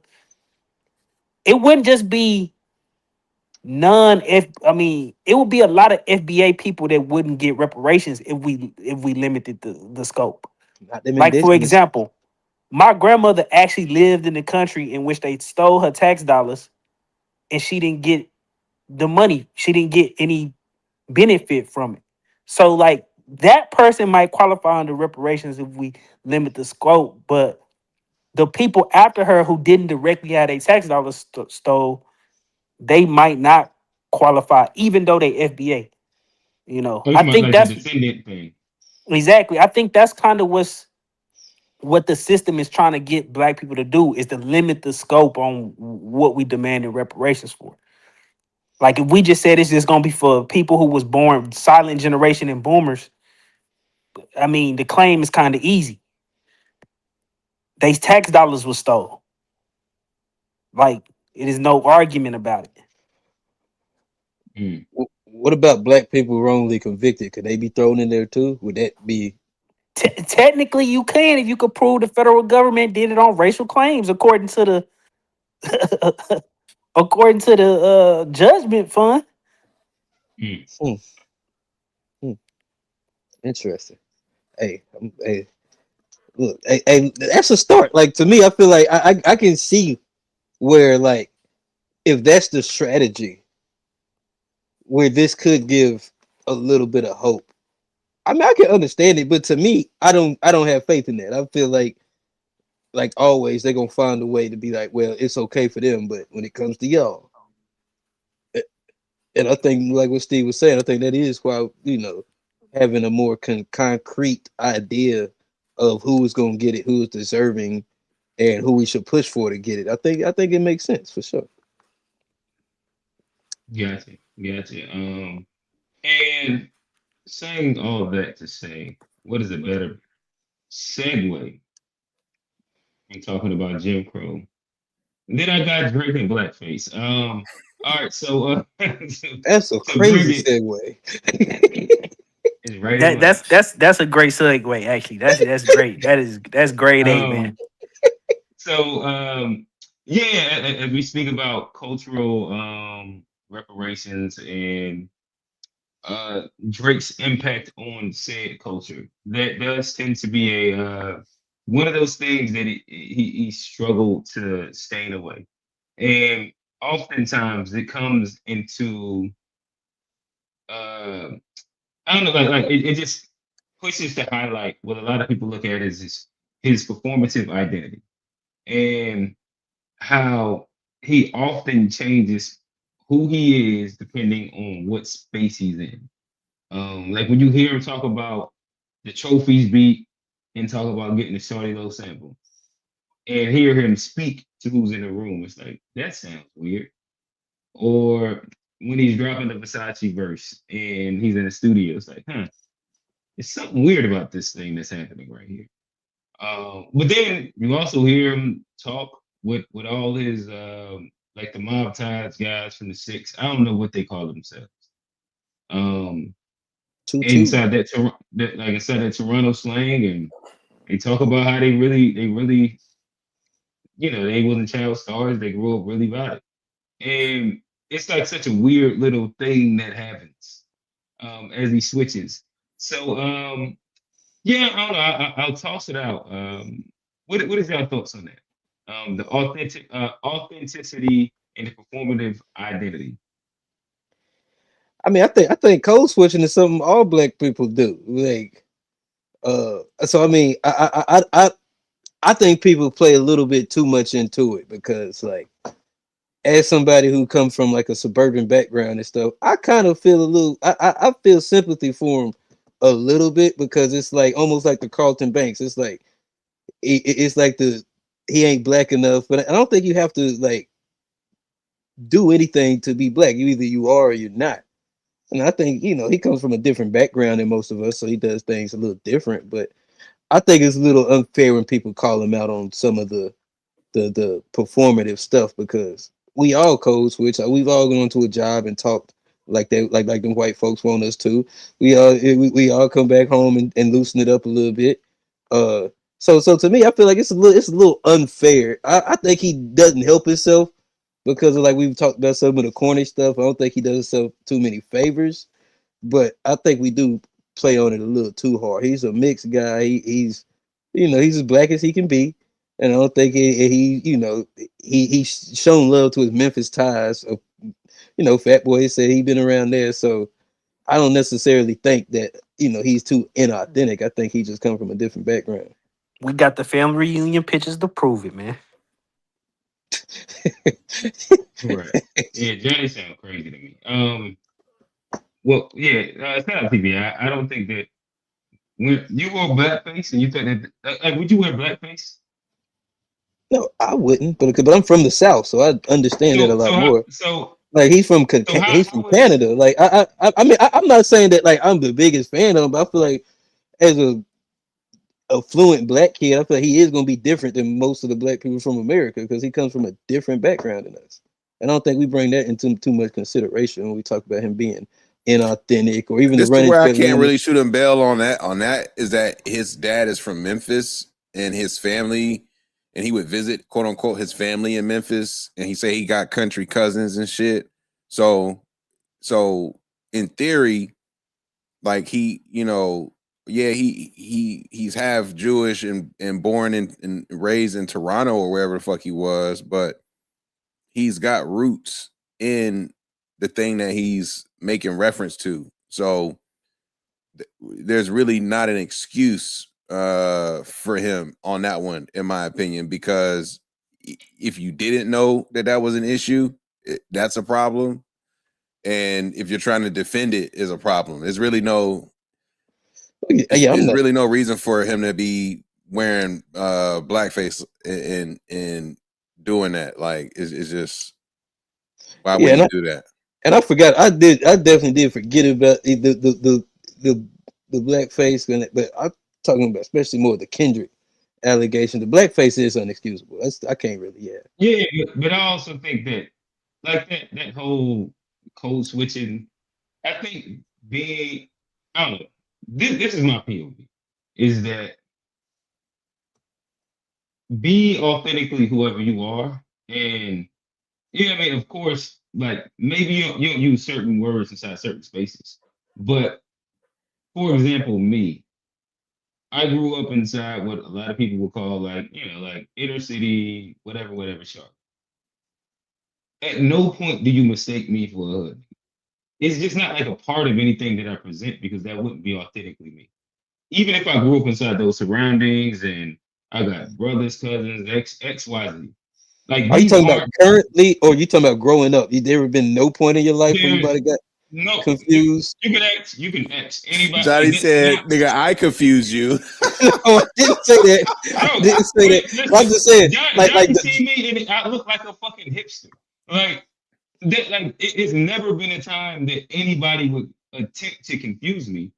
It wouldn't just be it would be a lot of FBA people that wouldn't get reparations if we limited the scope. Like, for example, my grandmother actually lived in the country in which they stole her tax dollars and she didn't get the money. She didn't get any benefit from it. So like that person might qualify under reparations if we limit the scope, but the people after her who didn't directly have their tax dollars stole, they might not qualify, even though they FBA. I think like that's the descendant thing. Exactly. I think that's kind of what the system is trying to get black people to do, is to limit the scope on what we demand in reparations for. Like if we just said it's just gonna be for people who was born silent generation and boomers, I mean the claim is kind of easy. They tax dollars was stolen. Like it is no argument about it. Mm. What about black people wrongly convicted? Could they be thrown in there too? Would that be Technically, you can if you could prove the federal government did it on racial claims, according to the according to the judgment fund. Mm. hmm, hmm, interesting? Hey, look, hey, that's a start. Like to me, I feel like I can see where like if that's the strategy, where this could give a little bit of hope. I mean, I can understand it, but to me, I don't have faith in that. I feel like always they're gonna find a way to be like, well, it's okay for them, but when it comes to y'all, and I think like what Steve was saying, I think that is why having a more concrete idea of who is gonna get it, who is deserving, and who we should push for to get it. I think it makes sense for sure. Gotcha. Gotcha. And saying all that to say, what is a better segue when talking about Jim Crow? And then I got Drake and blackface. All right, so That's a to bring crazy it, segue. it's right in That line. that's a great segue. Actually, that's great. That's grade A, man. Um, so yeah, as we speak about cultural reparations and Drake's impact on said culture, that does tend to be a one of those things that he struggled to stay away, and oftentimes it comes into uh, I don't know, like it just pushes to highlight what a lot of people look at as his performative identity and how he often changes who he is depending on what space he's in. Like when you hear him talk about the trophies beat and talk about getting the shorty low sample and hear him speak to who's in the room, it's like that sounds weird. Or when he's dropping the Versace verse and he's in the studio, it's like, it's something weird about this thing that's happening right here. But then you also hear him talk with all his like the mob ties guys from the six. I don't know what they call themselves. Um, Tutu. inside that like I said, that Toronto slang, and they talk about how they really, they wasn't child stars. They grew up really about it, and it's like such a weird little thing that happens as he switches. So yeah, I don't know. I'll toss it out. What is your thoughts on that? The authenticity and the performative identity. I mean, I think code switching is something all black people do. Like, so I mean, I think people play a little bit too much into it because, like, as somebody who comes from like a suburban background and stuff, I kind of feel a little. I feel sympathy for him a little bit because it's like almost like the Carlton Banks. It's like it's like he ain't black enough, but I don't think you have to like do anything to be black. You are or you're not. And I think he comes from a different background than most of us, so he does things a little different. But I think it's a little unfair when people call him out on some of the performative stuff because we all code switch. Like, we've all gone to a job and talked like that, like them white folks want us to. We all come back home and loosen it up a little bit. Uh, so to me, I feel like it's a little unfair. I think he doesn't help himself because of like we've talked about some of the corny stuff. I don't think he does himself too many favors, but I think we do play on it a little too hard. He's a mixed guy. He's as black as he can be, and I don't think he's shown love to his Memphis ties. Fat Boy said he been around there, so I don't necessarily think that he's too inauthentic. I think he just come from a different background. We got the family reunion pictures to prove it, man. Right. Yeah, Johnny sounds crazy to me. Well, yeah, it's not on TV. I don't think that when you wore blackface and you thought that, like, would you wear blackface? No, I wouldn't, but I'm from the South, so I understand that a So, so lot how, more. so, Like so he's how from would, Canada. Like I mean I'm not saying that like I'm the biggest fan of him, but I feel like as a fluent black kid, I feel like he is gonna be different than most of the black people from America because he comes from a different background than us. And I don't think we bring that into too much consideration when we talk about him being inauthentic or even This the is running. where I can't really shoot him bail on that. On that is that his dad is from Memphis and his family, and he would visit quote unquote his family in Memphis, and he say he got country cousins and shit. So in theory, like he, yeah, he's half Jewish and born and raised in Toronto or wherever the fuck he was, but he's got roots in the thing that he's making reference to. So there's really not an excuse for him on that one, in my opinion, because if you didn't know that was an issue, that's a problem. And if you're trying to defend it, is a problem. There's really no really no reason for him to be wearing blackface and doing that. Like it's just, why would you do that? And I forgot, I definitely did forget about the blackface, but I'm talking about especially more the Kendrick allegation. The blackface is unexcusable. I can't really, Yeah, but I also think that like that whole code switching, I think I don't know. This is my POV, is that be authentically whoever you are. And yeah, I mean, of course, like maybe you don't use certain words inside certain spaces. But for example, me, I grew up inside what a lot of people would call like inner city, whatever shop. At no point do you mistake me for a hood. It's just not like a part of anything that I present, because that wouldn't be authentically me. Even if I grew up inside those surroundings and I got brothers, cousins, X, Y, Z. Like, are you talking about currently, or are you talking about growing up? There ever been no point in your life where anybody got confused? You can ask anybody. Johnny said, "Nigga, I confuse you." No, I didn't say that. I didn't say that. Listen, I'm just saying, Johnny see me and I look like a fucking hipster. Like that. Like it's never been a time that anybody would attempt to confuse me,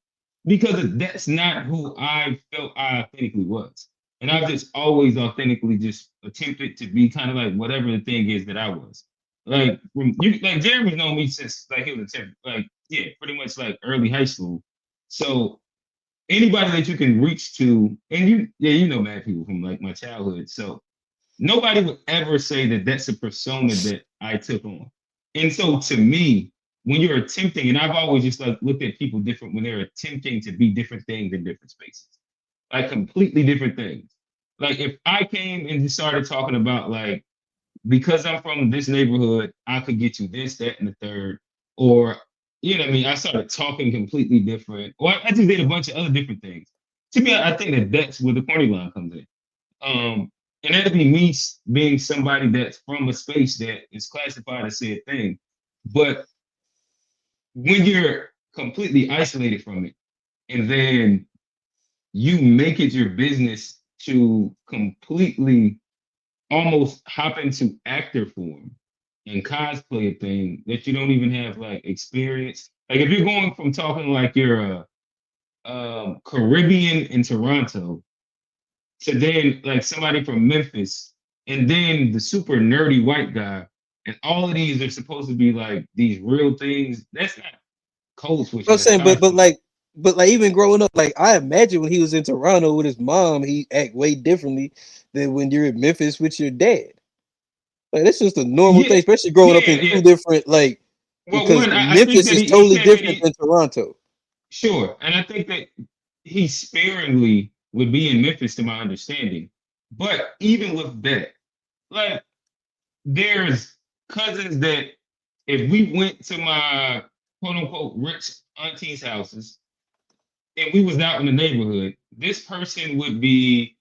because that's not who I felt I authentically was. And I've just always authentically just attempted to be kind of like whatever the thing is that I was. Like like Jeremy's known me since like he was pretty much like early high school. So anybody that you can reach to, and you know mad people from like my childhood. So nobody would ever say that that's a persona that I took on. And so to me, when you're attempting, and I've always just like looked at people different when they're attempting to be different things in different spaces, like completely different things. Like if I came and just started talking about like, because I'm from this neighborhood, I could get you this, that, and the third, or you know what I mean, I started talking completely different, or I just did a bunch of other different things. To me, I think that that's where the corny line comes in. And that'd be me being somebody that's from a space that is classified as said thing. But when you're completely isolated from it, and then you make it your business to completely almost hop into actor form and cosplay a thing that you don't even have like experience. Like if you're going from talking like you're a Caribbean in Toronto to then like somebody from Memphis, and then the super nerdy white guy, and all of these are supposed to be like these real things. That's not code switching. I'm saying, but like even growing up, like I imagine when he was in Toronto with his mom, he act way differently than when you're in Memphis with your dad. Like that's just a normal thing, especially growing up in two different because Memphis is totally different than Toronto. Sure, and I think that he sparingly would be in Memphis, to my understanding. But even with that, like there's cousins that if we went to my quote unquote rich auntie's houses and we was out in the neighborhood, this person would be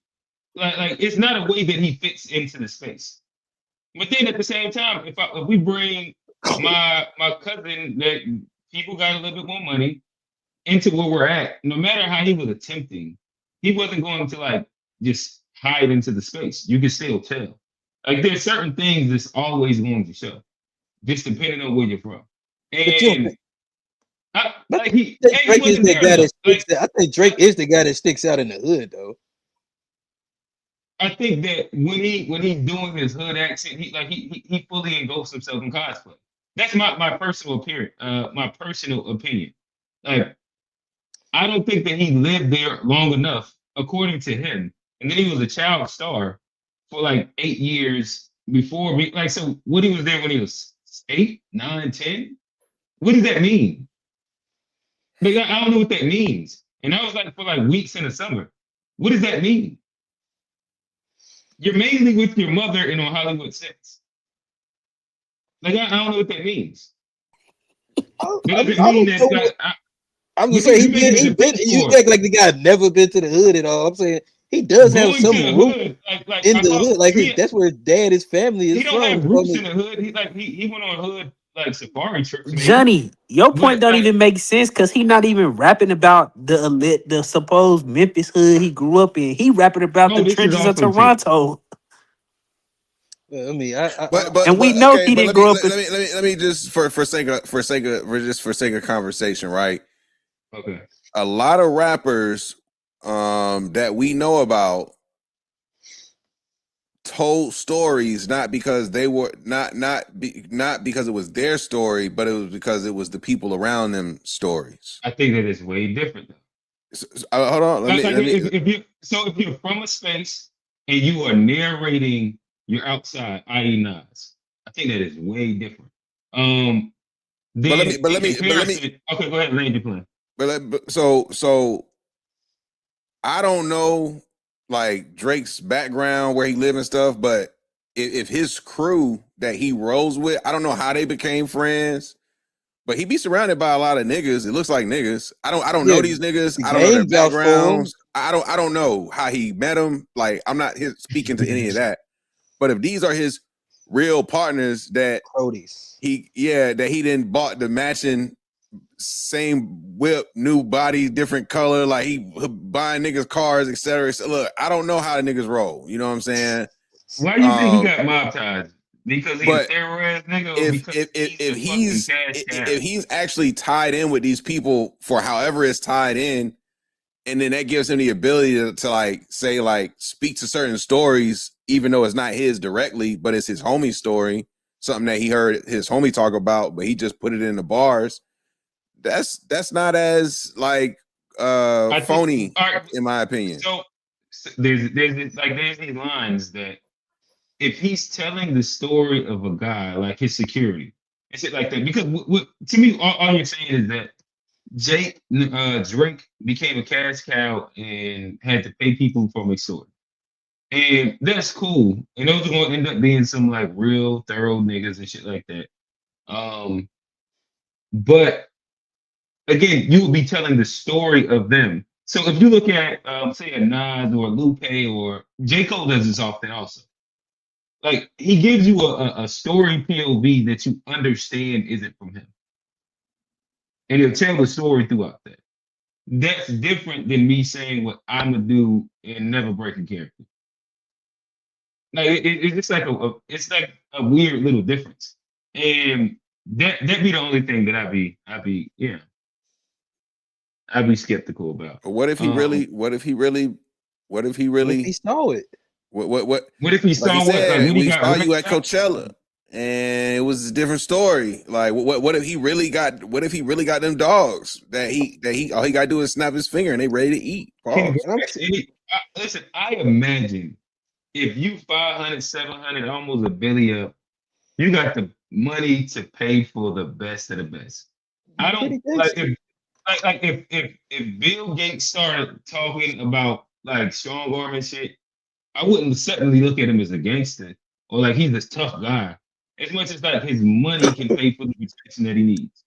like it's not a way that he fits into the space. But then at the same time, if we bring my cousin that people got a little bit more money into where we're at, no matter how he was attempting, he wasn't going to like just hide into the space. You can still tell. Like there's certain things that's always going to show, just depending on where you're from. And I think Drake is the guy that sticks out in the hood, though. I think that when he's doing his hood accent, he fully engulfs himself in cosplay. That's my personal opinion. Like I don't think that he lived there long enough, according to him. And then he was a child star for like 8 years before me. Like, so what he was there when he was 8, 9, 10? What does that mean? Like, I don't know what that means. And that was like for like weeks in the summer. What does that mean? You're mainly with your mother and on Hollywood sets. Like, I don't know what that means. That doesn't mean that. Like, I'm just saying he been. You think like the guy never been to the hood at all. I'm saying he does have some roots in the hood. Like that's where his family is he don't from. have roots in the hood. He went on hood like safari trips. Maybe. Johnny, your point don't even make sense because he not even rapping about the supposed Memphis hood he grew up in. He rapping about the trenches of Toronto. I mean, and we know he didn't grow up. Let me just for sake of conversation, right? Okay. A lot of rappers that we know about told stories not because they were not because it was their story, but it was because it was the people around them stories. I think that is way different though. Hold on. If you're from a space and you are narrating your outside, i.e. Nas, I think that is way different. Okay, go ahead, land your plan. So I don't know like Drake's background, where he live and stuff, but if his crew that he rolls with, I don't know how they became friends, but he be surrounded by a lot of niggas. It looks like niggas. I don't know these niggas. I don't know their backgrounds. I don't know how he met them. Like I'm not speaking to any of that. But if these are his real partners that he didn't bought the matching same whip, new body, different color, like he buying niggas cars, etc. So look, I don't know how the niggas roll. You know what I'm saying? Why do you think he got mob ties? Because he's a terrorist nigga, or because if he's actually tied in with these people for however it's tied in, and then that gives him the ability to like say like speak to certain stories, even though it's not his directly, but it's his homie's story, something that he heard his homie talk about, but he just put it in the bars. That's not as like phony, in my opinion. So there's these lines that if he's telling the story of a guy like his security and shit like that, because to me all you're saying is that Drake became a cash cow and had to pay people for his story. And that's cool. And those are gonna end up being some like real thorough niggas and shit like that. But again, you will be telling the story of them. So if you look at say a Nas or a Lupe or J. Cole does this often also. Like he gives you a story POV that you understand isn't from him. And he'll tell the story throughout that. That's different than me saying what I'm gonna do and never break a character. Like it's like a weird little difference. And that be the only thing that I'd be skeptical about. But what if he really saw it? What if he saw like what? Like we saw you at Coachella and it was a different story. Like what if he really got them dogs that he all he gotta do is snap his finger and they ready to eat. Listen, I imagine if you 500, 700, almost a billion up, you got the money to pay for the best of the best. I don't like if Bill Gates started talking about like strong arm and shit, I wouldn't suddenly look at him as a gangster or like he's this tough guy. As much as like his money can pay for the protection that he needs.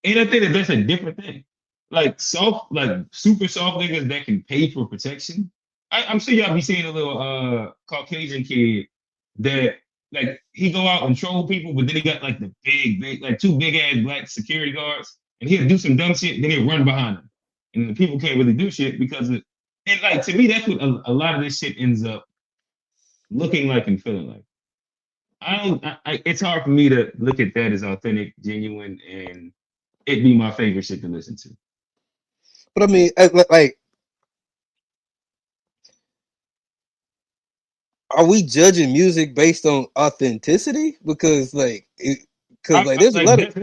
And I think that's a different thing. Like super soft niggas that can pay for protection. I'm sure y'all be seeing a little Caucasian kid that like he go out and troll people, but then he got like the big like two big ass black security guards, and he'll do some dumb shit, then he'll run behind them. And the people can't really do shit because of and like to me, that's what a lot of this shit ends up looking like and feeling like. It's hard for me to look at that as authentic, genuine, and it'd be my favorite shit to listen to. But I mean, like are we judging music based on authenticity? Because there's a lot of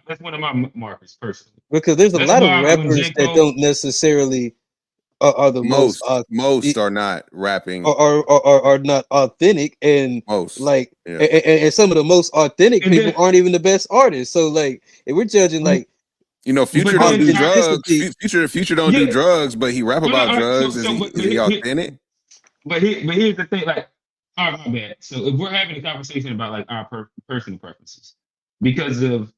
that's one of my markers personally. because there's a That's lot of why when rappers J. that Cole, don't necessarily are the most Most are not rapping. are not authentic, and Most, like yeah. and some of the most authentic and people then, aren't even the best artists. So like if we're judging like You know, Future but don't then do I, drugs. authenticity, Future don't do yeah, drugs, but he rap but no, about drugs. Is he but authentic? here's the thing, like, all right, my bad. So if we're having a conversation about like our personal preferences, because of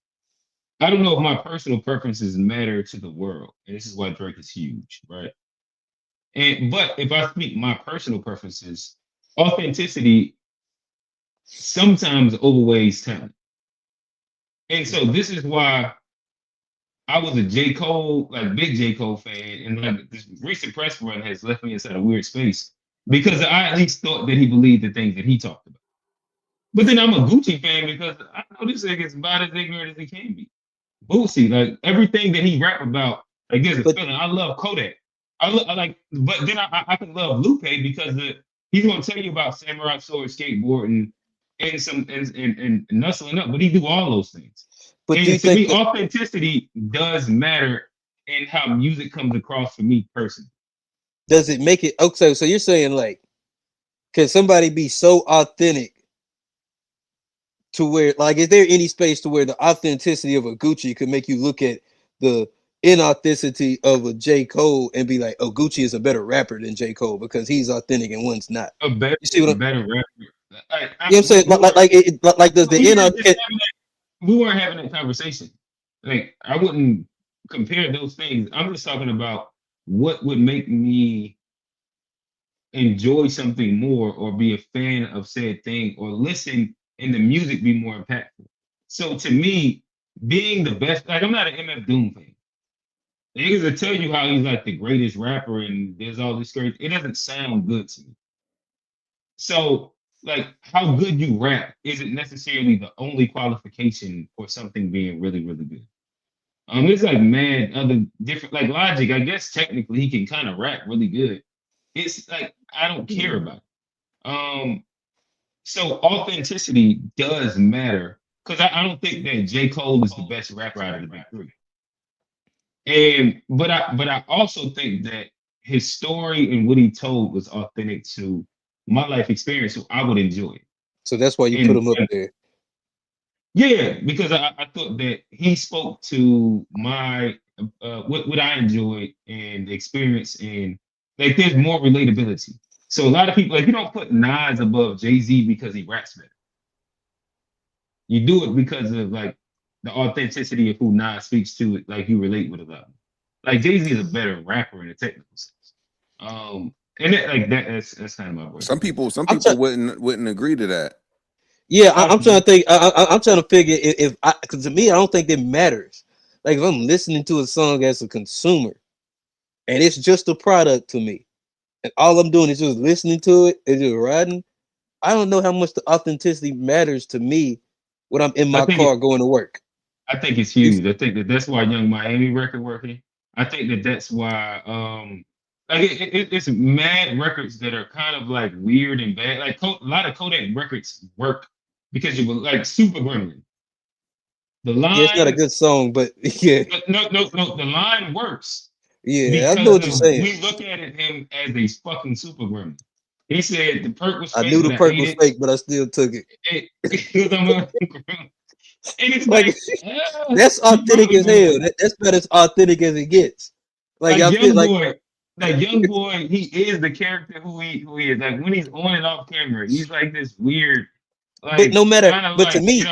I don't know if my personal preferences matter to the world, and this is why Drake is huge, right? But if I speak my personal preferences, authenticity sometimes overweighs talent. And so this is why I was a J. Cole, like big J. Cole fan, and like this recent press run has left me inside a weird space because I at least thought that he believed the things that he talked about. But then I'm a Gucci fan because I know this nigga's about as ignorant as he can be. Boosie, like everything that he rap about, like there's a but feeling. I love Kodak. I like, but then I can love Lupe because he's gonna tell you about samurai sword, skateboarding, and nuzzling up, but he do all those things. but do And you to think me, that authenticity does matter in how music comes across for me personally. does it make it okay? So you're saying like, can somebody be so authentic to where like is there any space to where the authenticity of a Gucci could make you look at the inauthenticity of a J. Cole and be like, oh, Gucci is a better rapper than J. Cole because he's authentic and one's not. A better, You see what better rapper. you know what I'm saying? Like does the We weren't inauthentic we weren't having that conversation. Like I wouldn't compare those things. I'm just talking about what would make me enjoy something more or be a fan of said thing or listen and the music be more impactful. So to me, being the best, like I'm not an MF Doom fan. Niggas will tell you how he's like the greatest rapper and there's all this great. It doesn't sound good to me. So like how good you rap isn't necessarily the only qualification for something being really, really good. There's like mad other different like Logic. I guess technically he can kind of rap really good. It's like I don't care about it. So authenticity does matter because I don't think that J. Cole is the best rapper out of the big three. And but I also think that his story and what he told was authentic to my life experience, so I would enjoy it. so that's why you put him up there. Yeah, because I thought that he spoke to my what I enjoyed and experience, and like there's more relatability. So a lot of people like you don't put Nas above Jay-Z because he raps better. You do it because of like the authenticity of who Nas speaks to it, like you relate with a lot. Like Jay-Z is a better rapper in a technical sense. And that's kind of my voice. Some people wouldn't agree to that. Yeah, I'm trying to think. I'm trying to figure if because to me, I don't think it matters. Like if I'm listening to a song as a consumer, and it's just a product to me, and all I'm doing is just listening to it and just riding. I don't know how much the authenticity matters to me when I'm in my car going to work. I think it's huge. I think that's why Young Miami record working. I think that's why like it's mad records that are kind of like weird and bad. Like a lot of Kodak records work because you were like Super Gremlin. The line, yeah, it's not a good song, but yeah, no, the line works. Yeah, I know what you're saying. We look at him as a fucking Super Gremlin. He said the perk was fake. I knew the perk was fake, but I still took it. And it's like that's authentic as hell. That's about as authentic as it gets. Like I feel like young boy, he is the character who he is. Like when he's on and off camera, he's like this weird, like but no matter but like, to me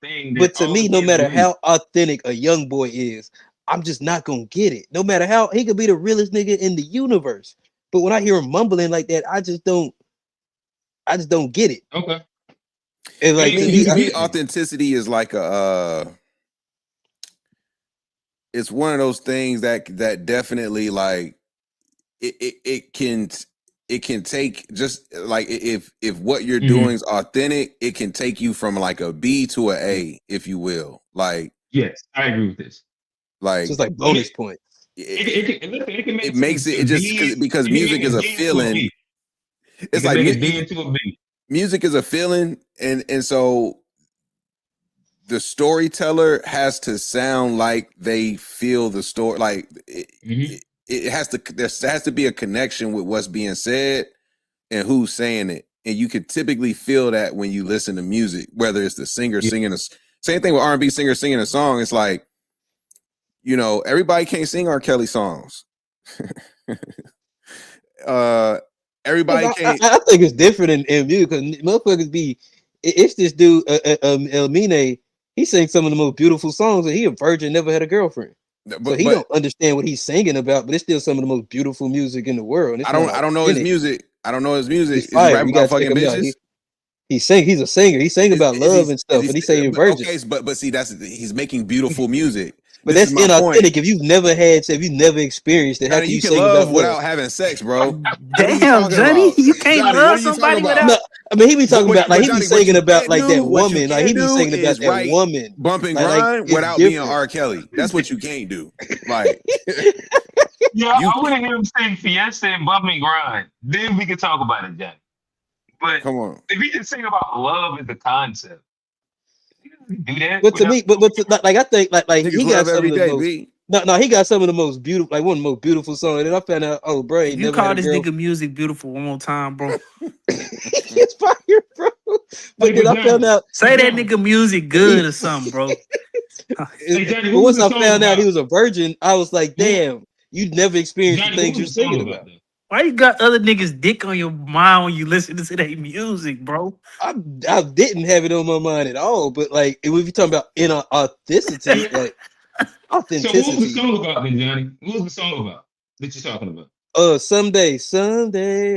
thing. But to me, no matter how authentic a young boy is, I'm just not gonna get it. No matter how he could be the realest nigga in the universe. But when I hear him mumbling like that, I just don't get it. Okay. And like to me, authenticity is like it's one of those things that definitely like it can take just like if what you're doing is authentic, it can take you from like a B to an A, if you will. Like yes, I agree with this. Like just like bonus points. It makes it just because music is a feeling. It's like music is a feeling, and so the storyteller has to sound like they feel the story. Like it has to. There has to be a connection with what's being said and who's saying it, and you can typically feel that when you listen to music, whether it's the singer singing a. Same thing with R&B singer singing a song. It's like, you know, everybody can't sing R. Kelly songs. Everybody can't. I think it's different in music because motherfuckers be. It's this dude, Elmine. He sings some of the most beautiful songs, and he a virgin, never had a girlfriend. So he don't understand what he's singing about, but it's still some of the most beautiful music in the world. I don't know his music. I don't know his music. Is he rapping about fucking bitches? He's a singer. He sang about love and stuff, and he say he's virgin. Okay, but see, he's making beautiful music. But that's inauthentic. If you've never experienced it, how can you can love without having sex, bro? Damn, Johnny, you can't love somebody without. No, I mean, he be talking about like he be singing about like that woman, like he be singing about that woman, bump and grind without being R. Kelly. That's what you can't do. Like, yeah, I want to hear him sing Fiesta and bump and grind. Then we can talk about it, Johnny. But come on, if he can sing about love as the concept. Do that, but to me, like I think like he got some of the most, he got some of the most beautiful, like one of the most beautiful songs. And then I found out, oh, bro, you call this nigga music beautiful one more time, bro. It's fire, bro. But then I found out, say that nigga music good or something, bro. But once I found out he was a virgin, I was like, damn, you never experienced the things you're singing about. Why you got other niggas' dick on your mind when you listen to that music, bro? I didn't have it on my mind at all, but like if you're talking about authenticity, like authenticity. So what was the song about then, Johnny? What was the song about that you're talking about? Someday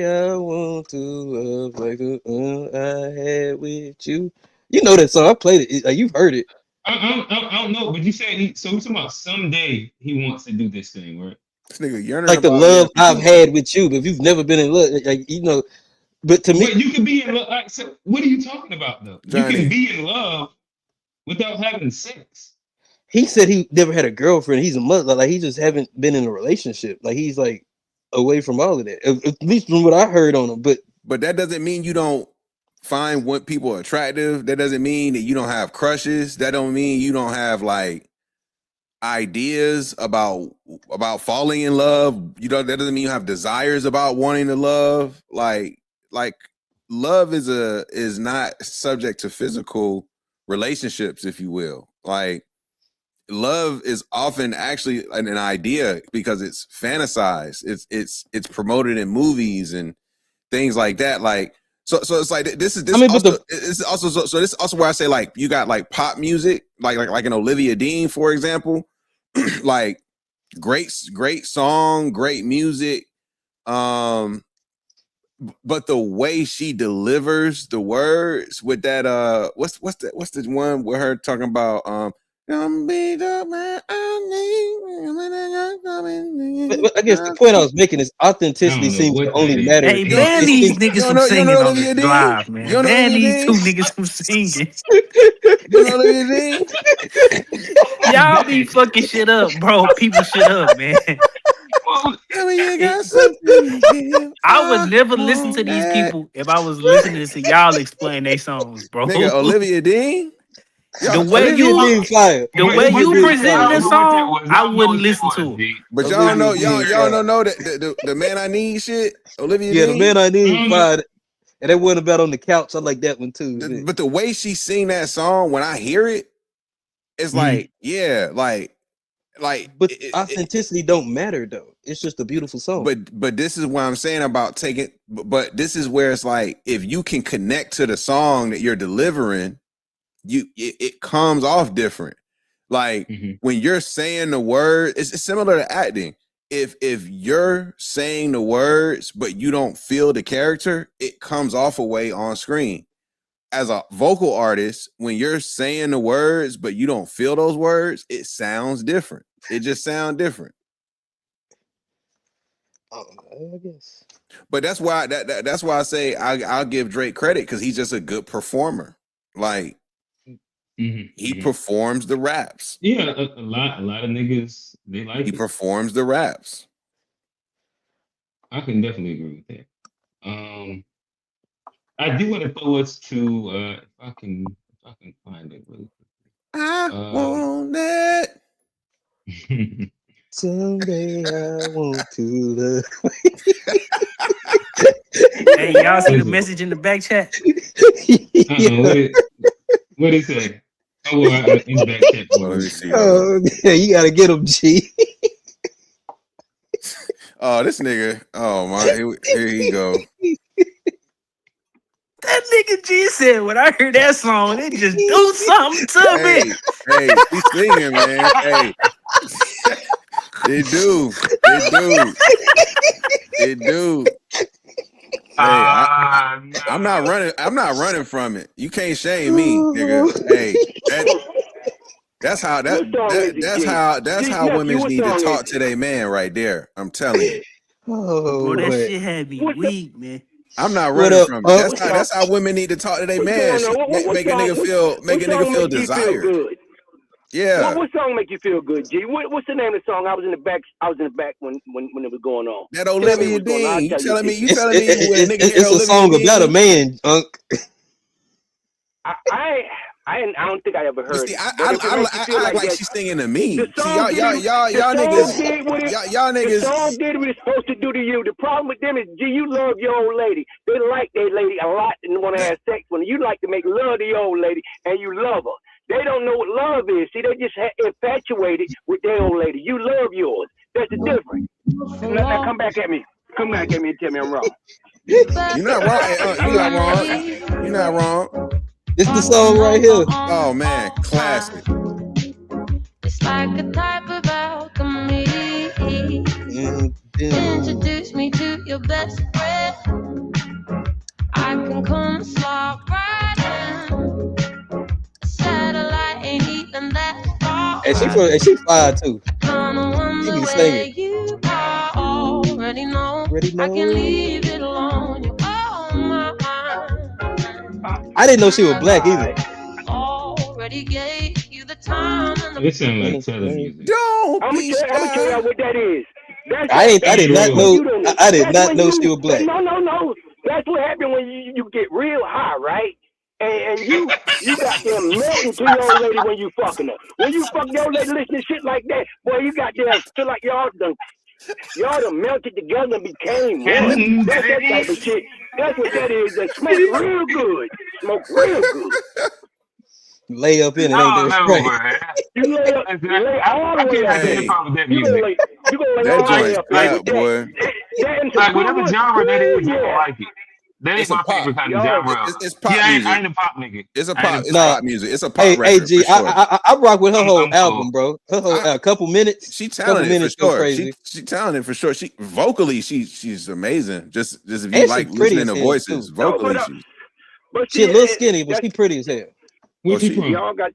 I want to love like the one I had with you. You know that song. I played it. Like you've heard it. I don't know, but you said he's talking about someday he wants to do this thing, right? This nigga yearning like the love I've had with you, but if you've never been in love, like you know. But to me, you can be in love. Like, so what are you talking about, though? Johnny. You can be in love without having sex. He said he never had a girlfriend. He's a mother. Like he just haven't been in a relationship. Like he's like away from all of that. At least from what I heard on him. But that doesn't mean you don't find what people attractive. That doesn't mean that you don't have crushes. That don't mean you don't have like ideas about falling in love. You know, that doesn't mean you have desires about wanting to love. Like love is not subject to physical relationships, if you will. Like love is often actually an idea because it's fantasized. It's promoted in movies and things like that. Like so it's like this. I mean, also, it's also so this is also where I say like you got like pop music, like an Olivia Dean, for example. Like great song, great music. But the way she delivers the words with that what's the one with her talking about but I guess the point I was making is authenticity seems to only matter. Hey, ban these niggas from singing on the drive, man. Ban these two niggas from singing. Y'all be fucking shit up, bro. People shit up, man. I would never listen to these people if I was listening to y'all explain their songs, bro. Nigga, Olivia Dean? The way you present this song, I wouldn't listen to it. But y'all know that the man I need shit, Olivia Dean? Yeah, the man I need fire. And that one about on the couch. I like that one too. But the way she sing that song, when I hear it, it's like, yeah, like. But authenticity don't matter though. It's just a beautiful song. But this is what I'm saying about taking. But this is where it's like, if you can connect to the song that you're delivering, it comes off different. Like when you're saying the word, it's similar to acting. If you're saying the words but you don't feel the character, it comes off a way on screen. As a vocal artist, when you're saying the words but you don't feel those words, it sounds different. It just sounds different. I guess. But that's why that's why I say I'll give Drake credit because he's just a good performer. Like he performs the raps. Yeah, a lot of niggas they like. He performs the raps. I can definitely agree with that. I do want to throw us to if I can find it really I want it. Someday I want to love. Hey, y'all see the message in the back chat? What is it? Oh, well, in the back chat. Oh, let me see. Oh, yeah, you gotta get him, G. Oh, this nigga. Oh my, here he go. That nigga G said when I heard that song, it just do something to me. Hey, he's singing, man. Hey, it do. Hey, I'm not running from it. You can't shame me, nigga. Hey, that's how women need to talk to their man right there. I'm telling you. Oh, Bro, that shit had me weak, man. I'm not running from it. That's how women need to talk to their man. Make a nigga feel desired. Yeah. What song make you feel good, G? What's the name of the song? I was in the back when it was going on. That Olivia Dean. You telling me it's a song about a man, Unc. I don't think I ever heard. See, I act like she's singing to me. See, y'all niggas. The song did what it's supposed to do to you. The problem with them is, G, you love your old lady. They like their lady a lot and want to have sex with her. You like to make love to your old lady and you love her. They don't know what love is. See, they just infatuated with their old lady. You love yours. That's the difference. Now come back at me. Come back at me and tell me I'm wrong. You're not wrong. You're not wrong. It's the song right here. Oh man, classic. It's like a type of alchemy. Introduce me to your best friend. I can come slop right in. A satellite ain't even that far. And she fire too. She be singing. You already know. I can leave it alone. You my I didn't know she was black either. Already gave you the time. It sounds like Southern music. Don't be shy. I'm gonna tell you what that is. I did not know she was black. No. That's what happened when you get real high, right? And you got them melting to your old lady when you fucking her. When you fuck your lady listening to shit like that, boy, you got them feel like y'all done melted together and became one. That's that type of shit. That's what that is. That smoke real good. Smoke real good. Lay up in it, ain't that straight? You lay all the way up in it. You gonna lay all the way up in it, boy. Like whatever genre that is, you don't like it. That ain't my favorite kind of genre. It's pop music. I ain't a pop nigga. It's pop music. It's a pop record. Hey, G, I rock with her whole album, bro. Her whole couple minutes. She talented for sure. She talented for sure. She vocally, she's amazing. Just if you like listening to voices, vocally, she a little skinny, but she pretty as hell. Where's she from? Y'all got.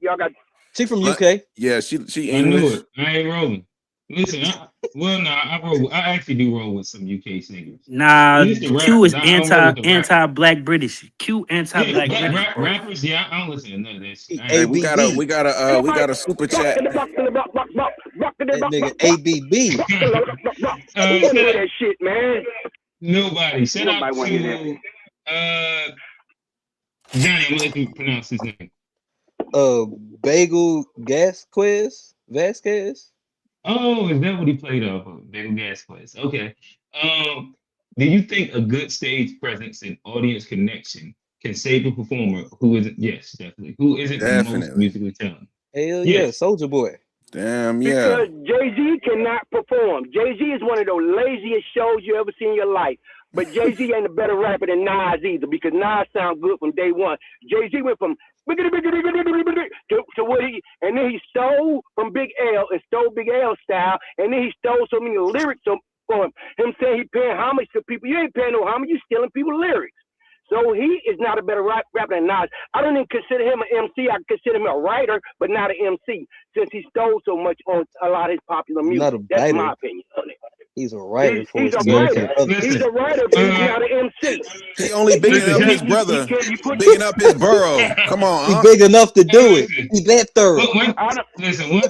She from UK. Yeah, she I knew it. I ain't rolling. Listen, I actually do roll with some UK singers. Nah, Q is anti-black British. Q anti-black British. Rappers, yeah, I don't listen to none of that shit. Hey, we got a super chat. That nigga ABB. That shit, man. Nobody. Shout out to Johnny. I'm gonna let you pronounce his name. Bagel Vasquez. Oh, is that what he played off of? Bagel Vasquez. Okay. Do you think a good stage presence and audience connection can save a performer who isn't? Yes, definitely. Who isn't the most musically talented? Hell yeah, Soulja Boy. Damn yeah. Because Jay-Z cannot perform. Jay-Z is one of the laziest shows you ever seen in your life. But Jay-Z ain't a better rapper than Nas either, because Nas sound good from day one. Jay-Z went from to what and then he stole from Big L and stole Big L style, and then he stole so many lyrics from him saying he paying homage to people. You ain't paying no homage, you stealing people's lyrics. So he is not a better rapper than Nas. I don't even consider him an MC. I consider him a writer, but not an MC, since he stole so much on a lot of his popular music. That's my opinion on it. He's a writer. He's a writer, but he's not an MC. He only bigging up his brother, bigging up his borough. Come on, he's big enough to do it. He's that thorough.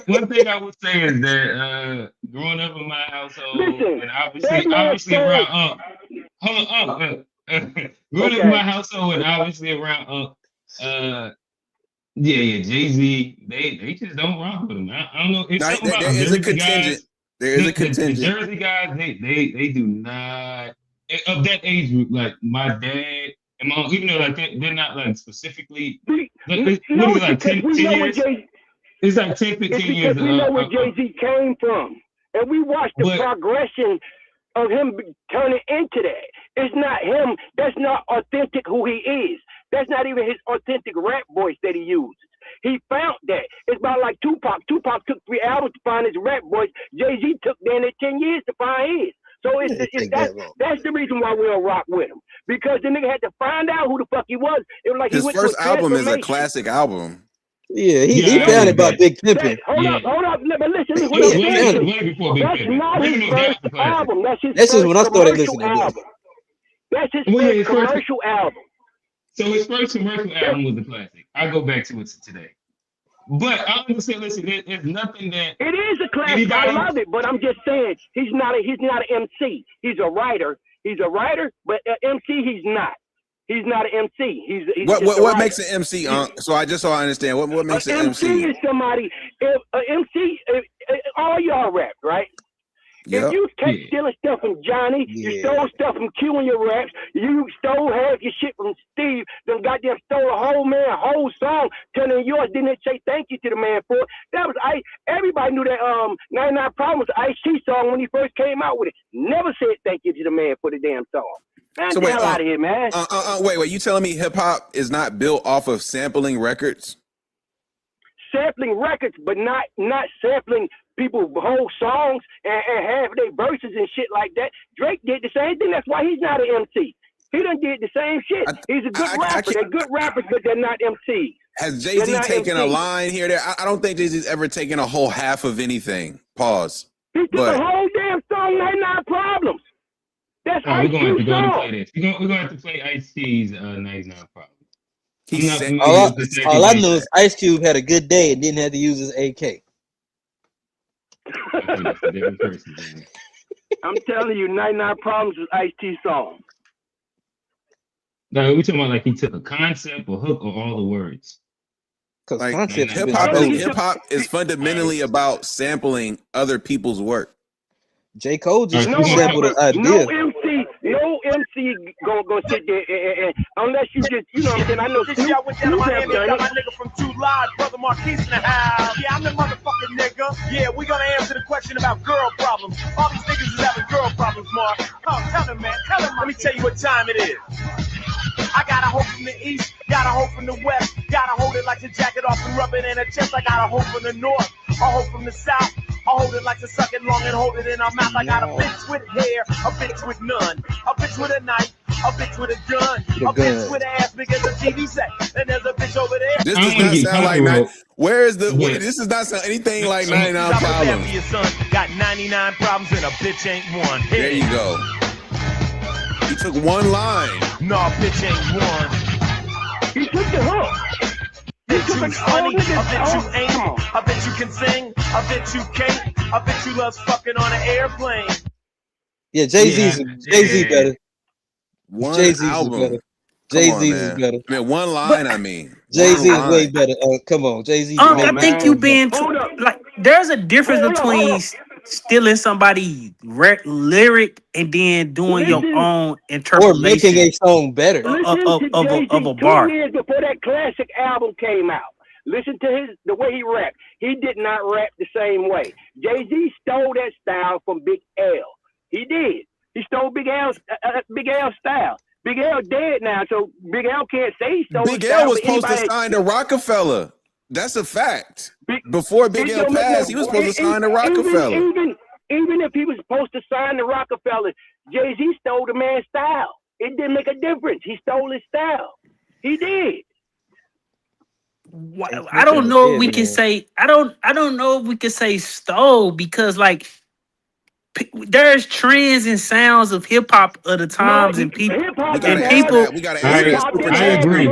One thing I would say is that growing up in my household, and obviously around hold on, Growing up in my household and obviously around Jay-Z, they just don't rock with him. I don't know. It's something about there is a Jersey contingent. guys. There is a The contingent. Jersey guys, they do not of that age group. Like my dad and mom, even though like they're not like specifically. What is it, like 10 years? It's like 10, 15 years. We know where Jay-Z came from, and we watched the progression of him turning into that. It's not him. That's not authentic who he is. That's not even his authentic rap voice that he uses. He found that. It's about like Tupac. Tupac took 3 albums to find his rap voice. Jay-Z took then 10 years to find his. So that's the reason why we don't rock with him. Because the nigga had to find out who the fuck he was. It was like his first album is a classic album. Yeah, he found it by Big Pimpin'. Hold up. But listen, what I'm saying. That's not his first album. That's his first when I started listening album. That's his first commercial album. So his first commercial album was a classic. I go back to it today. But I understand. Listen, there's nothing that it is a classic. I love it, but I'm just saying he's not an MC. He's a writer. He's a writer, but an MC he's not. He's not an MC. He's what makes an MC? So I understand what makes an MC. MC is somebody. If an MC, all y'all rap, right? Yep. If you take stealing stuff from Johnny, you stole stuff from Q in your raps, you stole half your shit from Steve, then goddamn stole a whole song, turning yours, didn't say thank you to the man for it. That was everybody knew that 99 Problems Ice-T song when he first came out with it. Never said thank you to the man for the damn song. Man, So get the hell out of here, man. Wait, you telling me hip hop is not built off of sampling records? Sampling records, but not sampling people's whole songs and have their verses and shit like that. Drake did the same thing. That's why he's not an MC. He done did the same shit. He's a good rapper. They're good rappers, but they're not MCs. Has Jay-Z taken a line here? There, I don't think Jay-Z's ever taken a whole half of anything. Pause. He took a whole damn song, 99 Problems. That's we're going to have to go and play this. We're going to have to play Ice-T's 99 Problems. All I know is Ice Cube had a good day and didn't have to use his AK. I'm telling you, 99 Problems was Ice-T song. No, we talking about like he took a concept or hook or all the words. Like hip hop is fundamentally about sampling other people's work. J. Cole just sampled an idea. No MC gonna sit there and unless you just, you know what I'm saying? I know I went down to Miami, got my nigga from 2 Live, Brother Marquise in the house. Yeah, I'm the motherfucking nigga. Yeah, we gonna answer the question about girl problems. All these niggas is having girl problems, Mark. Come, tell them, man. Tell them. Let me tell you what time it is. I got a hoe from the east, got a hoe from the west, gotta hold it like to jack it off and rub it in her chest. I got a hoe from the north, a hoe from the south. I hold it like to suck it long and hold it in our mouth. I got a bitch with hair, a bitch with none, a bitch with a knife, a bitch with a gun, a bitch with an ass big as a TV set. And there's a bitch over there. This does not sound like this does not sound anything like 99 Problems. Your son got 99 problems and a bitch ain't one. Here. There you go. He took one line. No, bitch ain't one. He took the hook. Bet you funny, I bet you ain't, I bet you can sing, I bet you can't, I bet you loves fucking on an airplane. Yeah, Jay-Z better. Jay-Z's album. Better. Jay-Z's is better. I mean, one line, I mean. Jay-Z is way better. Come on, Jay-Z. I think you being like, there's a difference between stealing somebody's lyric and then doing your own interpretation. Or making a song better. Of a bar. 2 years before that classic album came out. Listen to the way he rapped. He did not rap the same way. Jay-Z stole that style from Big L. He did. He stole Big L's style. Big L dead now, so Big L can't say he stole Big L was supposed to sign to Rockefeller. That's a fact. Before Big L passed, he was supposed to sign to Rockefeller. Even if he was supposed to sign to Rockefeller, Jay-Z stole the man's style. It didn't make a difference. He stole his style. He did. I don't know if we can say I don't know if we can say stole, because like there's trends and sounds of hip hop of the times and people I agree.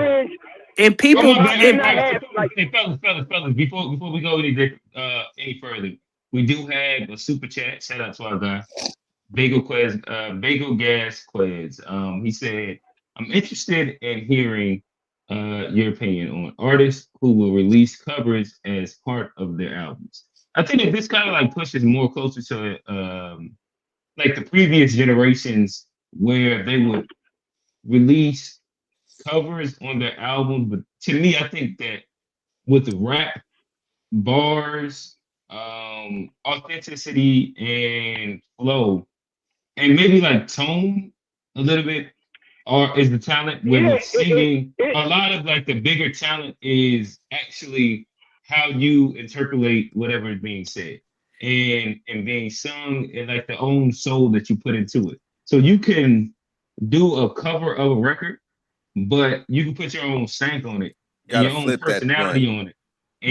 And people hey, fellas, before we go any further, we do have a super chat. Shout out to our guy. Bagel Gas Quez. He said, "I'm interested in hearing your opinion on artists who will release covers as part of their albums." I think that this kind of like pushes more closer to like the previous generations where they would release covers on their albums. But to me, I think that with the rap, bars, authenticity, and flow, and maybe like tone a little bit, or is the talent with singing. A lot of like the bigger talent is actually how you interpolate whatever is being said and being sung, and like the own soul that you put into it. So you can do a cover of a record, but you can put your own stank on it and Gotta your own flip that personality joint. on it.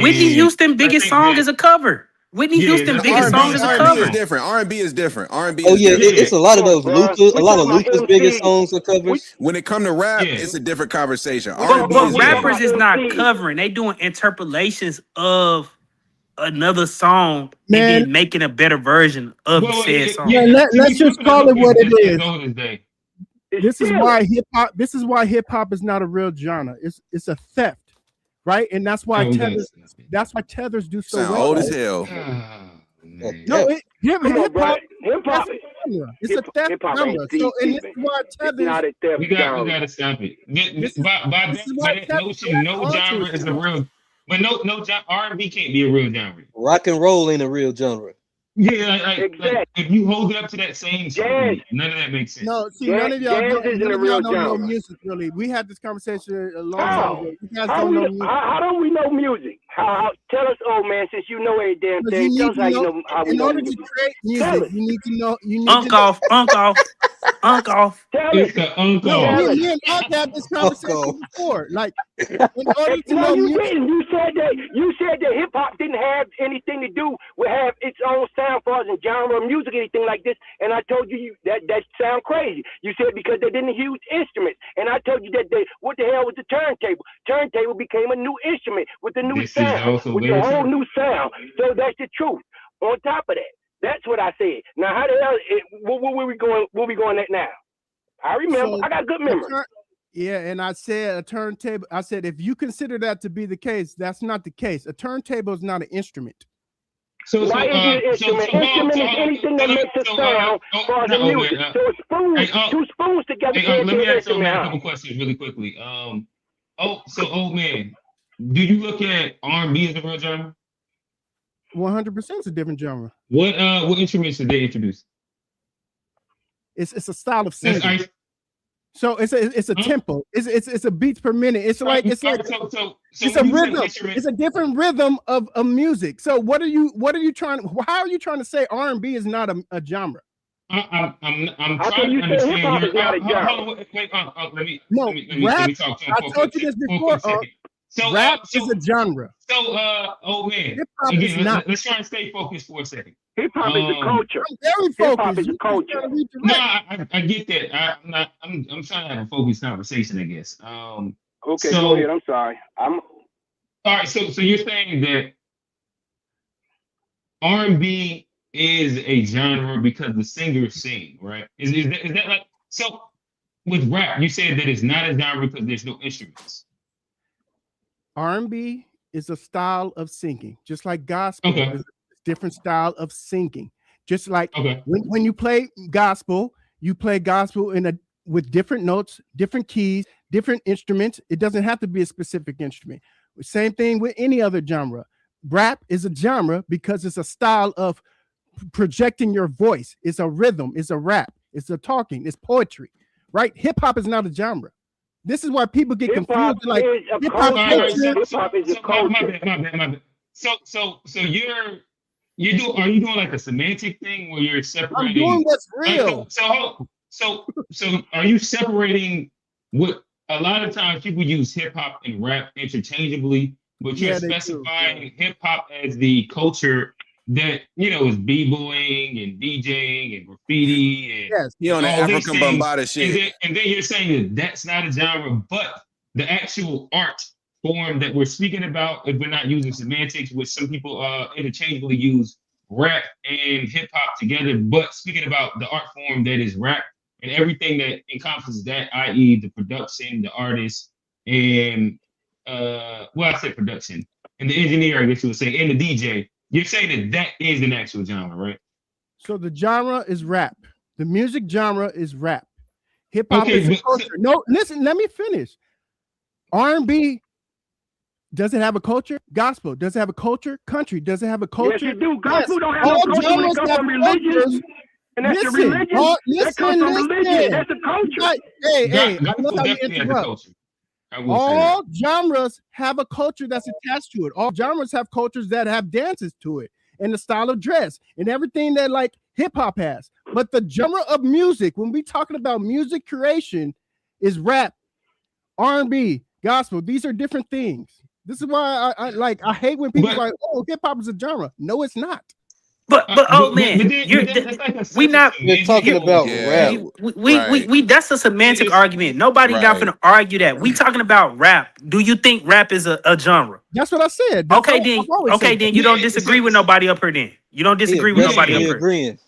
Whitney And Houston I biggest think song that, is a cover. Whitney yeah, Houston that's biggest R&B, song is a R&B is cover. different. R&B is different. R&B Oh is yeah, different. it's a lot of those Bruh. A lot of We talking Luther's about biggest MCs. songs are covers. When it come to rap, yeah, it's a different conversation. We R&B But is talking yeah. rappers about is not MCs. covering. They doing interpolations of another song and Man, then making a better version of Well, said song. man, TV let's just Trippin' call it what it is is. as old as day. It's This is stealing. why hip hop. This is why hip hop is not a real genre. It's a theft, right? And that's why Oh, tethers. That's why tethers do so sound well. old as hell. Man. No, hip Come on, bro. hop. Hip hop. That's a genre. It's a theft Hip hop genre. ain't So, and deep, this is man. why It's tethers. not a theft We got genre. to stop it. This is By that tethers notion, no onto genre it. is a real. But no R&B can't be a real genre. Rock and roll ain't a real genre. Yeah, like Exactly. if you hold it up to that same scrutiny, none of that makes sense. No, see, Jazz- none of y'all jazz don't, isn't none a of real y'all don't know genre. music really. We had this conversation a long time How? ago. You guys How don't know we? music. How don't we know music? How? Tell us, old man, since you know every damn Because thing. you Tell need us to how you know, know how we in know order to music. create Tell music, us. you need to know. You need Unk to know. off, unk off, unk off. Tell us. It's the No, uncle. Tell us. me and Unk had this conversation before. Like, in order to No, know you music, didn't. You said that hip hop didn't have anything to do with have its own sound bars and genre of music, anything like this. And I told you that sound crazy. You said because they didn't use instruments, and I told you that what the hell was the turntable? Turntable became a new instrument with a new This is sound, also with a very whole true. new sound. So that's the truth. On top of that, that's what I said. Now, how the hell? Where we going? Where we going at now? I remember. So, I got good memory. Yeah, and I said a turntable. I said if you consider that to be the case, that's not the case. A turntable is not an instrument. Why is it an instrument? Instrument is anything that makes a sound for the music. So two spoons together can't let be me an ask you instrument. a couple questions really quickly. Old man, do you look at R&B as a real genre? 100% is a different genre. What instruments did they introduce? It's a style of singing. That's So it's a tempo. It's a beats per minute. It's like it's a rhythm. It's a different rhythm of music. So what are you trying? How are you trying to say R&B is not a genre? I'm trying to understand your. Let me talk to him. I told you this before. Rap is a genre. So, old man, hip hop is not. Let's try and stay focused for a second. Hip hop is a culture. I'm very focused. Hip hop is a culture. No, I get that. I'm trying to have a focused conversation, I guess. Okay, go ahead. I'm sorry. All right. So you're saying that R&B is a genre because the singers sing, right? Is that like so? With rap, you said that it's not a genre because there's no instruments. R&B is a style of singing, just like gospel is a different style of singing. Just like when you play gospel with different notes, different keys, different instruments. It doesn't have to be a specific instrument. Same thing with any other genre. Rap is a genre because it's a style of projecting your voice. It's a rhythm. It's a rap. It's a talking. It's poetry, right? Hip hop is not a genre. This is why people get confused. Like hip hop is a culture. My bad. So are you doing like a semantic thing where you're separating? I'm doing what's real. So are you separating what a lot of times people use hip hop and rap interchangeably, but you're specifying hip hop as the culture that is b-boying and DJing and graffiti and on the African Bombada shit. And then you're saying that that's not a genre, but the actual art form that we're speaking about, if we're not using semantics, which some people interchangeably use rap and hip hop together, but speaking about the art form that is rap and everything that encompasses that, i.e., the production, the artist, and well, I said production and the engineer, I guess you would say, and the DJ. You're saying that is an actual genre, right? So the genre is rap. The music genre is rap. Hip hop is a culture. No, listen, let me finish. R&B, does it have a culture? Gospel, does it have a culture? Country, does it have a culture? Yes, it do. Gospel don't have no culture when it comes from religion. And that's the religion. That comes from religion. That's the culture. Hey, I love how you interrupt. All genres have a culture that's attached to it. All genres have cultures that have dances to it and the style of dress and everything that like hip hop has. But the genre of music, when we talking about music creation, is rap, R&B, gospel. These are different things. This is why I hate when people like, oh, hip hop is a genre. No, it's not. But oh man, we're talking about rap. We that's a semantic argument. Nobody not gonna argue that. We talking about rap. Do you think rap is a genre? That's what I said. Then you don't disagree with nobody up here. Then you don't disagree with nobody up here. Agreeing.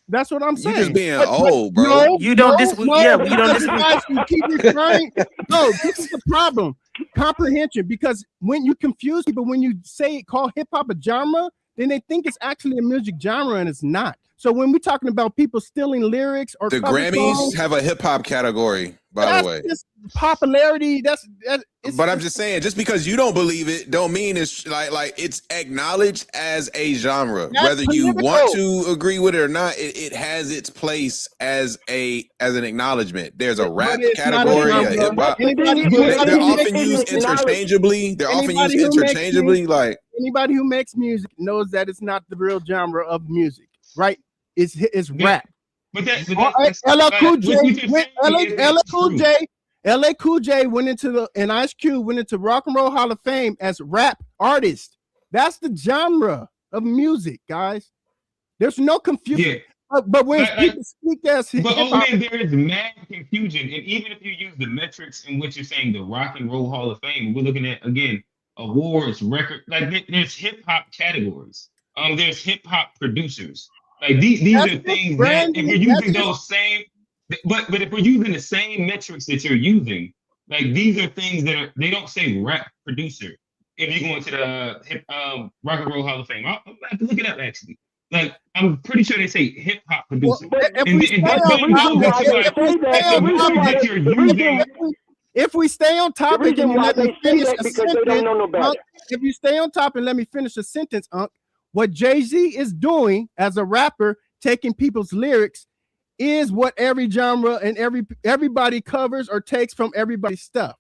That's what I'm saying. You just being old, bro. No, you don't disagree. Yeah, you don't disagree. You keep referring. No, this is the problem. Comprehension, because when you confuse people, when you say call hip hop a genre, then they think it's actually a music genre and it's not. So when we're talking about people stealing lyrics or the Grammys have a hip hop category, by the way. Just popularity. But I'm just saying, just because you don't believe it, don't mean it's like it's acknowledged as a genre. Whether you want to agree with it or not, it has its place as an acknowledgement. There's a rap category, a hip hop. They're often used interchangeably. Like anybody who makes music knows that it's not the real genre of music, right? It's rap. But LA Cool J went into and Ice Cube went into Rock and Roll Hall of Fame as rap artist. That's the genre of music, guys. There's no confusion. Yeah. But when people speak as there is mad confusion, and even if you use the metrics in which you're saying the Rock and Roll Hall of Fame, we're looking at again awards, record. Like there's hip hop categories. There's hip hop producers. Like these are things that if we're using those same, but if we're using the same metrics that you're using, like these are things that they don't say rap producer. If you go into the hip Rock and Roll Hall of Fame, I'll have to look it up actually. Like I'm pretty sure they say hip hop producer. If we stay on topic and let me finish a sentence, if you stay on top and let me finish a sentence, what Jay-Z is doing as a rapper, taking people's lyrics, is what every genre and everybody covers or takes from everybody's stuff.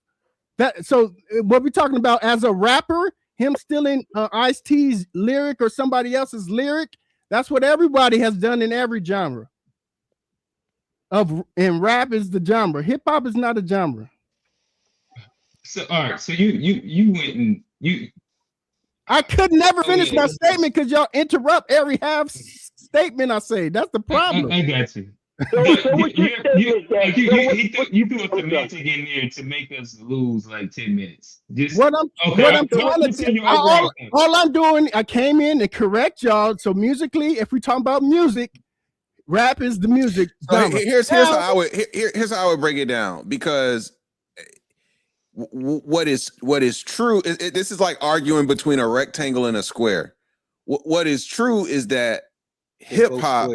So what we're talking about as a rapper, him stealing Ice-T's lyric or somebody else's lyric, that's what everybody has done in every genre. And rap is the genre. Hip hop is not a genre. So all right, so you went and you. I could never finish my statement because y'all interrupt every half statement I say. That's the problem. I got you. You threw a semantic in there to make us lose like 10 minutes. All I'm doing, I came in to correct y'all. So musically, if we talk about music, rap is the music. So here's how I would break it down, because what is true is this is like arguing between a rectangle and a square. What is true is that hip hop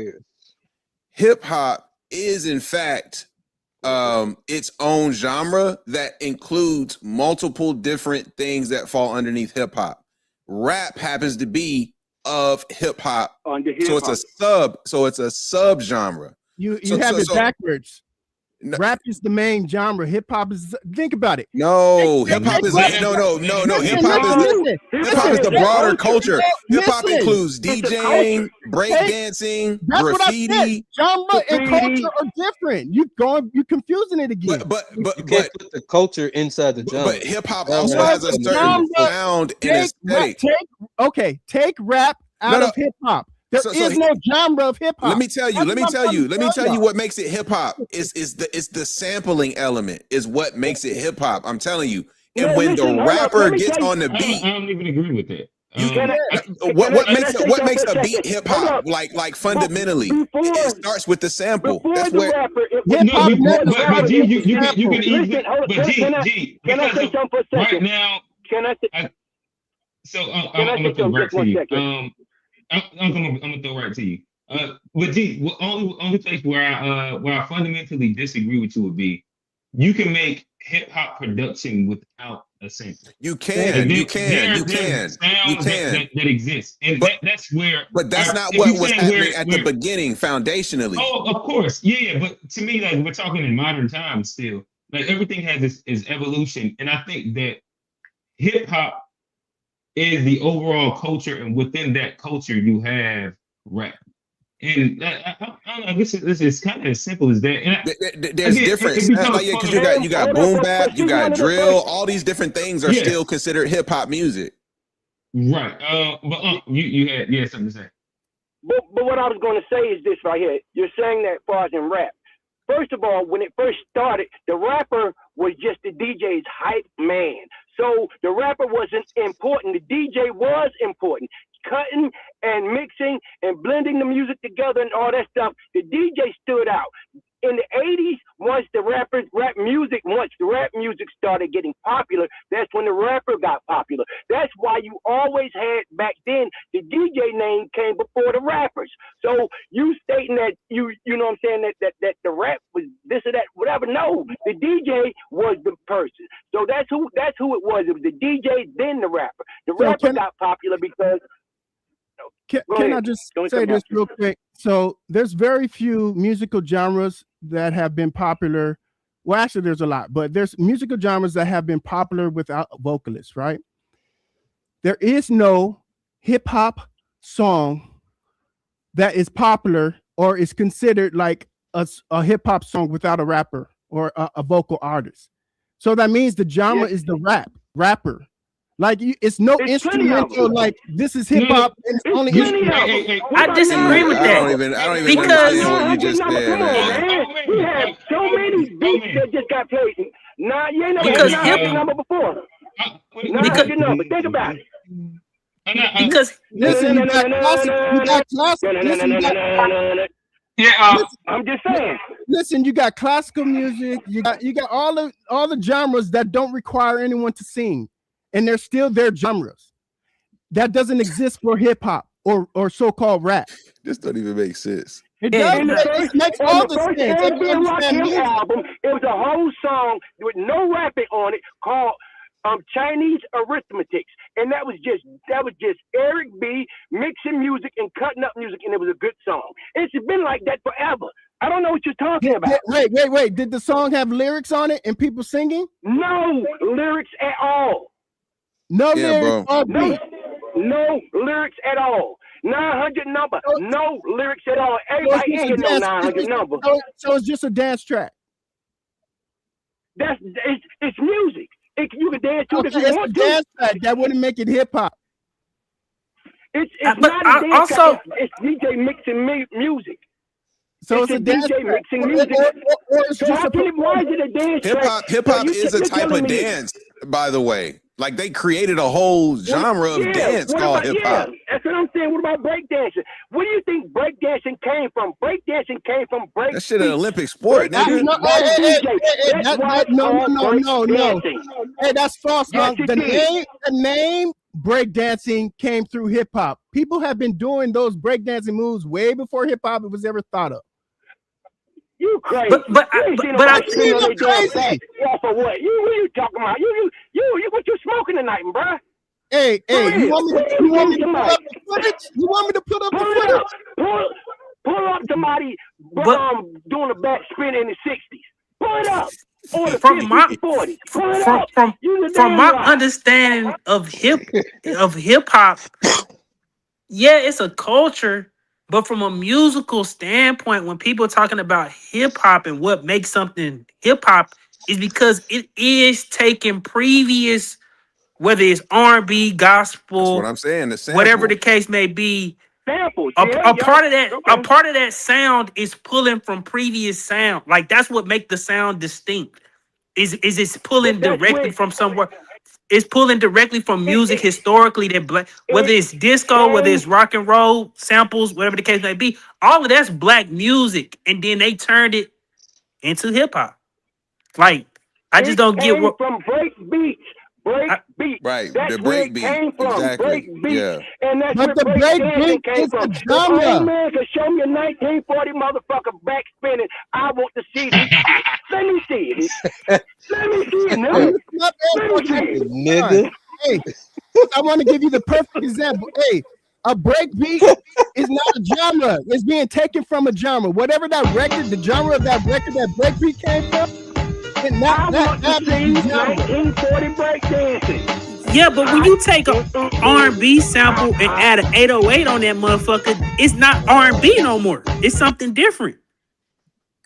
is in fact its own genre that includes multiple different things that fall underneath hip hop. Rap happens to be of hip hop, so it's a sub genre. You have it backwards. No. Rap is the main genre. Hip hop is. Think about it. No, hip hop is no. Hip hop is the broader culture. Hip hop includes DJing, breakdancing, graffiti. Genre and culture are different. You're confusing it again. But you can't put the culture inside the genre. But hip hop also has a certain sound and aesthetic. Take rap out of hip hop. There is no genre of hip hop. Let me tell you what makes it hip hop is the sampling element is what makes it hip hop. I'm telling you. And when the rapper gets on the beat, I don't even agree with that. What makes a beat hip hop like fundamentally? It starts with the sample. That's the where rapper. But G, you can easily. But G, can I say something for a second? Right now, can I say? I'm gonna throw right to you. I'm gonna throw right to you. But G, only place where I fundamentally disagree with you would be, you can make hip hop production without a sample. You can. Sounds that exists, and that's where. But that's not what was happening at the beginning, foundationally. Oh, of course, yeah. But to me, like, we're talking in modern times still. Like, everything has its evolution, and I think that hip hop is the overall culture, and within that culture, you have rap. And I guess this is kind of as simple as that. And there's difference. Because you got boom bap, you got drill, all these different things are still considered hip hop music. Right. But you had something to say. But what I was going to say is this right here. You're saying that as far as in rap. First of all, when it first started, the rapper was just the DJ's hype man. So the rapper wasn't important. The DJ was important. Cutting and mixing and blending the music together and all that stuff, the DJ stood out. In the 80s, once the rap music started getting popular, that's when the rapper got popular. That's why you always had, back then, the DJ name came before the rappers. So you stating that you know what I'm saying, that the rap was this or that, whatever. No, the DJ was the person. So that's who it was. It was the DJ, then the rapper. The rapper got popular because. Can I just say this real quick? So there's very few musical genres that have been popular. Well, actually, there's a lot, but there's musical genres that have been popular without vocalists, right? There is no hip hop song that is popular or is considered like a hip hop song without a rapper or a vocal artist. So that means the genre is the rapper. Like, it's no instrumental. Like, this is hip hop. It's only instrumental. I disagree with that. I don't even understand what you just said, man. We have so many beats that just got played. Nah, you ain't never had a number before. Not your number. Think about it. Because listen, you got classic. Yeah, I'm just saying. Listen, you got classical music. You got all the genres that don't require anyone to sing. And they're still their genres. That doesn't exist for hip hop or so-called rap. This don't even make sense. It does. It makes all the sense. Album, it was a whole song with no rapping on it called Chinese Arithmetics, and that was just Eric B mixing music and cutting up music, and it was a good song. It's been like that forever. I don't know what you're talking about. Wait. Did the song have lyrics on it and people singing? No lyrics at all. No lyrics. No lyrics at all. 900 number. No lyrics at all. Everybody in here know 900 number. So it's just a dance track. It's music. You can dance to it if you want to. Dance track. That wouldn't make it hip hop. It's not a dance track. It's DJ mixing music. So it's a DJ mixing music. Why is it a dance track? Hip hop is a type of dance, by the way. Like, they created a whole genre of dance called hip hop. That's what I'm saying. What about breakdancing? Where do you think breakdancing came from? Breakdancing came from break. That shit an Olympic sport, nigga. No. Hey, that's false, man. The name breakdancing came through hip hop. People have been doing those breakdancing moves way before hip hop was ever thought of. You crazy? But I think crazy. Yeah, for what? What are you talking about? You what you smoking tonight, bro? Hey, you want me to put up the footage? You want me to put up the footage? Pull up somebody doing a back spin in the 60s. Pull it up. Or the 50s, 40s. Pull it up. From my understanding of hip hop, yeah, it's a culture. But from a musical standpoint, when people are talking about hip hop and what makes something hip hop, is because it is taking previous, whether it's R&B, gospel, that's what I'm saying, the sample, whatever the case may be. Samples, a part of that sound is pulling from previous sound. Like, that's what makes the sound distinct. Is it's pulling directly from somewhere. It's pulling directly from music historically that black, whether it's disco, whether it's rock and roll samples, whatever the case may be. All of that's black music, and then they turned it into hip hop. Like I just don't get what from break beats. Break beats. Right, That's the where break it beat. came from. Exactly. Break beats. Yeah. And that's But where the break break dancing beat came is from. the If genre. any man can show me a 1940 motherfucker back spinning, I want to see this shit. Let me see it. Let me see it, nigga. My bad, Let me see it. Nigga. Hey, I want to give you the perfect example. Hey, a break beat is not a genre. It's being taken from a genre. Whatever that record, the genre of that record that break beat came from, and I not want to see the genre. 1940 break dancing. Yeah, but when you take a R&B sample and add an 808 on that motherfucker, it's not R&B no more. It's something different.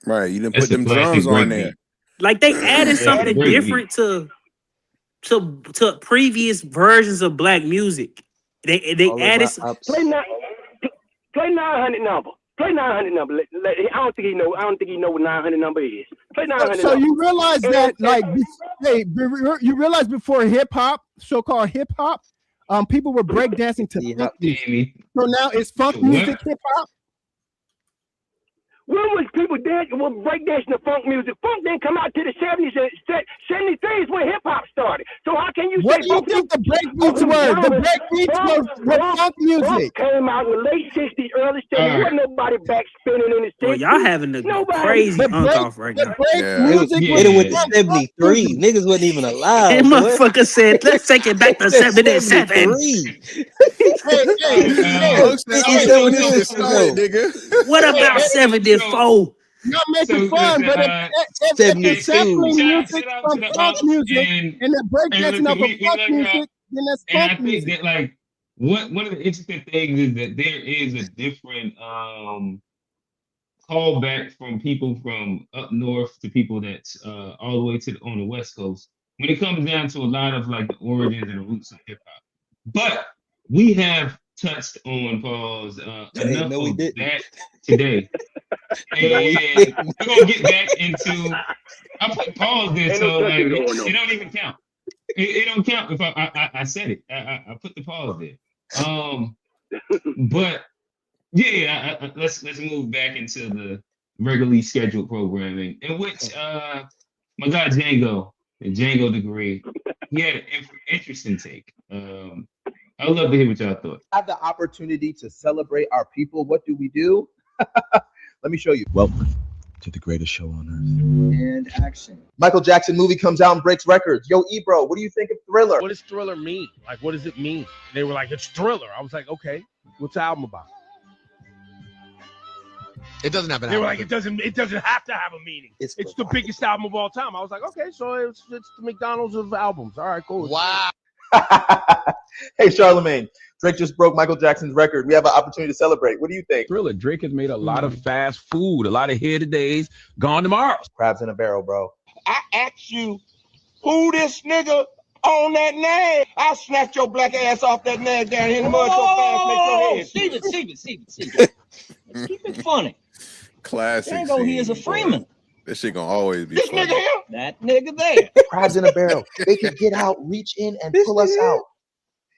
Right. You didn't That's put a them classic drums on breakbeat. there. Like they added That's a something breakbeat. different to previous versions of black music. They All of added my ops. Play 900 number. Play 900 number. I don't think he know. I don't think he know what 900 number is. Play 900 So number. you realize And- that, like, you realize before hip hop, so-called hip hop, people were breakdancing to Yeah. funk music. Amy, So now it's funk What? music hip hop. When was people breakdancing to funk music? Funk didn't come out to the 70s and 73 is when hip hop started. So how can you What say do you think the break beats were? The break beats were funk music. Funk came out in the late 60s, early 70s. Wasn't nobody back spinning in the 60s. Well, y'all having a Nobody. crazy The unk break, off right the now. break Yeah. music Yeah. was Hit it with the funk 73. music. Niggas wasn't even That alive. boy. motherfucker said, let's take it back to 77. 73. Hey, Folks said, He I said was when just it get was started, nigga. What about 74? y'all making So, fun, but if you're 72. sampling music shout out from to the funk Unks music and and the breakdancing listen, of a we funk love y'all. music, then that's And I funk think music. that like one of the interesting things is that there is a different callback from people from up north to people that's all the way to on the West Coast when it comes down to a lot of like the origins and the roots of hip hop. But we have touched on pause Hey, enough no, we of didn't. that today. No, we And didn't. we're gonna get back into I put pause there, Ain't no so like touching going it on. don't even count. It don't count if I said it. I put the pause there. But yeah, let's move back into the regularly scheduled programming, in which my guy Django, the Django degree, he had an interesting take. I'd love to hear what y'all thought. Have the opportunity to celebrate our people. What do we do? Let me show you. Welcome to the greatest show on earth. And action. Michael Jackson movie comes out and breaks records. Yo, Ebro, what do you think of Thriller? What does Thriller mean? Like, what does it mean? They were like, it's Thriller. I was like, okay, what's the album about? It doesn't have an They were album. like, it doesn't have to have a meaning. It's the biggest album of all time. I was like, okay, so it's the McDonald's of albums. All right, cool. Wow. Hey, Charlemagne, Drake just broke Michael Jackson's record. We have an opportunity to celebrate. What do you think? Thriller. Drake has made a lot of fast food, a lot of here todays, gone tomorrows. Crabs in a barrel, bro. I asked you who this nigga on that nag. I snatched your black ass off that nag down here in the mud so fast, make your head. Steven. Keep it funny. Classic. Django, he is a scene, Freeman. boy. This shit gonna always be This funny. nigga here? That nigga there. Crabs in a barrel. They could get out, reach in, and pull us out.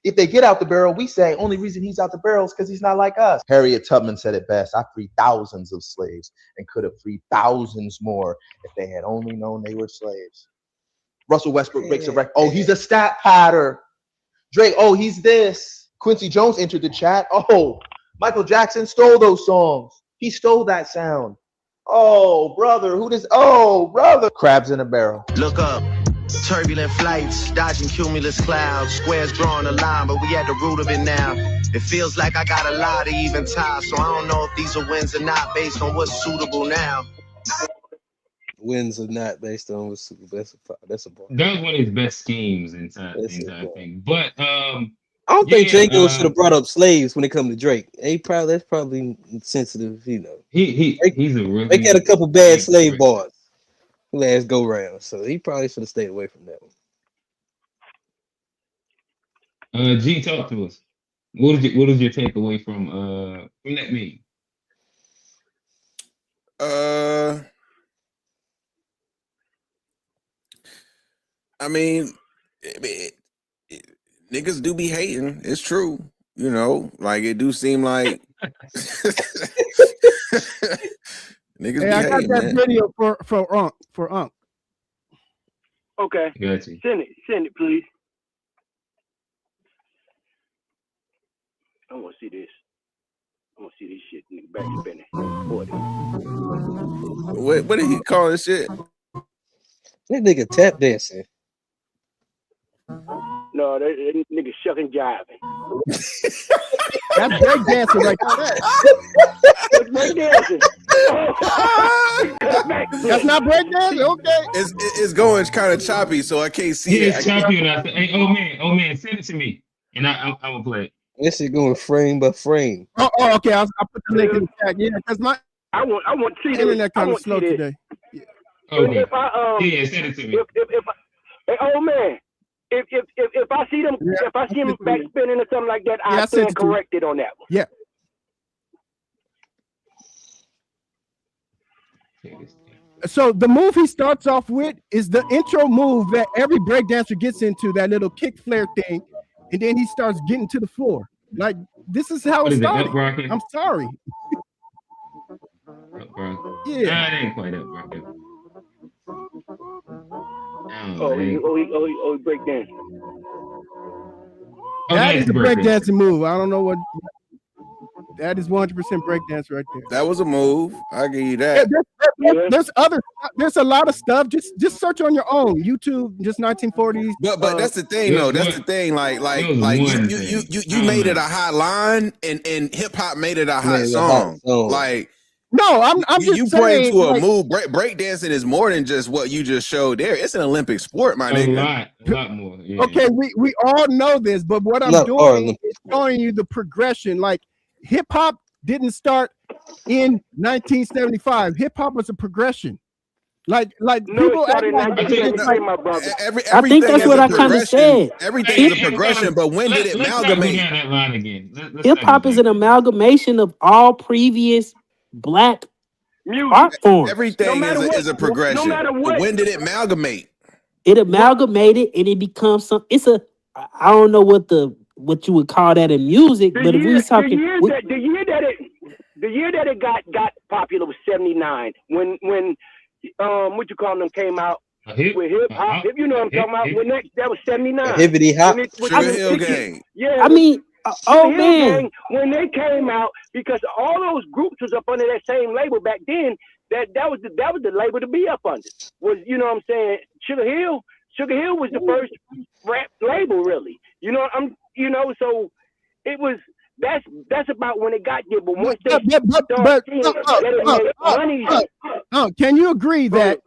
If they get out the barrel, we say only reason he's out the barrel is because he's not like us. Harriet Tubman said it best. I freed thousands of slaves and could have freed thousands more if they had only known they were slaves. Russell Westbrook breaks a record. Oh, he's a stat patter. Drake, oh, he's this. Quincy Jones entered the chat. Oh, Michael Jackson stole those songs. He stole that sound. Oh, brother, who does? Oh, brother. Crabs in a barrel. Look up. Turbulent flights, dodging cumulus clouds, squares drawing a line, but we at the root of it now. It feels like I got a lot of even ties, so I don't know if these are wins or not based on what's suitable now. Wins are not based on what's that's a bar. That was one of his best schemes in the entire thing. But I don't think Django should have brought up slaves when it comes to Drake. That's probably sensitive, you know. He's a really Drake had a couple bad slave bars last go round, so he probably should have stayed away from that one. G, talk to us. What is your takeaway from that meme? I mean, niggas do be hating. It's true. You know, like it do seem like niggas Hey, be I got hating, that man. video for Unc. Okay. Got you. Send it, please. I want to see this. I want to see this shit, nigga. Back spinning. What did he call this shit? This nigga tap dancing. No, that nigga shucking jiving. That's break dancing right there. That's break dancing. That's not break dancing. Okay. It's going kind of choppy, so I can't see Yeah, it. it's choppy. And I said, hey, oh man, send it to me, and I will play it. This is going frame by frame. Oh, okay. I'll put the link in the chat. Yeah, because my I want to see internet this. kind of slow today. Okay. If I yeah, send it to me. Hey, old man, if I see them, if I see him back spinning or something like that, I stand corrected on that one. Yeah. So the move he starts off with is the intro move that every breakdancer gets into, that little kick flare thing, and then he starts getting to the floor. Like, this is how it started. I'm sorry. Yeah. Nah, it ain't quite up rocking. Oh, break dance. That is a breakdancing move. I don't know what. That is 100% breakdance right there. That was a move. I give you that. There's a lot of stuff. Just search on your own YouTube. Just 1940s. But that's the thing though. That's the thing. Like you made it a hot line, and hip hop made it a hot song. Like. No, I'm just you saying, pointing to a like, move. Breakdancing is more than just what you just showed there. It's an Olympic sport, my nigga. A lot more. Yeah. Okay, we all know this, but what I'm doing is showing you the progression. Like, hip hop didn't start in 1975. Hip hop was a progression. Like people act like I think that's what I kind of said. Everything is a progression, but when did it amalgamate? That line again. Hip hop is an amalgamation of all previous Black art forms. Everything is a progression. No matter what. But when did it amalgamate? It amalgamated and it becomes some. It's a. I don't know what you would call that in music, but if we was talking, the year that it got popular was 79. When what you call them came out with hip hop. You know what I'm talking about? When that was 79. Hippity hop. Sugar Hill Gang. Yeah. I mean. Oh man! When they came out, because all those groups was up under that same label back then. That was the label to be up under. Was, you know what I'm saying? Sugar Hill was the first rap label, really. You know so it was. That's about when it got there. But once they can you agree that?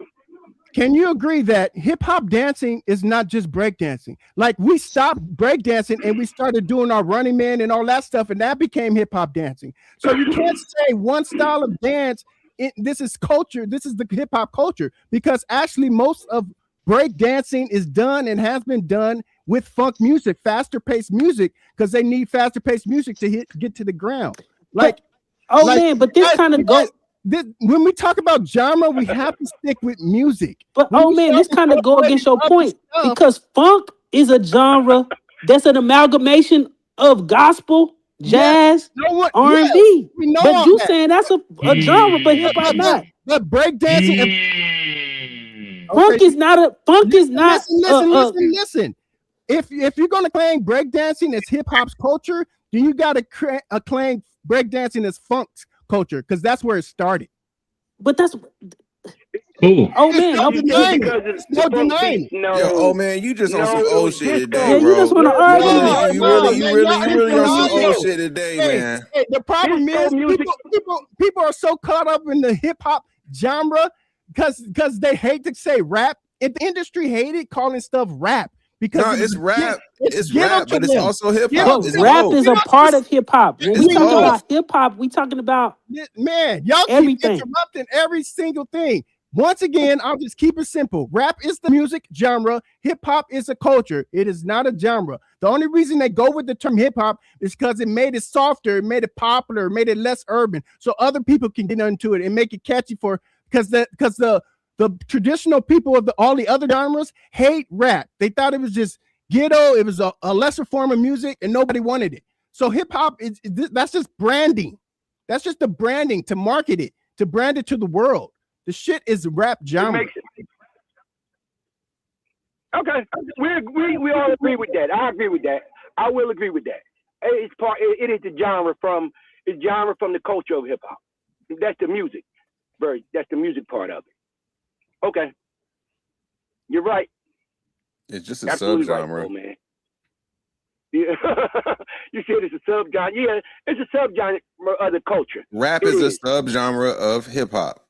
Can you agree that hip hop dancing is not just breakdancing? Like, we stopped breakdancing and we started doing our Running Man and all that stuff, and that became hip hop dancing. So you can't say one style of dance. This is culture. This is the hip hop culture, because actually most of breakdancing is done and has been done with funk music, faster paced music, because they need faster paced music to get to the ground. Like, man, but this kind of goes. When we talk about genre, we have to stick with music. But this kind of go against your point, because funk is a genre that's an amalgamation of gospel, jazz, R&B. But you saying that's a genre, but hip hop not. But breakdancing, funk is not a funk is not. Listen. If you're gonna claim breakdancing as hip hop's culture, then you gotta claim breakdancing as funk's culture, because that's where it started. But that's cool. Oh man, no denying. Yo, oh man, you just on some old shit today, yeah, bro. You just want to argue. You really on some old shit today, man. The problem is people are so caught up in the hip hop genre because they hate to say rap. If the industry hated calling stuff rap. Because it's rap. It's rap, but it's also hip hop. Rap is a part of hip hop. When we talk about hip hop, we talking about y'all keep interrupting every single thing. Once again, I'll just keep it simple. Rap is the music genre. Hip hop is a culture. It is not a genre. The only reason they go with the term hip hop is because it made it softer, it made it popular, it made it less urban, so other people can get into it and make it catchy because the traditional people of all the other genres hate rap. They thought it was just ghetto. It was a lesser form of music, and nobody wanted it. So hip hop that's just branding. That's just the branding to market it, to brand it to the world. The shit is rap genre. Okay, we all agree with that. I agree with that. I will agree with that. It's part. It is the genre from the culture of hip hop. That's the music. That's the music part of it. Okay, you're right. It's just a Absolutely subgenre. right, man. Yeah. You said it's a subgenre. Yeah, it's a subgenre of the culture. Rap is a subgenre of hip hop.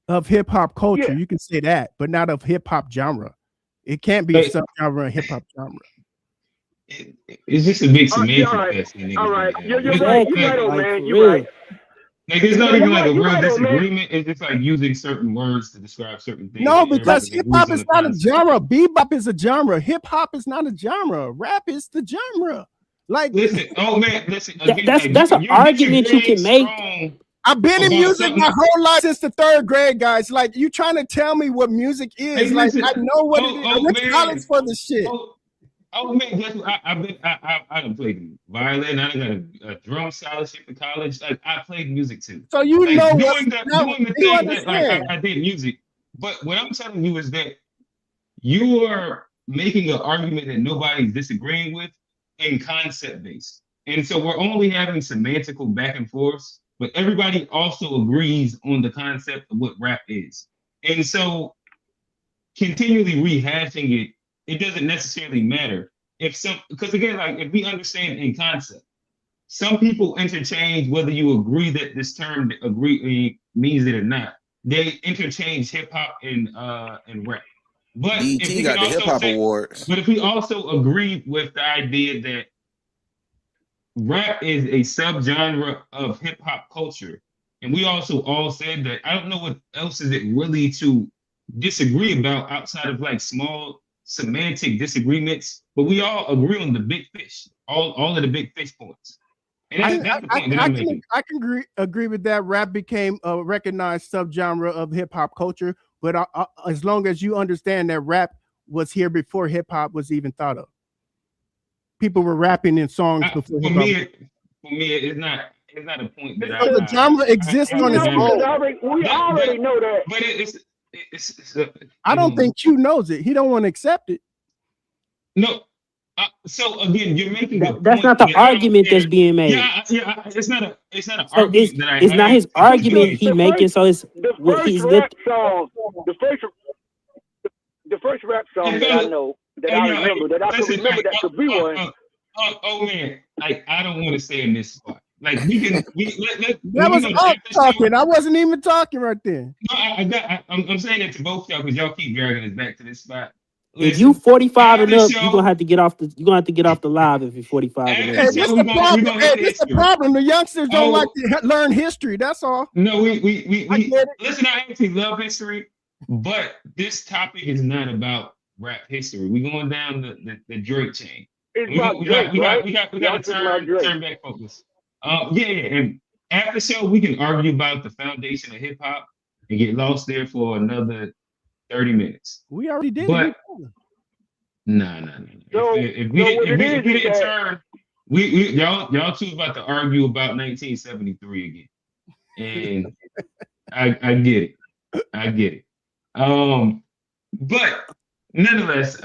Of hip hop culture, Yeah. you can say that, but not of hip hop genre. It can't be a subgenre of hip hop genre. It's just a big semantic fest. All right. You're right. You're right, old man. You're right. Like it's not even like a real disagreement. It's just like using certain words to describe certain things. No, because hip hop is not a genre. Bebop is a genre. Hip hop is not a genre. Rap is the genre. Like, listen, oh man, listen. That's an argument you can make. I've been in music my whole life since the 3rd grade, guys. Like, you trying to tell me what music is? Hey, like, listen, I know what it is. I went to college for the shit. Oh man, guess what? I done played violin. I done got a drum scholarship in college. Like I played music too. So you like, know doing the thing that like I did music. But what I'm telling you is that you are making an argument that nobody's disagreeing with in concept based. And so we're only having semantical back and forth, but everybody also agrees on the concept of what rap is. And so continually rehashing it, it doesn't necessarily matter because again, like if we understand in concept, some people interchange whether you agree that this term means it or not. They interchange hip hop and rap. But BT got the hip hop awards. But if we also agree with the idea that rap is a subgenre of hip hop culture, and we also all said that, I don't know what else is it really to disagree about outside of like small semantic disagreements, but we all agree on the big fish, all of the big fish points. And that's the point that I'm making. I can agree with that. Rap became a recognized subgenre of hip hop culture, but as long as you understand that rap was here before hip hop was even thought of. People were rapping in songs before hip hop. For me, it's not a point that the genre exists on its own. We already know that. But I don't think Q knows it. He don't want to accept it. No. So again, you're making that's not the argument that's being made. Yeah, it's not an argument that I it's not his argument he making. So it's what he's good. The first rap song that I know that I remember that I can remember that could be one. Oh man, like I don't want to stay in this spot. Like that was us talking. I wasn't even talking right there. No, I'm saying it to both y'all because y'all keep dragging us back to this spot. Listen, if you 45 and up, you're gonna have to get off the live if you're 45 and up. Hey, this the problem. This the problem. The youngsters don't like to learn history. That's all. No, we listen. I actually love history, but this topic is not about rap history. We're going down the Drake chain. We got to turn back focus. And after show we can argue about the foundation of hip hop and get lost there for another 30 minutes. We already did. But no. If we didn't turn, y'all two about to argue about 1973 again, and I get it. But nonetheless,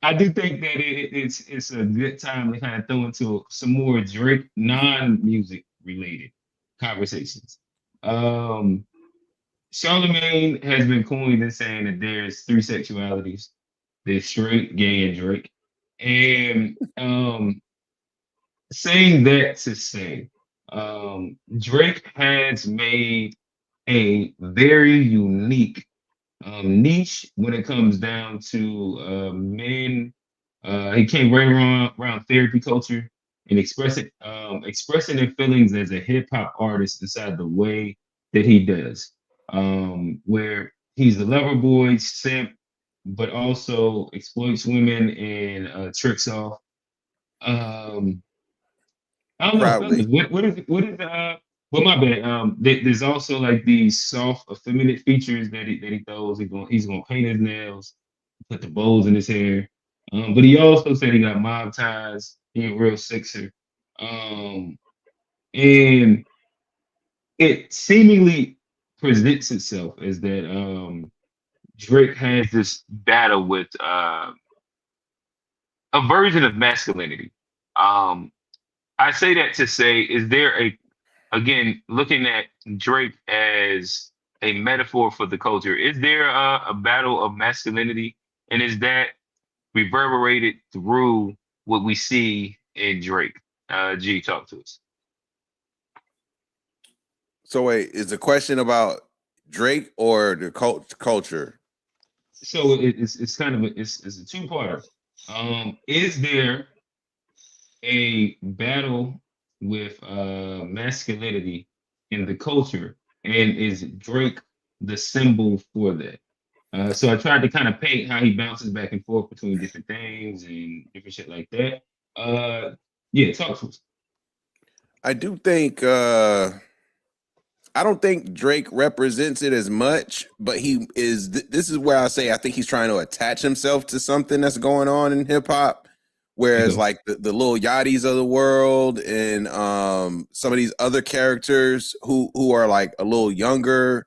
I do think that it's a good time to kind of throw into some more Drake non-music related conversations. Charlemagne has been coined in saying that there's 3 sexualities. There's straight, gay, and Drake. And saying that to say, Drake has made a very unique niche when it comes down to men. He came right around therapy culture and expressing their feelings as a hip hop artist inside the way that he does. Where he's the lover boy simp, but also exploits women and tricks off. I don't know. What is well, my bad. There's also like these soft, effeminate features that he throws. He's gonna paint his nails, put the bows in his hair. But he also said he got mob ties. He a real Sixer. And it seemingly presents itself as that Drake has this battle with a version of masculinity. I say that to say, is there again, looking at Drake as a metaphor for the culture, is there a battle of masculinity? And is that reverberated through what we see in Drake? G, talk to us. So wait, is the question about Drake or the culture? So it's kind of it's a two-parter. Is there a battle with masculinity in the culture, and is Drake the symbol for that? So I tried to kind of paint how he bounces back and forth between different things and different shit like that. Yeah, talk to us. I do think I don't think Drake represents it as much, but he is. This is where I say I think he's trying to attach himself to something that's going on in hip hop. Whereas like the Lil Yachty's of the world and some of these other characters who are like a little younger,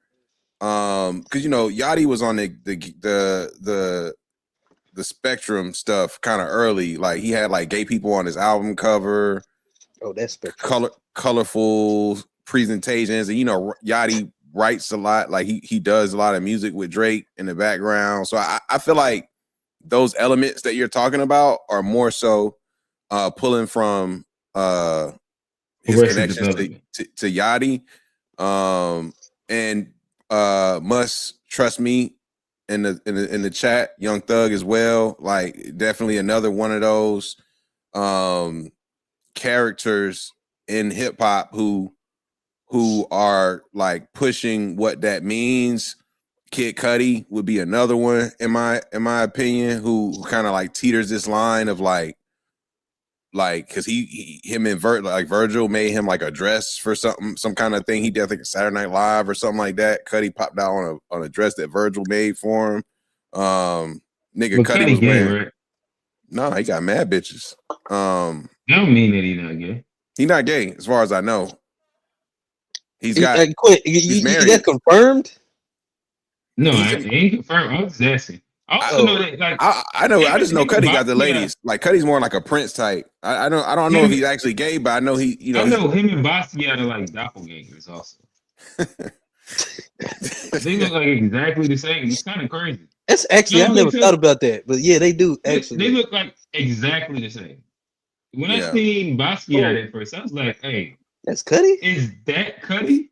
because you know Yachty was on the Spectrum stuff kind of early. Like he had like gay people on his album cover. Oh, that's Spectrum. Colorful presentations, and you know Yachty writes a lot. Like he does a lot of music with Drake in the background. So I feel like those elements that you're talking about are more so pulling from his connections to Yachty. And Must Trust Me in the chat, Young Thug as well. Like definitely another one of those characters in hip hop who are like pushing what that means. Kid Cudi would be another one in my opinion, who kind of like teeters this line of like because him and Virgil made him like a dress for some kind of thing. He did, I think, Saturday Night Live or something like that. Cudi popped out on a dress that Virgil made for him. Nigga, Cudi was gay, wearing. Right? No, he got mad bitches. I don't mean that he's not gay. He's not gay, as far as I know. He's married. That confirmed? No, I ain't confirmed. I was just asking. I also know that, like, I know. I just know Cudi got the ladies. Like Cudi's more like a Prince type. I don't know if he's actually gay, but I know he. You know, I know him and Basquiat are like doppelgangers. Also, they look like exactly the same. It's kind of crazy. That's actually, I never thought about that, but yeah, they do actually. They look like exactly the same. When I seen Basquiat at first, I was like, "Hey, that's Cudi? Is that Cudi?"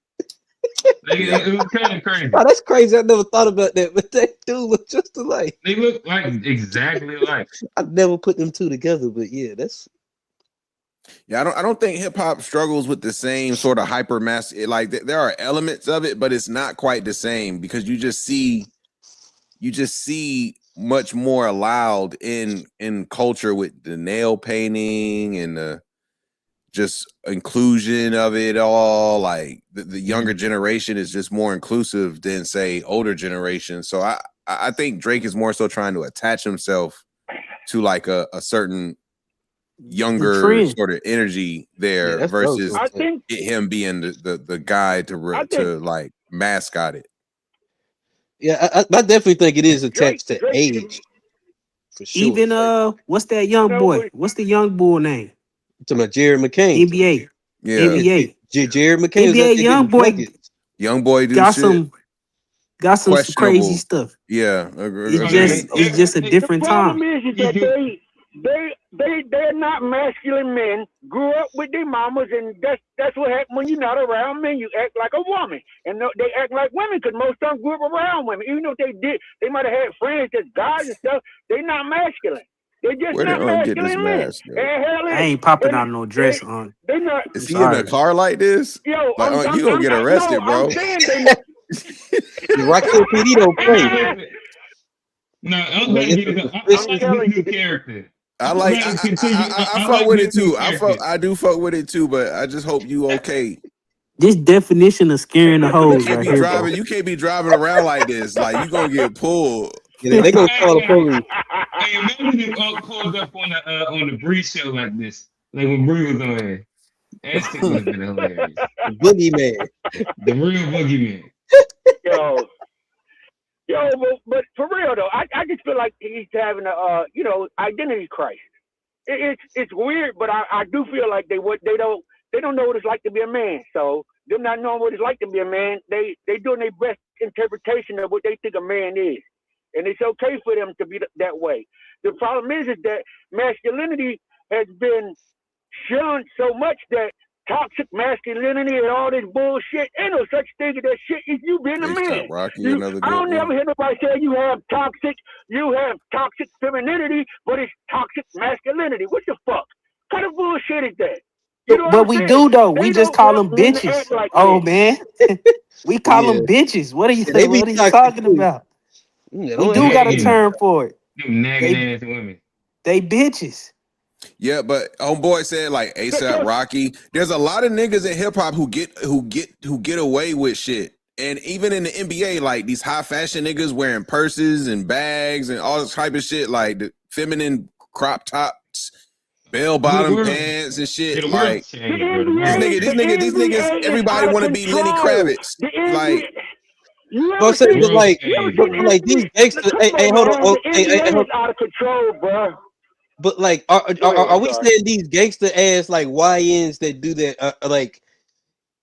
Like, it was kind of crazy. Oh, that's crazy. I never thought about that, but they do look just alike. They look like exactly alike. I never put them two together, but yeah, that's. Yeah, I don't think hip hop struggles with the same sort of hyper mass. Like there are elements of it, but it's not quite the same because you just see much more allowed in culture with the nail painting and the just inclusion of it all. Like the younger generation is just more inclusive than say older generation. So I think Drake is more so trying to attach himself to like a certain younger sort of energy there versus him being the guy to like mascot it. Yeah, I definitely think it is attached to age. For sure. Even what's that young boy? What's the young boy name? To my Jared McCain. NBA. Yeah. NBA. Jared McCain. NBA young boy do got shit. Got some crazy stuff. Yeah. It's just a different time. The problem is that they're not masculine men, grew up with their mamas, and that's what happens when you're not around men. You act like a woman, and they act like women because most of them grew up around women. Even if they might have had friends that's guys and stuff. They're not masculine. They're just not masculine men. I ain't popping out no dress on. They not. Is he in a car like this? Yo, like, you gonna get arrested, bro. I'm saying they not. Rocket PD don't play. No, I'm like his new character. I fuck with it too. I do fuck with it too, but I just hope you okay. This definition of scaring the hoes right here. You can't be driving around like this. Like you gonna get pulled. Yeah, they gonna call the police. Hey, imagine if Unc pulled up on the Bree show like this, like when Bree was on there. That shit would have been hilarious. The boogeyman. The real boogeyman. Yo, but for real though, I just feel like he's having a identity crisis. It's weird, but I do feel like they don't know what it's like to be a man. So them not knowing what it's like to be a man, they doing their best interpretation of what they think a man is, and it's okay for them to be that way. The problem is that masculinity has been shunned so much that toxic masculinity and all this bullshit, ain't no such thing as that shit if you being a man. I don't never hear nobody say you have toxic femininity, but it's toxic masculinity. What the fuck? What kind of bullshit is that? You know But we do though. We just call them bitches. like oh man, we call them bitches. What are you? They be What are you toxic talking too. about? Yeah, We do got a term for it. Them nagging ass women. They bitches. Yeah, but homeboy said like ASAP Rocky. There's a lot of niggas in hip hop who get away with shit. And even in the NBA, like these high fashion niggas wearing purses and bags and all this type of shit, like the feminine crop tops, bell bottom pants and shit. Like these niggas, everybody want to be Lenny Kravitz. Like, but these gangsters. Hey, hold on. Hey, hold on. Out of control, bro. But like, are we saying these gangster ass like YNs that do that?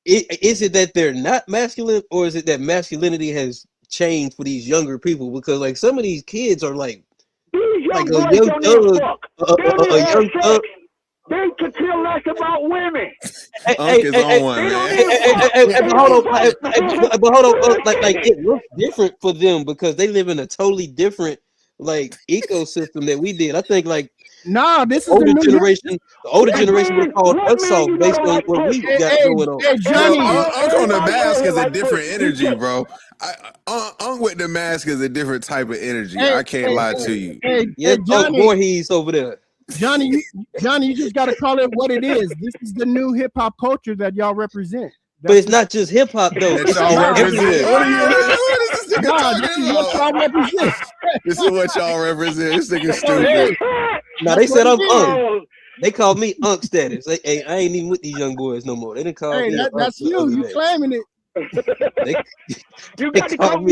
Is it that they're not masculine, or is it that masculinity has changed for these younger people? Because like some of these kids are like a young thug, a young thug. They could care less about women. Hold on. Like it looks different for them because they live in a totally different like ecosystem that we did. I think like this is older generation. The older generation would have called us soft based on what we got going on. Hey, Johnny, Unc on the mask is a different energy, bro. Unc with the mask is a different type of energy. I can't lie to you. Yes, Johnny, boy, he's over there. Johnny, you just got to call it what it is. This is the new hip hop culture that y'all represent. But it's not just hip hop though. It's all represent. This is what y'all represent. This nigga stupid. Now they said I'm Unc. They called me Unc status. Hey, I ain't even with these young boys no more. They didn't call me. That's you. You claiming it. You got to come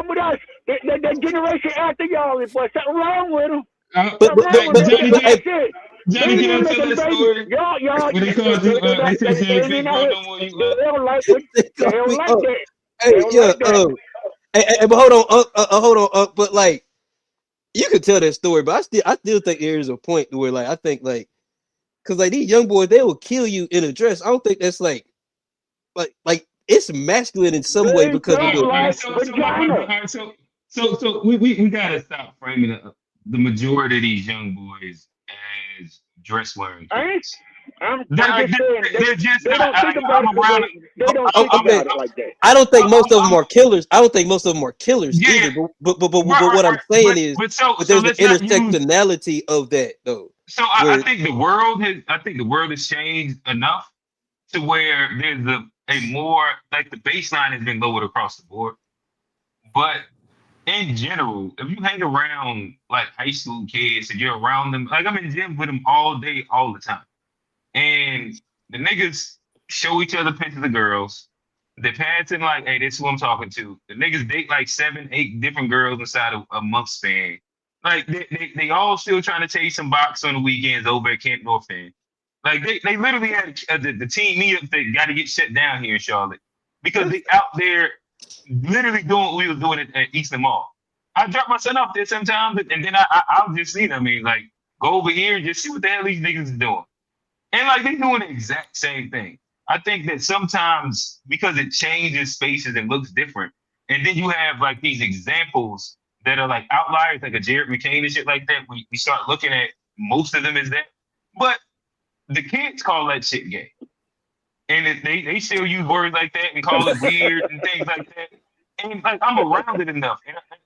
with us. That generation after y'all, boy, something wrong with them. Johnny, can I tell that story? When they called you, they said they don't like it. They don't like that. Hey, but hold on, but like you could tell that story, but I still think there is a point where like I think like because like these young boys they will kill you in a dress. I don't think that's like it's masculine in some way because of the. So we gotta stop framing the majority of these young boys as dress wearing. They're just they don't think about it like that. I don't think most of them are killers. Either. But what I'm saying is, there's an intersectionality of that though. So I think the world has changed enough to where there's a more like the baseline has been lowered across the board. But in general, if you hang around like high school kids and you're around them, like I'm in the gym with them all day, all the time. And the niggas show each other pictures of girls. They're parenting like, hey, this is who I'm talking to. The niggas date like 7, 8 different girls inside of a month span. Like they all still trying to chase some box on the weekends over at Camp North End. Like they literally had the team meetup that got to get shut down here in Charlotte because they out there literally doing what we was doing at Eastern Mall. I drop my son off there sometimes, and then I'll just see them. I mean, like go over here and just see what the hell these niggas is doing. And like they doing the exact same thing. I think that sometimes because it changes spaces and looks different, and then you have like these examples that are like outliers, like a Jared McCain and shit like that. We start looking at most of them as that, but the kids call that shit gay, and they still use words like that and call it weird and things like that. And like I'm around it enough,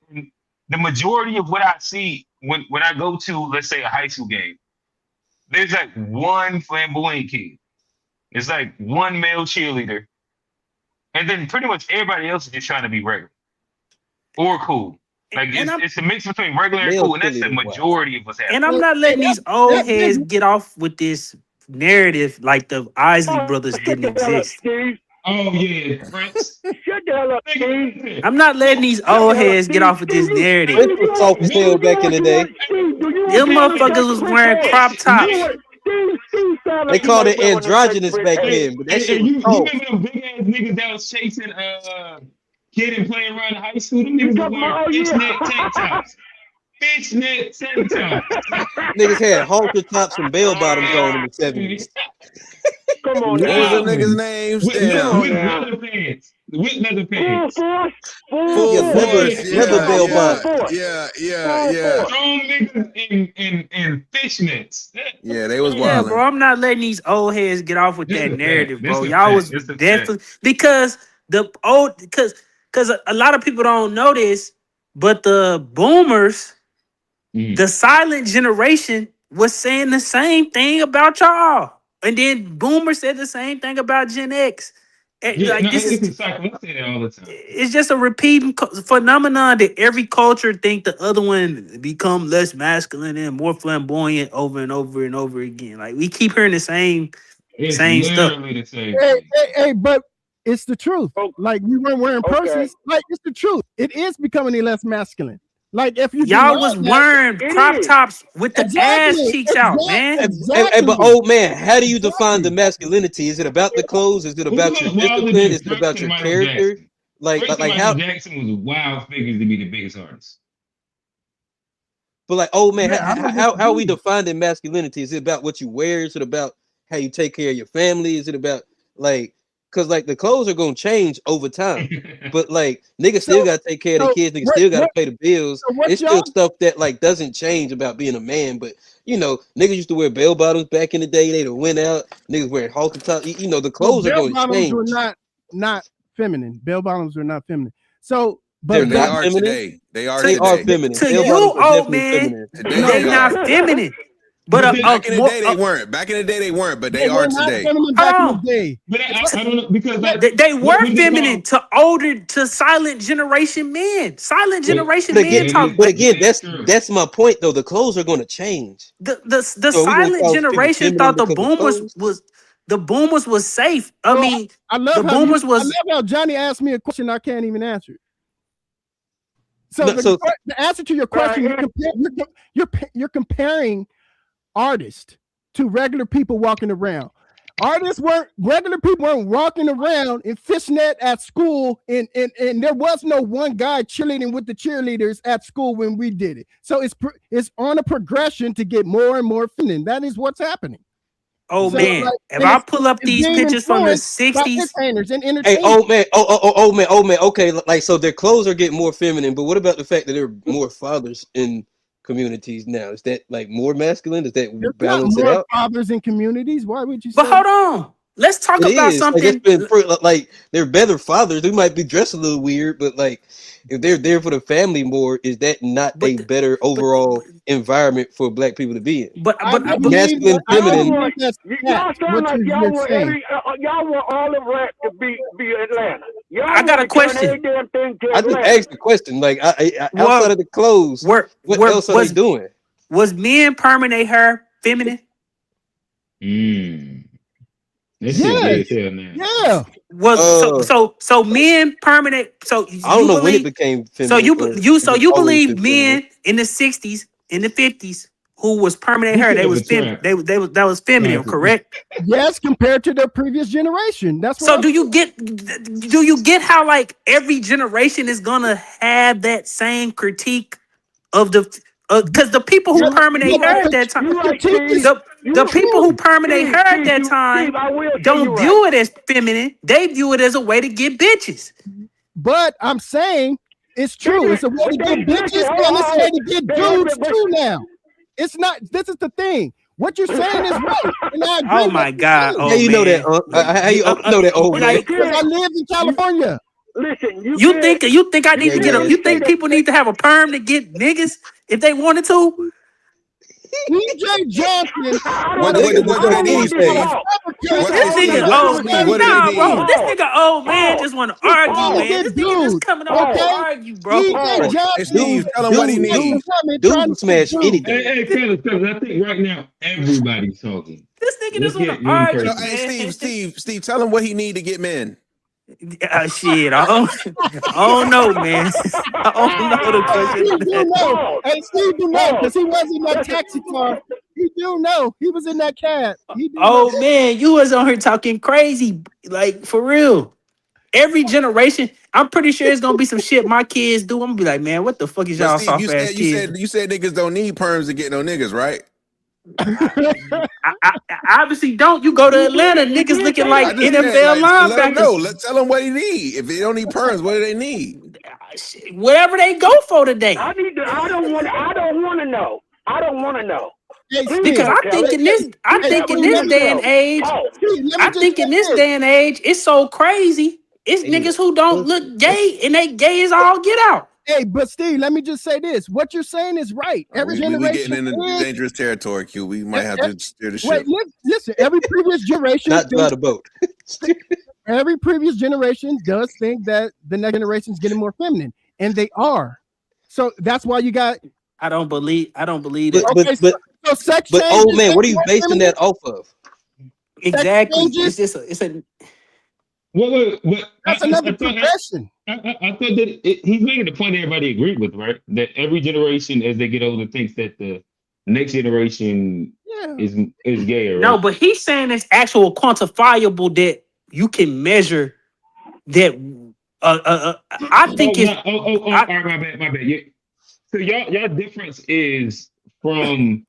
and the majority of what I see when I go to, let's say, a high school game, there's like one flamboyant kid. It's like one male cheerleader. And then pretty much everybody else is just trying to be regular or cool. Like it's a mix between regular and Male cool, and that's the Philly was wild. majority of what's happening. And I'm not letting these old heads get off with this narrative like the Isley brothers didn't exist. Oh yeah, Prince. Shut the hell up, Steve. I'm not letting these old heads get off with this narrative. Prince was soft as hell back in the day. Them motherfuckers was wearing crop tops. They called it androgynous back then, but that shit You was soft. remember them big ass niggas that was chasing kid and playing around high school? Them niggas was wearing fishnet tank tops. Fishnet tank tops. Niggas had halter tops and bell bottoms on in the 70s. Come on What now. was the niggas' names? With leather pants. With leather pants. Leather bell bottoms. Yeah. Strong niggas in fishnets. Yeah, they was Yeah, wild. bro. I'm not letting these old heads get off with that narrative, bro. That's a Y'all fact. was That's a definitely because a lot of people don't know this, but the boomers, the silent generation, was saying the same thing about y'all, and then boomers said the same thing about Gen X. Yeah, Like no, this it's is. a cycle. I say that all the time. It's just a repeating phenomenon that every culture think the other one become less masculine and more flamboyant over and over and over again. Like we keep hearing the same It's stuff. literally the same. Hey, but it's the truth. Like we weren't wearing purses. Like it's the truth. It is becoming less masculine. Like if you Y'all was wearing crop tops with the ass cheeks out, man. Hey, but old man, how do you define the masculinity? Is it about the clothes? Is it about your discipline? Is it about your character? Like how? Jackson was a wild figure to be the biggest artist. But like, old man, how are we defining masculinity? Is it about what you wear? Is it about how you take care of your family? Is it about like? Because like the clothes are gonna change over time, but like niggas still gotta take care of the kids. Niggas still gotta pay the bills. It's still stuff that like doesn't change about being a man. But you know, niggas used to wear bell bottoms back in the day. They'd went out. Niggas wearing halter top. You know, the clothes are going to change. Bell bottoms were not feminine. Bell bottoms were not feminine. So, but they are today. They are feminine. To you, old man, they not feminine. But back in the day they weren't. Back in the day they weren't, but they are today. Back in the day. But I don't know because like, they were feminine to silent generation men. Silent generation men talk. But again, that's my point though. The clothes are going to change. The silent generation thought the boomers was safe. I mean, I love how Johnny asked me a question I can't even answer. So the answer to your question, you're comparing artists to regular people walking around. Regular people weren't walking around in fishnet at school, and there was no one guy cheerleading with the cheerleaders at school when we did it. So it's on a progression to get more and more feminine. That is what's happening. Oh so man, like, if I pull up these pictures from the 60s, hey, old man, okay, like so their clothes are getting more feminine, but what about the fact that there are more fathers in communities now? Is that like more masculine? Does that balance it out? Fathers in communities? Why would you say? But hold on, let's talk about something. Like they're better fathers. They might be dressed a little weird, but like if they're there for the family more, is that not a better overall environment for Black people to be in? But masculine, feminine. Y'all sound like y'all want all of rap to be Atlanta. I got a question. I just asked the question. Like, outside of the clothes, what else are they doing? Was men permanent hair feminine? Yeah. Was so men permanent? So I don't know when it became feminine. So you believe men in the 60s, in the 50s, who was permanent hair? They was feminine. That was feminine, correct? Yes, compared to the previous generation. That's what so. Do you get how like every generation is gonna have that same critique of the because the people who permanent hair at that time, the people who permanent hair at that time don't view it as feminine. They view it as a way to get bitches. But I'm saying it's true. It's a way to get bitches and it's a way to get dudes too now. It's not. This is the thing. What you're saying is right. And I agree. Oh my God! How you know that? How you know that? Oh man, because I live in California. Listen, you think I need to get a? You think people need to have a perm to get niggas if they wanted to? DJ Johnson. What do they need? This nigga old man. Nah, bro. This nigga old man just want to argue, man. This nigga just coming on to argue, bro. Hey, Steve, tell him what he needs. Dude will smash anything. Hey, fellas, I think right now everybody's talking. This nigga Let's just want get to one argue, person. Hey, man. Steve, tell him what he need to get men. Shit, I don't know, man. I don't know the question. Steve do know. Hey, Steve do know because he was in that taxi car. He do know. He was in that cab. He do Oh know. man, you was on here talking crazy, like for real. Every generation, I'm pretty sure it's gonna be some shit my kids do. I'm gonna be like, man, what the fuck is But y'all Steve, soft ass kids? you said niggas don't need perms to get no niggas, right? I obviously don't. You go to Atlanta, niggas looking like I just NFL said, like, let him know. linebackers. Tell him what he need. If they don't need perms, what do they need? Whatever they go for today. I don't want to know. I don't want to know. Because I think in this day and age, it's so crazy. It's niggas who don't look gay and they gay as all get out. Hey, but Steve, let me just say this. What you're saying is right. Every We generation getting into dangerous territory, Q. We might have to steer the ship. Wait, listen. Every previous generation, not a boat. Every previous generation does think that the next generation is getting more feminine, and they are. So that's why you got. I don't believe that. So sex but changes old man, what are you more basing feminine? that off of? Exactly. It's just it's a. Well, That's another progression. I thought that he's making the point everybody agreed with, right? That every generation, as they get older, thinks that the next generation is gayer. Right? No, but he's saying it's actual quantifiable that you can measure. That I think it's. All right, my bad. Yeah. So y'all difference is from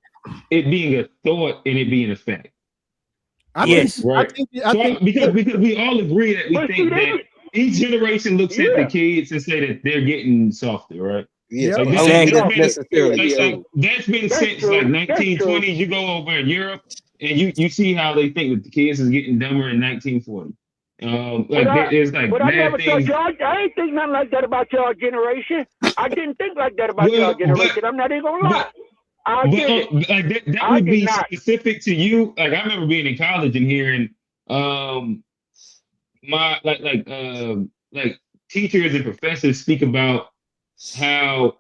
it being a thought and it being a fact. Yes, right. Because we all agree that we think that each generation looks at the kids and say that they're getting softer, right? Yeah, like that's been since like 1920. You go over in Europe and you see how they think that the kids is getting dumber in 1940. There's like but I mad never things. y'all. I ain't think nothing like that about y'all generation. I didn't think like that about y'all generation. I'm not even gonna lie. That would be specific to you. Like I remember being in college and hearing my like teachers and professors speak about how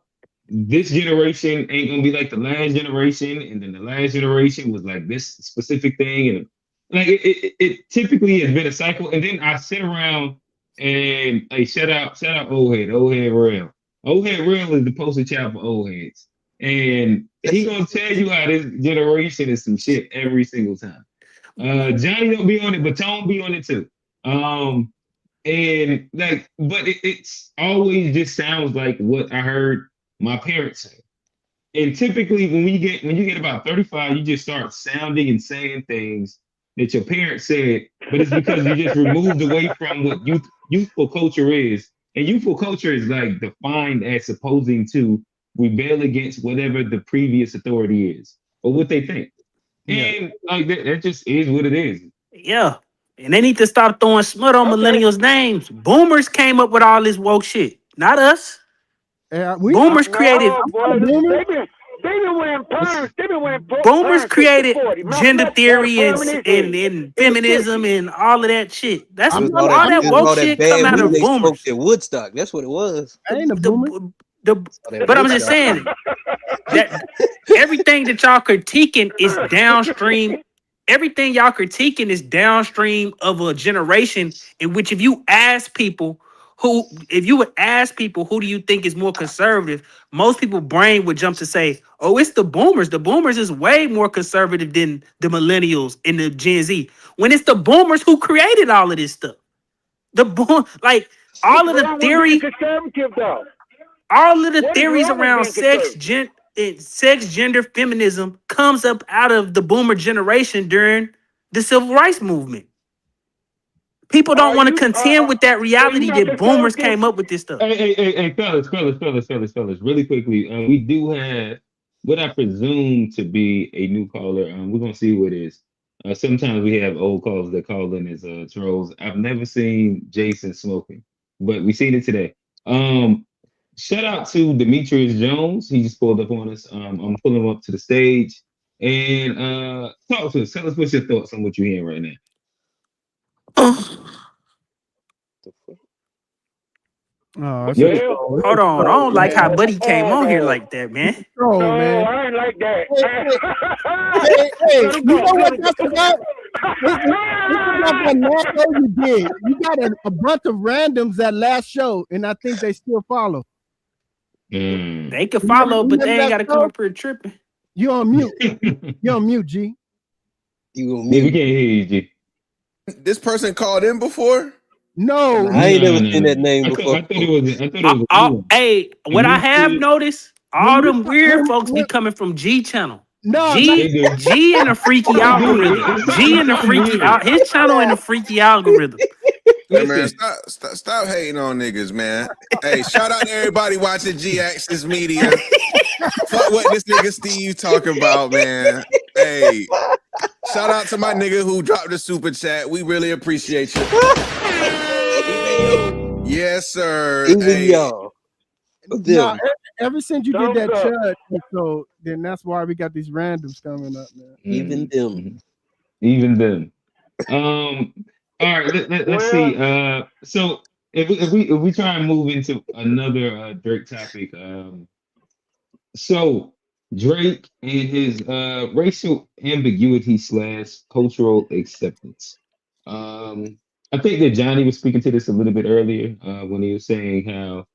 this generation ain't gonna be like the last generation, and then the last generation was like this specific thing, and like it typically has been a cycle. And then I sit around and shout out old head real. Old head real is the poster child for old heads. And he gonna tell you how this generation is some shit every single time. Johnny don't be on it, but Tone be on it too. And like, but it's always just sounds like what I heard my parents say. And typically, when you get about 35, you just start sounding and saying things that your parents said, but it's because you just removed away from what youthful culture is. And youthful culture is like defined as supposing to rebel against whatever the previous authority is or what they think. And like that just is what it is. Yeah. And they need to stop throwing smut on millennials' names. Boomers came up with all this woke shit, not us. Boomers created. They've been wearing perms. They've been wearing Boomers created gender theory and feminism and all of that shit. That's all that woke shit come out of boomers. At Woodstock, that's what it was. I ain't a boomer. But I'm just saying that everything that y'all critiquing is downstream. Everything y'all critiquing is downstream of a generation in which if you would ask people who do you think is more conservative, most people brain would jump to say, oh, it's the boomers. The boomers is way more conservative than the millennials and the Gen Z. When it's the boomers who created all of this stuff. All of the theory. All of the theories around sex, gender, feminism comes up out of the boomer generation during the civil rights movement. People don't want to contend with that reality that boomers came up with this stuff. Hey, fellas, really quickly. We do have what I presume to be a new caller. We're gonna see who it is. Sometimes we have old callers that call in as trolls. I've never seen Jason smoking, but we seen it today. Shout out to Demetrius Jones. He just pulled up on us. I'm pulling him up to the stage and talk to us. Tell us what's your thoughts on what you're hearing right now. Oh, it's Yeah. a troll. It's Hold a on. I troll, don't like how man. Buddy came on here like that, man. It's a troll, No, man. I ain't like that. Hey, Let him you go. know what Let him that's go. about? It's about that last show you did. You got a bunch of randoms that last show, and I think they still follow. They can follow, but they ain't got to come up here tripping. You on mute. You on mute, G. You on Yeah, we mute? can't hear you, G. This person called in before? No, I ain't never seen that name I before. thought it was. I thought it was. A new Hey, what I have noticed, all them weird folks be when- coming from G channel. No, G in the freaky algorithm. G in the freaky his channel in the freaky algorithm. Hey, man, stop hating on niggas, man. Hey, shout out to everybody watching G Axis Media. Fuck what this nigga Steve talking about, man. Hey, shout out to my nigga who dropped the super chat. We really appreciate you. Yes, sir. Even Hey. y'all. No, ever since you did that Chud episode, then that's why we got these randoms coming up, man. Even them. Even them. All right. Let's see. So if we try and move into another Drake topic, so Drake and his racial ambiguity / cultural acceptance. I think that Johnny was speaking to this a little bit earlier when he was saying how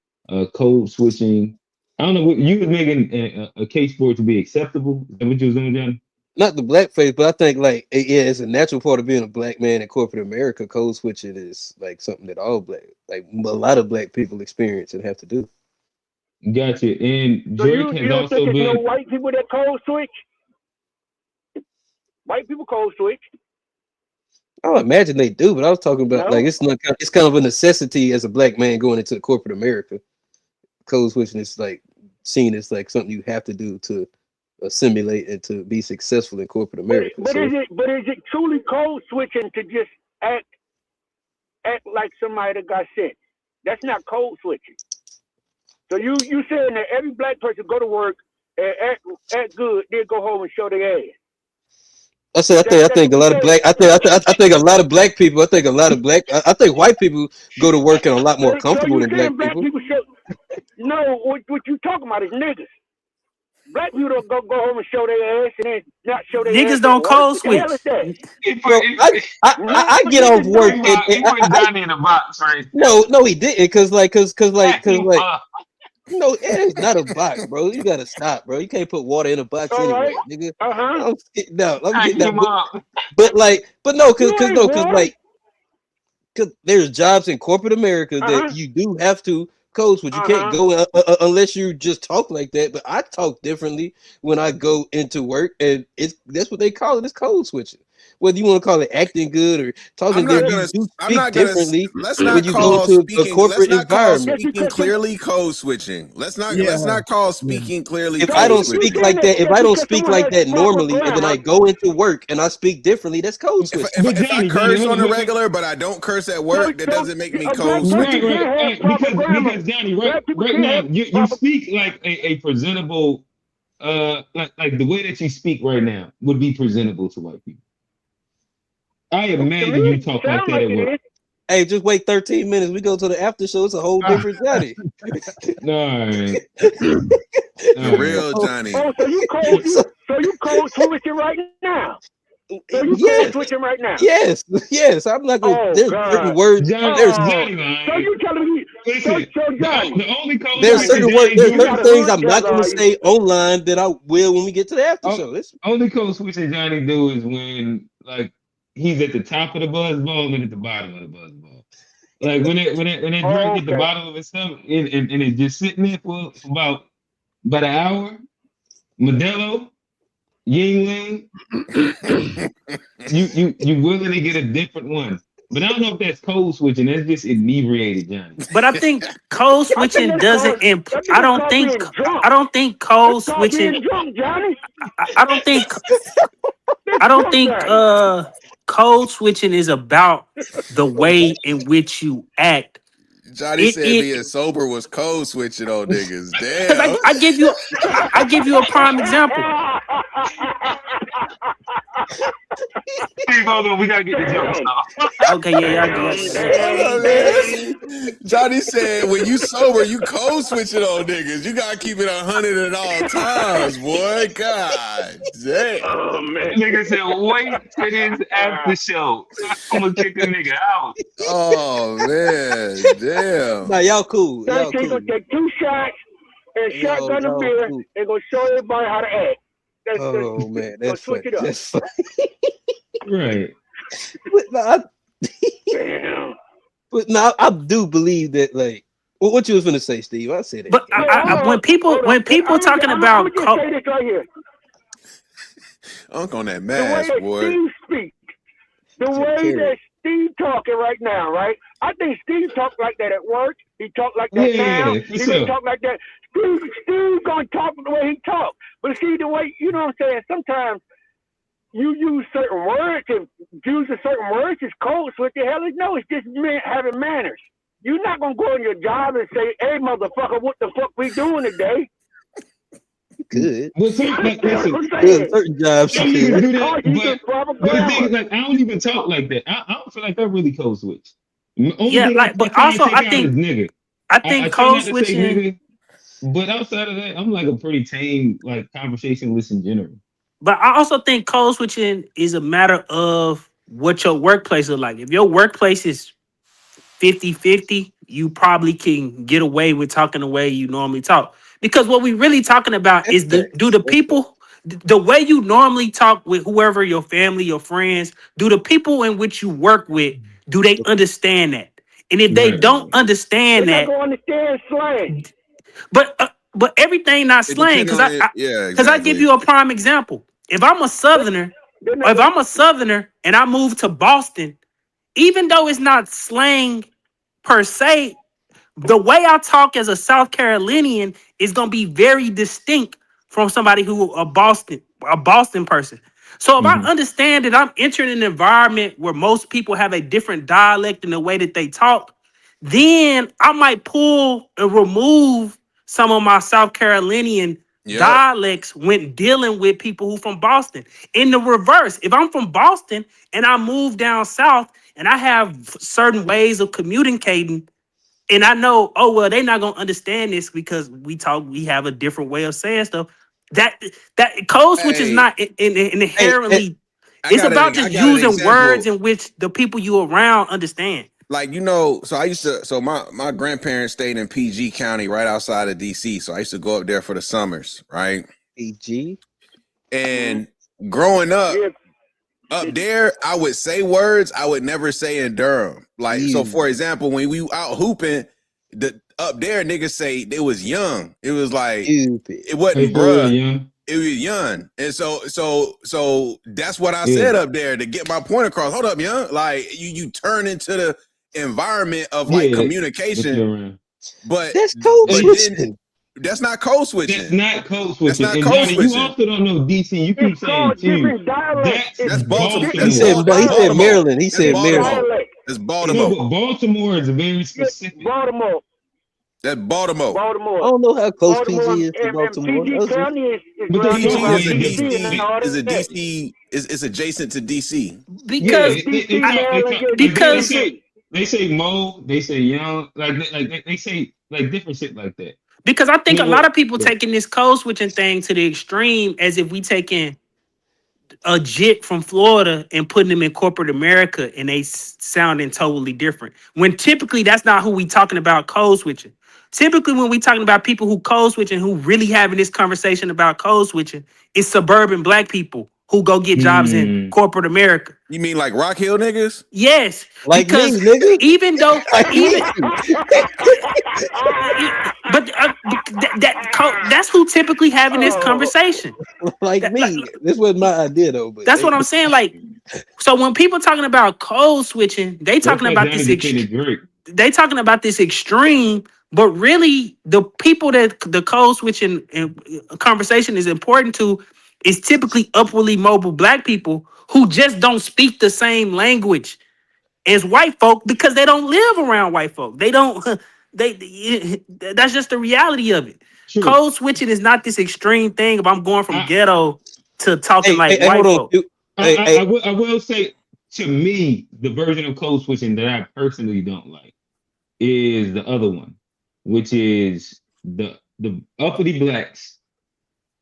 code switching. I don't know what you was making a case for it to be acceptable. Is that what you was doing, Johnny? Not the blackface, but I think like yeah, it's a natural part of being a black man in corporate America. Code switching is like something that all black, like a lot of black people experience and have to do. Gotcha. And So Drake you has don't also think there's been. no white people that code switch? White people code switch. I would imagine they do, but I was talking about No. like it's not. It's kind of a necessity as a black man going into corporate America. Code switching is like seen as like something you have to do to assimilate and to be successful in corporate America. But So is it truly code switching to just act like somebody that got sent? That's not code switching. So you saying that every black person go to work and act good, then go home and show their ass? I think a lot of black. I think a lot of black people. I think white people go to work and a lot more comfortable than black people. No, what you talking about is niggas. Black people don't go home and show their ass and then not show their ass. Niggas don't code What the hell is switch. that? Bro, I get off work and He put Johnny in a box, right? no, he didn't, cause no, it is not a box, bro. You gotta stop, bro. You can't put water in a box anyway, nigga. I'm getting that. But no, cause there's jobs in corporate America that you do have to code switch. You can't go unless you just talk like that. But I talk differently when I go into work, and that's what they call it. It's code switching. Whether you want to call it acting good or talking good, you do speak differently when you go into a corporate environment. Speaking clearly code switching. Let's not call speaking clearly. If I don't speak like that, normally, and then I go into work and I speak differently, that's code switching. If I curse on the regular, but I don't curse at work, that doesn't make me code switching. Right. Because Johnny, right now, you speak like a presentable, like the way that you speak right now would be presentable to white people. I imagine you talk like that at work. Hey, just wait 13 minutes. We go to the after show. It's a whole different Johnny. No, real Johnny. Oh, so you code switching right now? So you code switching right now? Yes. I'm not going. There's certain words. So you telling me? The only code there's certain words. There's certain things I'm not going to say online that I will when we get to the after show. Only code switching Johnny do is when like he's at the top of the buzzball and at the bottom of the buzzball. Like when it drink at the bottom of his stomach and it's just sitting there for about an hour. Modelo, Yingling, you willing to get a different one. But I don't know if that's code switching. That's just inebriated, Johnny. But I think code switching doesn't. I don't think code switching. I don't think code switching is about the way in which you act. Johnny said being sober was code switching on niggas. Damn. I give you a prime example. Hold on, we gotta get the jokes off. Okay, yeah, y'all Hold on, man. Johnny said, when you sober, you code switching on niggas. You gotta keep it 100 at all times, boy. God damn. Oh man. Nigga said, wait till this after show. I'm gonna kick a nigga out. Oh man, damn. Nah, y'all cool. So Y'all he's cool. gonna take 2 shots and shotgun a beer and gonna show everybody how to act. That's Oh man, gonna that's switch funny. it up. That's funny. Right. But no, I do believe that. Like, what you was gonna say, Steve? I said it. But when people talking about I'm gonna say this right here. Unk on that The way mask, that boy. Steve speaks, the way that Steve talking right now, right? I think Steve talk like that at work. He talk like that now. He gonna talk like that. Steve gonna talk the way he talk. But see the way, you know what I'm saying? Sometimes you use certain words and using certain words is code switch. The hell is no, it's just having manners. You're not gonna go on your job and say, "Hey, motherfucker, what the fuck we doing today?" Good. Well, listen, certain jobs I don't even do that, but the thing is, like, I don't even talk like that. I don't feel like I really code switch. Only Yeah, thing like, I but try also to take I out think is nigga. I think I try code not to say switching. nigga, but outside of that, I'm like a pretty tame, like, conversationalist in general. But I also think code switching is a matter of what your workplace is like. If your workplace is 50-50, you probably can get away with talking the way you normally talk. Because what we really talking about is the people, the way you normally talk with whoever, your family, your friends, do the people in which you work with, do they understand that? And if they don't understand They're that, not gonna understand slang. but everything not It slang, depends because on it. I Yeah, because I give exactly. you a prime example. If I'm a Southerner, or if I'm a Southerner and I move to Boston, even though it's not slang per se, the way I talk as a South Carolinian is gonna be very distinct from somebody who a Boston person. So if I understand that I'm entering an environment where most people have a different dialect in the way that they talk, then I might pull and remove some of my South Carolinian dialects when dealing with people who from Boston. In the reverse, if I'm from Boston and I move down south and I have certain ways of communicating, and I know, oh well, they're not gonna understand this because we have a different way of saying stuff. That code switch is not inherently. It's about just using words in which the people you around understand. Like, so my grandparents stayed in PG County right outside of DC. So I used to go up there for the summers, right? PG. And growing up there, I would say words I would never say in Durham. Like, so for example, when we out hooping, up there niggas say it was young. It was like it wasn't bruh. It was young. And so that's what I said up there to get my point across. Hold up, young. Like you turn into the environment of like communication. But that's code switching. That's not code switching. That's not code switching. That's not and code Johnny, switching. you also don't know DC. You keep saying too. That's Baltimore. He said Maryland. He said Maryland. That's Baltimore. No, but Baltimore is very specific. Baltimore. That's Baltimore. I don't know how close PG is to Baltimore. PG County is is a DC. Is adjacent to DC. Because they say Mo, they say Young, like they say like different shit like that. Because I think a lot of people taking this code switching thing to the extreme, as if we taking a jit from Florida and putting them in corporate America and they sounding totally different. When typically that's not who we talking about code switching. Typically when we talking about people who code switching, who really having this conversation about code switching, it's suburban black people who go get jobs in corporate America. You mean like Rock Hill niggas? Yes. Like because me, nigga. Even though, that's who typically having this conversation. Like me. This wasn't my idea though. But that's what I'm saying. Like, so when people talking about code switching, they talking about this. They talking about this extreme, but really the people that the code switching conversation is important to is typically upwardly mobile black people who just don't speak the same language as white folk because they don't live around white folk. They don't. That's just the reality of it. True. Code switching is not this extreme thing. If I'm going from ghetto to talking like white folk. I will say, to me, the version of code switching that I personally don't like is the other one, which is the uppity blacks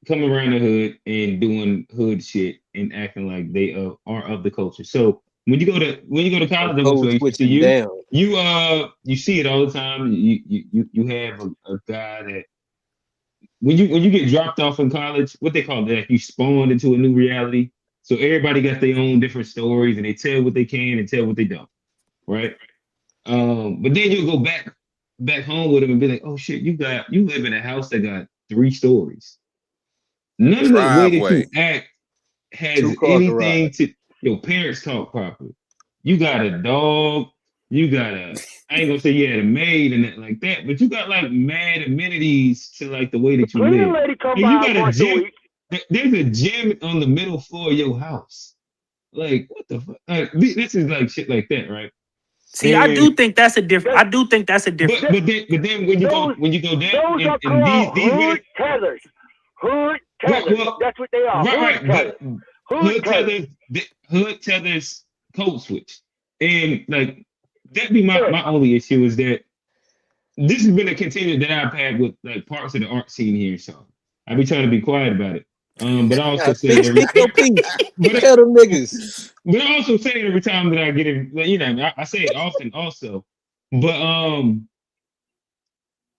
coming around the hood and doing hood shit and acting like they are of the culture. So when you go to college, Code switching down. you see it all the time. You have a guy that when you get dropped off in college, what they call that, you spawned into a new reality. So everybody got their own different stories and they tell what they can and tell what they don't, right? But then you'll go back home with them and be like, oh shit, you live in a house that got 3 stories. None of the way that you Driveway. act has 2-car anything garage. to your parents talk properly. You got a dog, you got I ain't gonna say you had a maid and that like that, but you got like mad amenities to like the way that you Cleaning live. lady come And by you got a once a gym. week. There's a gym on the middle floor of your house. Like what the fuck? Like, this is like shit like that, right? See, I do think that's a different. I do think that's a different. But then when you go down Those are and called these hood tethers. Hood tethers. That's what they are. Right, Hood tethers. Hood tethers code switch. And like that be my only issue is that this has been a contention that I've had with like parts of the art scene here. So I be trying to be quiet about it. But I also say it every Tell them niggas. But I also say it every time that I get it, you know, I say it often also. But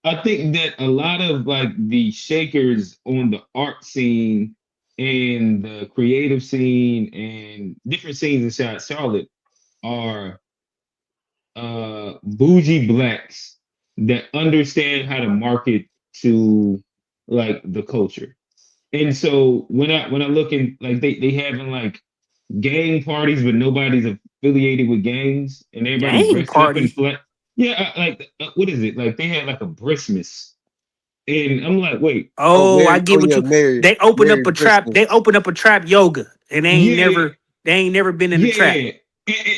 I think that a lot of like the shakers on the art scene and the creative scene and different scenes inside Charlotte are bougie blacks that understand how to market to like the culture. And so when I look in like they having like gang parties, but nobody's affiliated with gangs, and everybody's Gang dressed up in parties? flat. Yeah, what is it? Like they had like a Christmas, and I'm like, wait. Oh, I get what yeah, you. Mary- They open Mary up a trap. Christmas. They open up a trap yoga, and they ain't never been in the trap.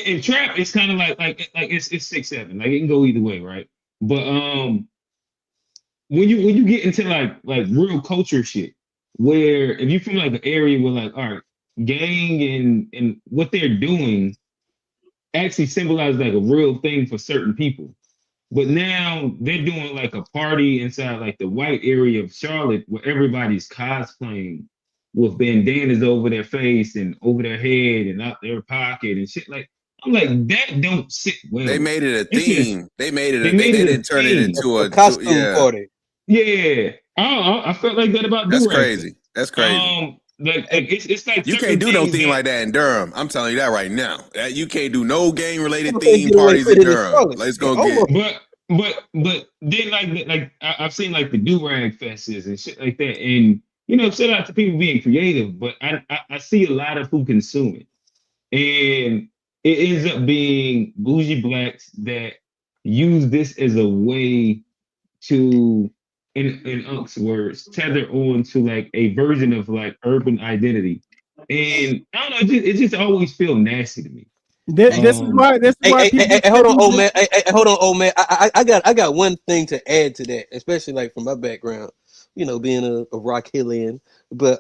And trap is kind of like it's 6-7. Like it can go either way, right? But when you get into like real culture shit, where if you're from like an area where like, all right, gang and what they're doing actually symbolize like a real thing for certain people. But now they're doing like a party inside like the white area of Charlotte where everybody's cosplaying with bandanas over their face and over their head and out their pocket and shit. Like I'm like, that don't sit well. They made it a It's just- theme. They didn't turn it into a costume party. Yeah. I felt like that about That's do-rag. crazy. That's crazy. Like it's like You certain can't do no things theme that- like that in Durham. I'm telling you that right now. You can't do no gang related can't theme get away parties with in it in Durham. Charlotte. Let's go Yeah, get. But then like I've seen like the do-rag fests and shit like that, and you know, shout out to people being creative, but I see a lot of who consume it, and it ends up being bougie blacks that use this as a way to, in Unk's words, tether on to like a version of like urban identity, and I don't know, it just always feels nasty to me. This is why people. Hold on, old man. Hold on, old man. I got one thing to add to that, especially like from my background, you know, being a Rock Hillian. But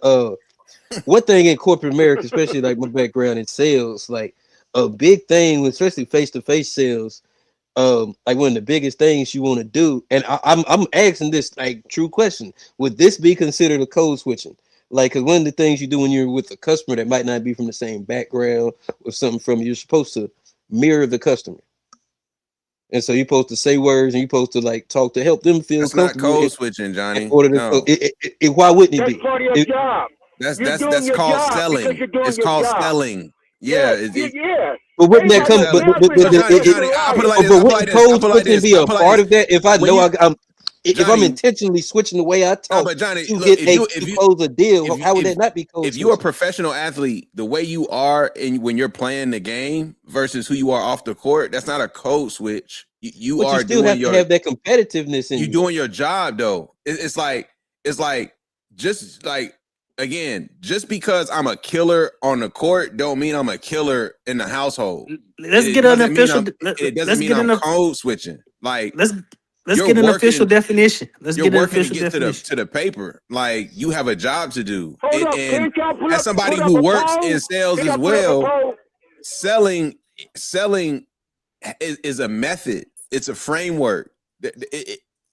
one thing in corporate America, especially like my background in sales, like a big thing, especially face-to-face sales, like one of the biggest things you want to do, and I'm asking this like true question: would this be considered a code switching? Like, because one of the things you do when you're with a customer that might not be from the same background or something from, you're supposed to mirror the customer. And so you're supposed to say words and you're supposed to like talk to help them feel That's not comfortable. code switching, Johnny. In order to, No. why wouldn't it That's be? part of your job. That's your called job selling. because you're doing It's your called job. selling. Yeah. Yeah. But wouldn't that come? Johnny, I'll put it like this. But wouldn't code switching be a part of that? If I know if I'm intentionally switching the way I talk but Johnny, to look, get close a deal, how would that not be code If switching? you're a professional athlete, the way you are and when you're playing the game versus who you are off the court, that's not a code switch. You But are you still doing have to have that competitiveness in you. You're doing your job though. It's like just like again, just because I'm a killer on the court don't mean I'm a killer in the household. Let's get an official. It doesn't mean I'm code switching. Like Let's You're get an official working. definition. Let's You're get an working to official get definition. to the paper. Like you have a job to do. Hold up, And can't y'all as somebody put up who a works poll? in sales Can as y'all put up a well, poll? selling is a method. It's a framework.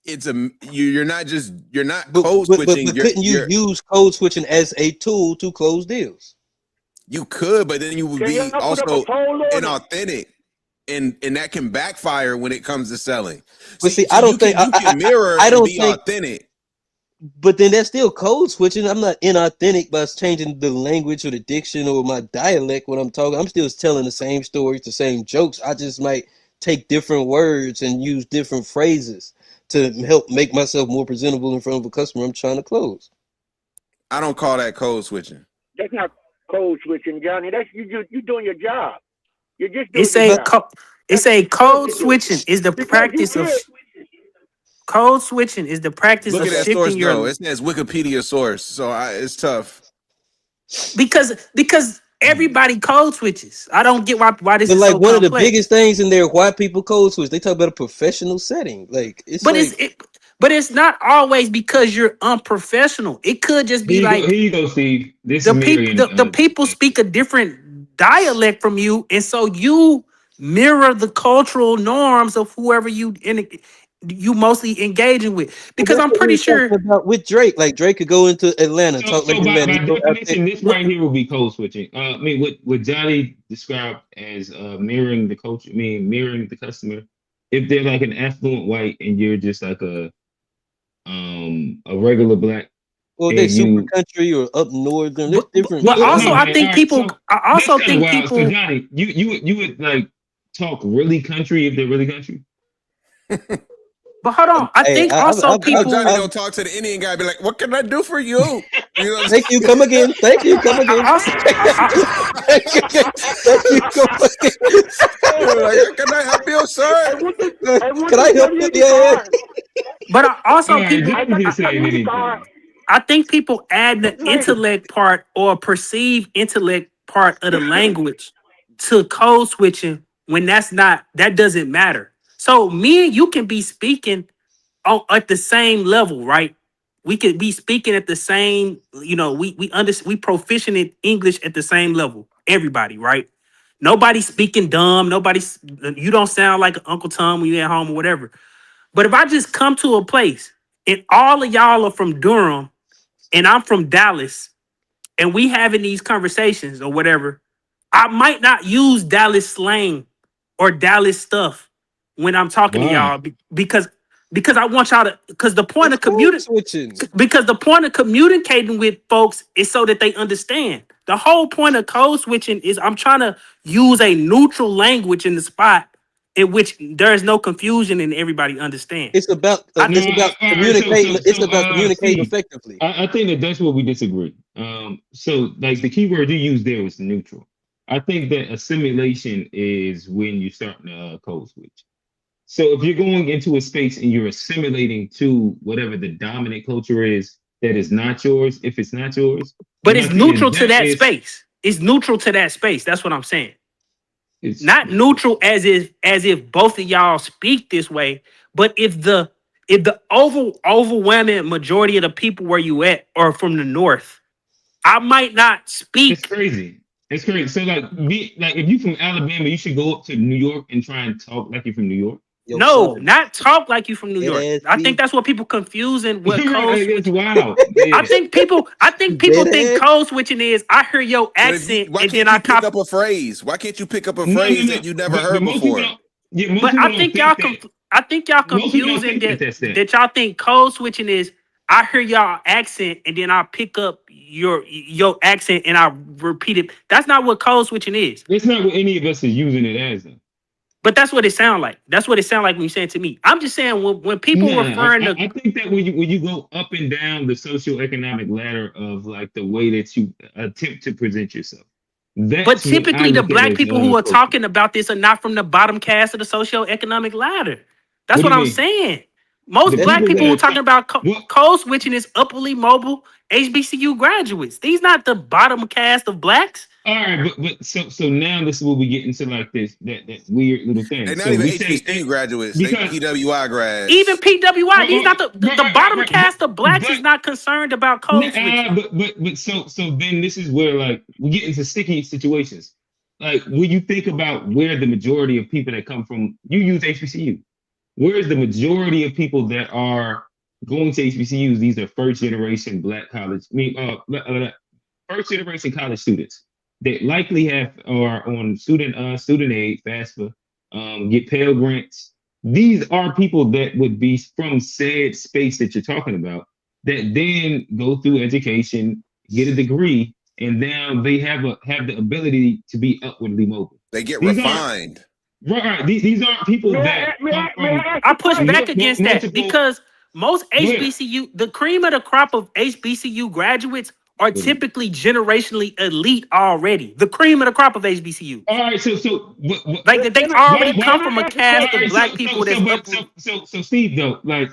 You're not code switching. But couldn't you use code switching as a tool to close deals? You could, but then you would Can be y'all put up also a poll on it? inauthentic. And that can backfire when it comes to selling. But see, I don't think you can mirror I and don't be think authentic. But then that's still code switching. I'm not inauthentic by changing the language or the diction or my dialect when I'm talking. I'm still telling the same stories, the same jokes. I just might take different words and use different phrases to help make myself more presentable in front of a customer I'm trying to close. I don't call that code switching. That's not code switching, Johnny. That's you doing your job. You're just doing your job. It's a code switching is the Because practice you of can't. code switching is the practice Look of at that shifting source your though. It says Wikipedia source, so it's tough. because everybody code switches. I don't get why this But is like so one of the complex. biggest things in there, why people code switch. They talk about a professional setting. Like it's But it's not always because you're unprofessional. It could just be Here like you go, Steve. This the is people Marion. the people speak a different dialect from you, and so you mirror the cultural norms of whoever you mostly engaging with. Because that's I'm what we pretty were talking sure about with Drake. Like Drake could go into Atlanta, talk like So by Atlanta. definition, this right here will be code switching. I mean, what Johnny described as mirroring the culture, mirroring the customer. If they're like an affluent white and you're just like a regular black, Or they super country or up northern. There's different. But also, I think people. I also that's think kinda wild. people. So Johnny, you would like talk really country if they're really country. But hold on, I think also people. Johnny don't talk to the Indian guy. Be like, "What can I do for you?" You know Thank you. Come again. Thank you. Come again. Thank you. Come again. Like, can I help you, sir? Can I help you? Yeah. But I also All right, people. Johnny just saying anything. I think people add the intellect part or perceived intellect part of the language to code switching when that doesn't matter. So me and you can be speaking at the same level, right? We could be speaking at the same, we proficient in English at the same level. Everybody, right? Nobody's speaking dumb. You don't sound like Uncle Tom when you're at home or whatever. But if I just come to a place and all of y'all are from Durham and I'm from Dallas and we having these conversations or whatever, I might not use Dallas slang or Dallas stuff when I'm talking to y'all because I want y'all to, because the point of communicating with folks is so that they understand. The whole point of code switching is I'm trying to use a neutral language in the spot in which there is no confusion and everybody understands. It's about communicating. It's about communicating effectively. I think that's where we disagree. So like the key word you used there was neutral. I think that assimilation is when you start a code switch. So if you're going into a space and you're assimilating to whatever the dominant culture is that is not yours, if it's not yours, but it's neutral to that space. It's neutral to that space. That's what I'm saying. It's not neutral as if both of y'all speak this way, but if the overwhelming majority of the people where you at are from the north, I might not speak. It's crazy. It's crazy. So like if you from Alabama, you should go up to New York and try and talk like you're from New York. No, not talk like you from New York. I think that's what people confusing what code switching. Wow. I think people think code switching is I hear your accent and then I pick up a phrase. Why can't you pick up a phrase that you never heard before? But I think y'all confusing that y'all think code switching is I hear y'all accent and then I pick up your accent and I repeat it. That's not what code switching is. It's not what any of us is using it as. But that's what it sounds like. That's what it sounds like when you say it to me. I'm just saying when people referring to. I think that when you go up and down the socioeconomic ladder of like the way that you attempt to present yourself. But typically the black people who are talking about this are not from the bottom cast of the socioeconomic ladder. That's what I'm saying. Most black people who are talking about code switching is upperly mobile HBCU graduates. These not the bottom cast of blacks. All right, but so now this is where we get into like that weird little thing. They're not So even we say HBCU graduates. They because PWI grads. Even PWI, these not the bottom right, cast of blacks is not concerned about code switching. but so then this is where like we get into sticky situations. Like when you think about where the majority of people that come from, you use HBCU. Where is the majority of people that are going to HBCUs? These are first generation black college. First generation college students that likely are on student aid, FAFSA, get Pell Grants. These are people that would be from said space that you're talking about that then go through education, get a degree, and now they have the ability to be upwardly mobile. They get These refined. Right. These aren't people that come from. I push back against that multiple- because most ahead. HBCU, the cream of the crop of HBCU graduates are typically generationally elite already. The cream of the crop of HBCU. All right, so like they already come from a cast of black people So Steve though, like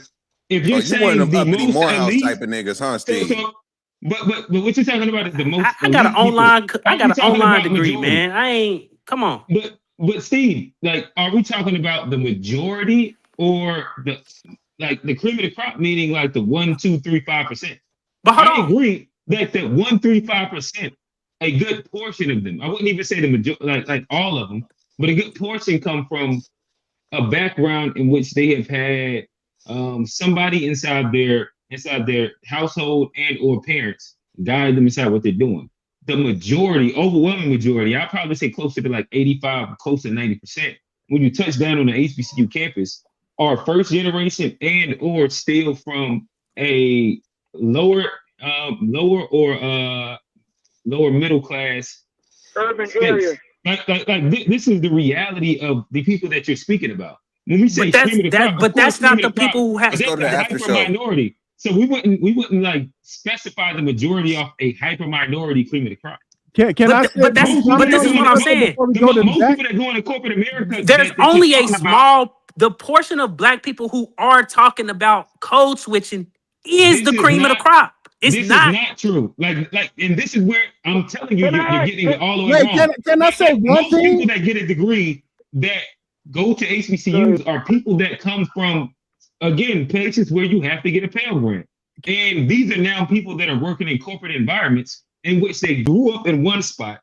if you're you saying one of them the uppity most Morehouse elite type of niggas, huh, Steve? But what you're talking about is the most. I got an online. I got an online degree, majority? man. I ain't. Come on. But Steve, like, are we talking about the majority or the cream of the crop, meaning like the 1, 2, 3, 5%? But hold I on. agree that the 1, 3, 5%, a good portion of them. I wouldn't even say the majority, like all of them, but a good portion come from a background in which they have had somebody inside their household and or parents guide them inside what they're doing. The majority, overwhelming majority, I'll probably say closer to like 85, close to 90%, when you touch down on the HBCU campus, are first generation and or still from a lower middle class urban space. area. This is the reality of the people that you're speaking about. When we say that's not the people who have. Let's go to the after show. Minority. So we wouldn't like specify the majority off a hyper minority cream of the crop. Can I say? But this is what I'm saying. Most people that go into corporate America, there's only a small. The portion of black people who are talking about code switching is the cream of the crop. It's not. This is not true. Like, and this is where I'm telling you, you're getting it all the way wrong. Can I say one thing? People that get a degree that go to HBCUs are people that come from, again, places where you have to get a Pell Grant. And these are now people that are working in corporate environments in which they grew up in one spot.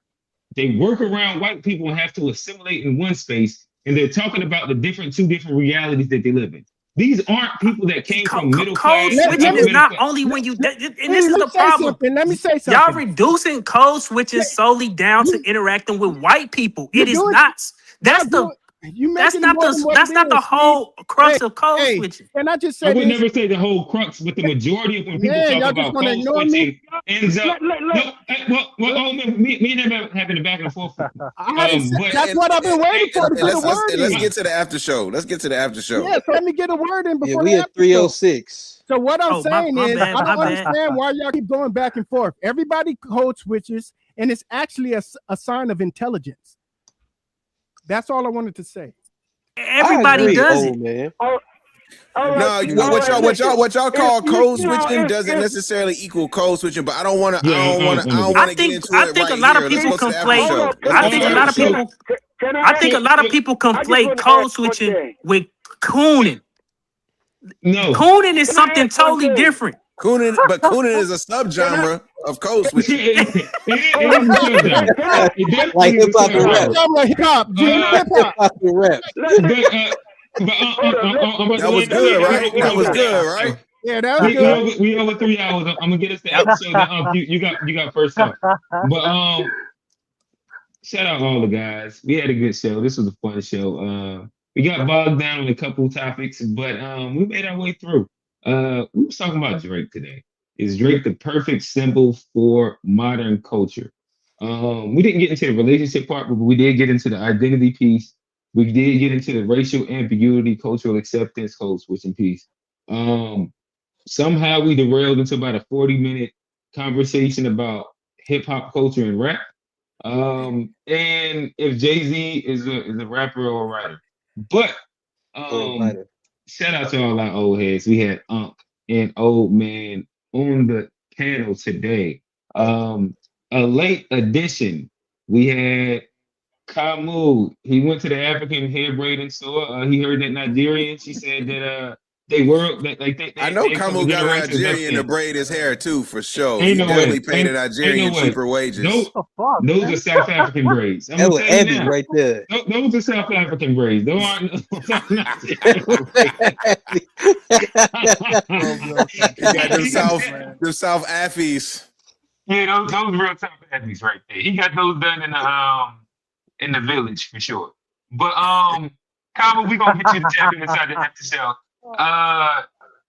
They work around white people and have to assimilate in one space. And they're talking about the two different realities that they live in. These aren't people that came from middle class. Code switching is not only when you. And this is the problem. Let me say something. Y'all reducing code switching solely down to interacting with white people. It is not. That's not the whole crux of code switching. Can I just say I would never say the whole crux, but the majority of when people talk about code switching ends up. Me and him having a back and forth. That's what I've been waiting for. Let's get to the after show. Yes, let me get a word in before we at 306. So what I'm saying is, bad, I don't my understand why y'all keep going back and forth. Everybody code switches, and it's actually a sign of intelligence. That's all I wanted to say. Everybody does it, man. What y'all call code switching doesn't necessarily equal code switching, but I don't want to get into it. I think a lot of people conflate. I think a lot of people conflate code switching with cooning. No, cooning is something totally different. Cooning is a subgenre of code switching. Like hip hop and rap. That was good, right? Yeah, that was good. We over 3 hours. I'm gonna get us the episode. You got first up. But shout out all the guys. We had a good show. This was a fun show. We got bogged down on a couple topics, but we made our way through. We was talking about Drake today. Is Drake the perfect symbol for modern culture? We didn't get into the relationship part, but we did get into the identity piece. We did get into the racial ambiguity, cultural acceptance, code switching piece. Somehow we derailed into about a 40-minute conversation about hip hop culture and rap. And if Jay-Z is a rapper or a writer. But shout out to all our old heads. We had Unc and Old Man on the panel today. A late addition We had Kamu. He went to the African hair braiding store. He heard that Nigerian. She said that they were that like I know they from a Kamu got a generation of Nigerian to Mexicans. braid his hair too, for sure. Ain't He no definitely way. paid a Ain't no Nigerian way. cheaper wages. Those are South African braids. I'm That gonna was tell you Abby now. right there. Those are South African braids. Those aren't Nigerian braids. He got them South Affies. Yeah, those real South Africans right there. He got those done in the village for sure. But Kama, we gonna get you to tap in inside the after show.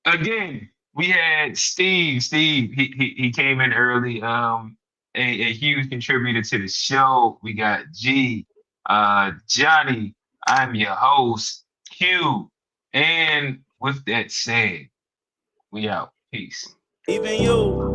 Again, we had Steve. He came in early. A huge contributor to the show. We got G, Johnny. I'm your host, Q. And with that said, we out. Peace. Even you.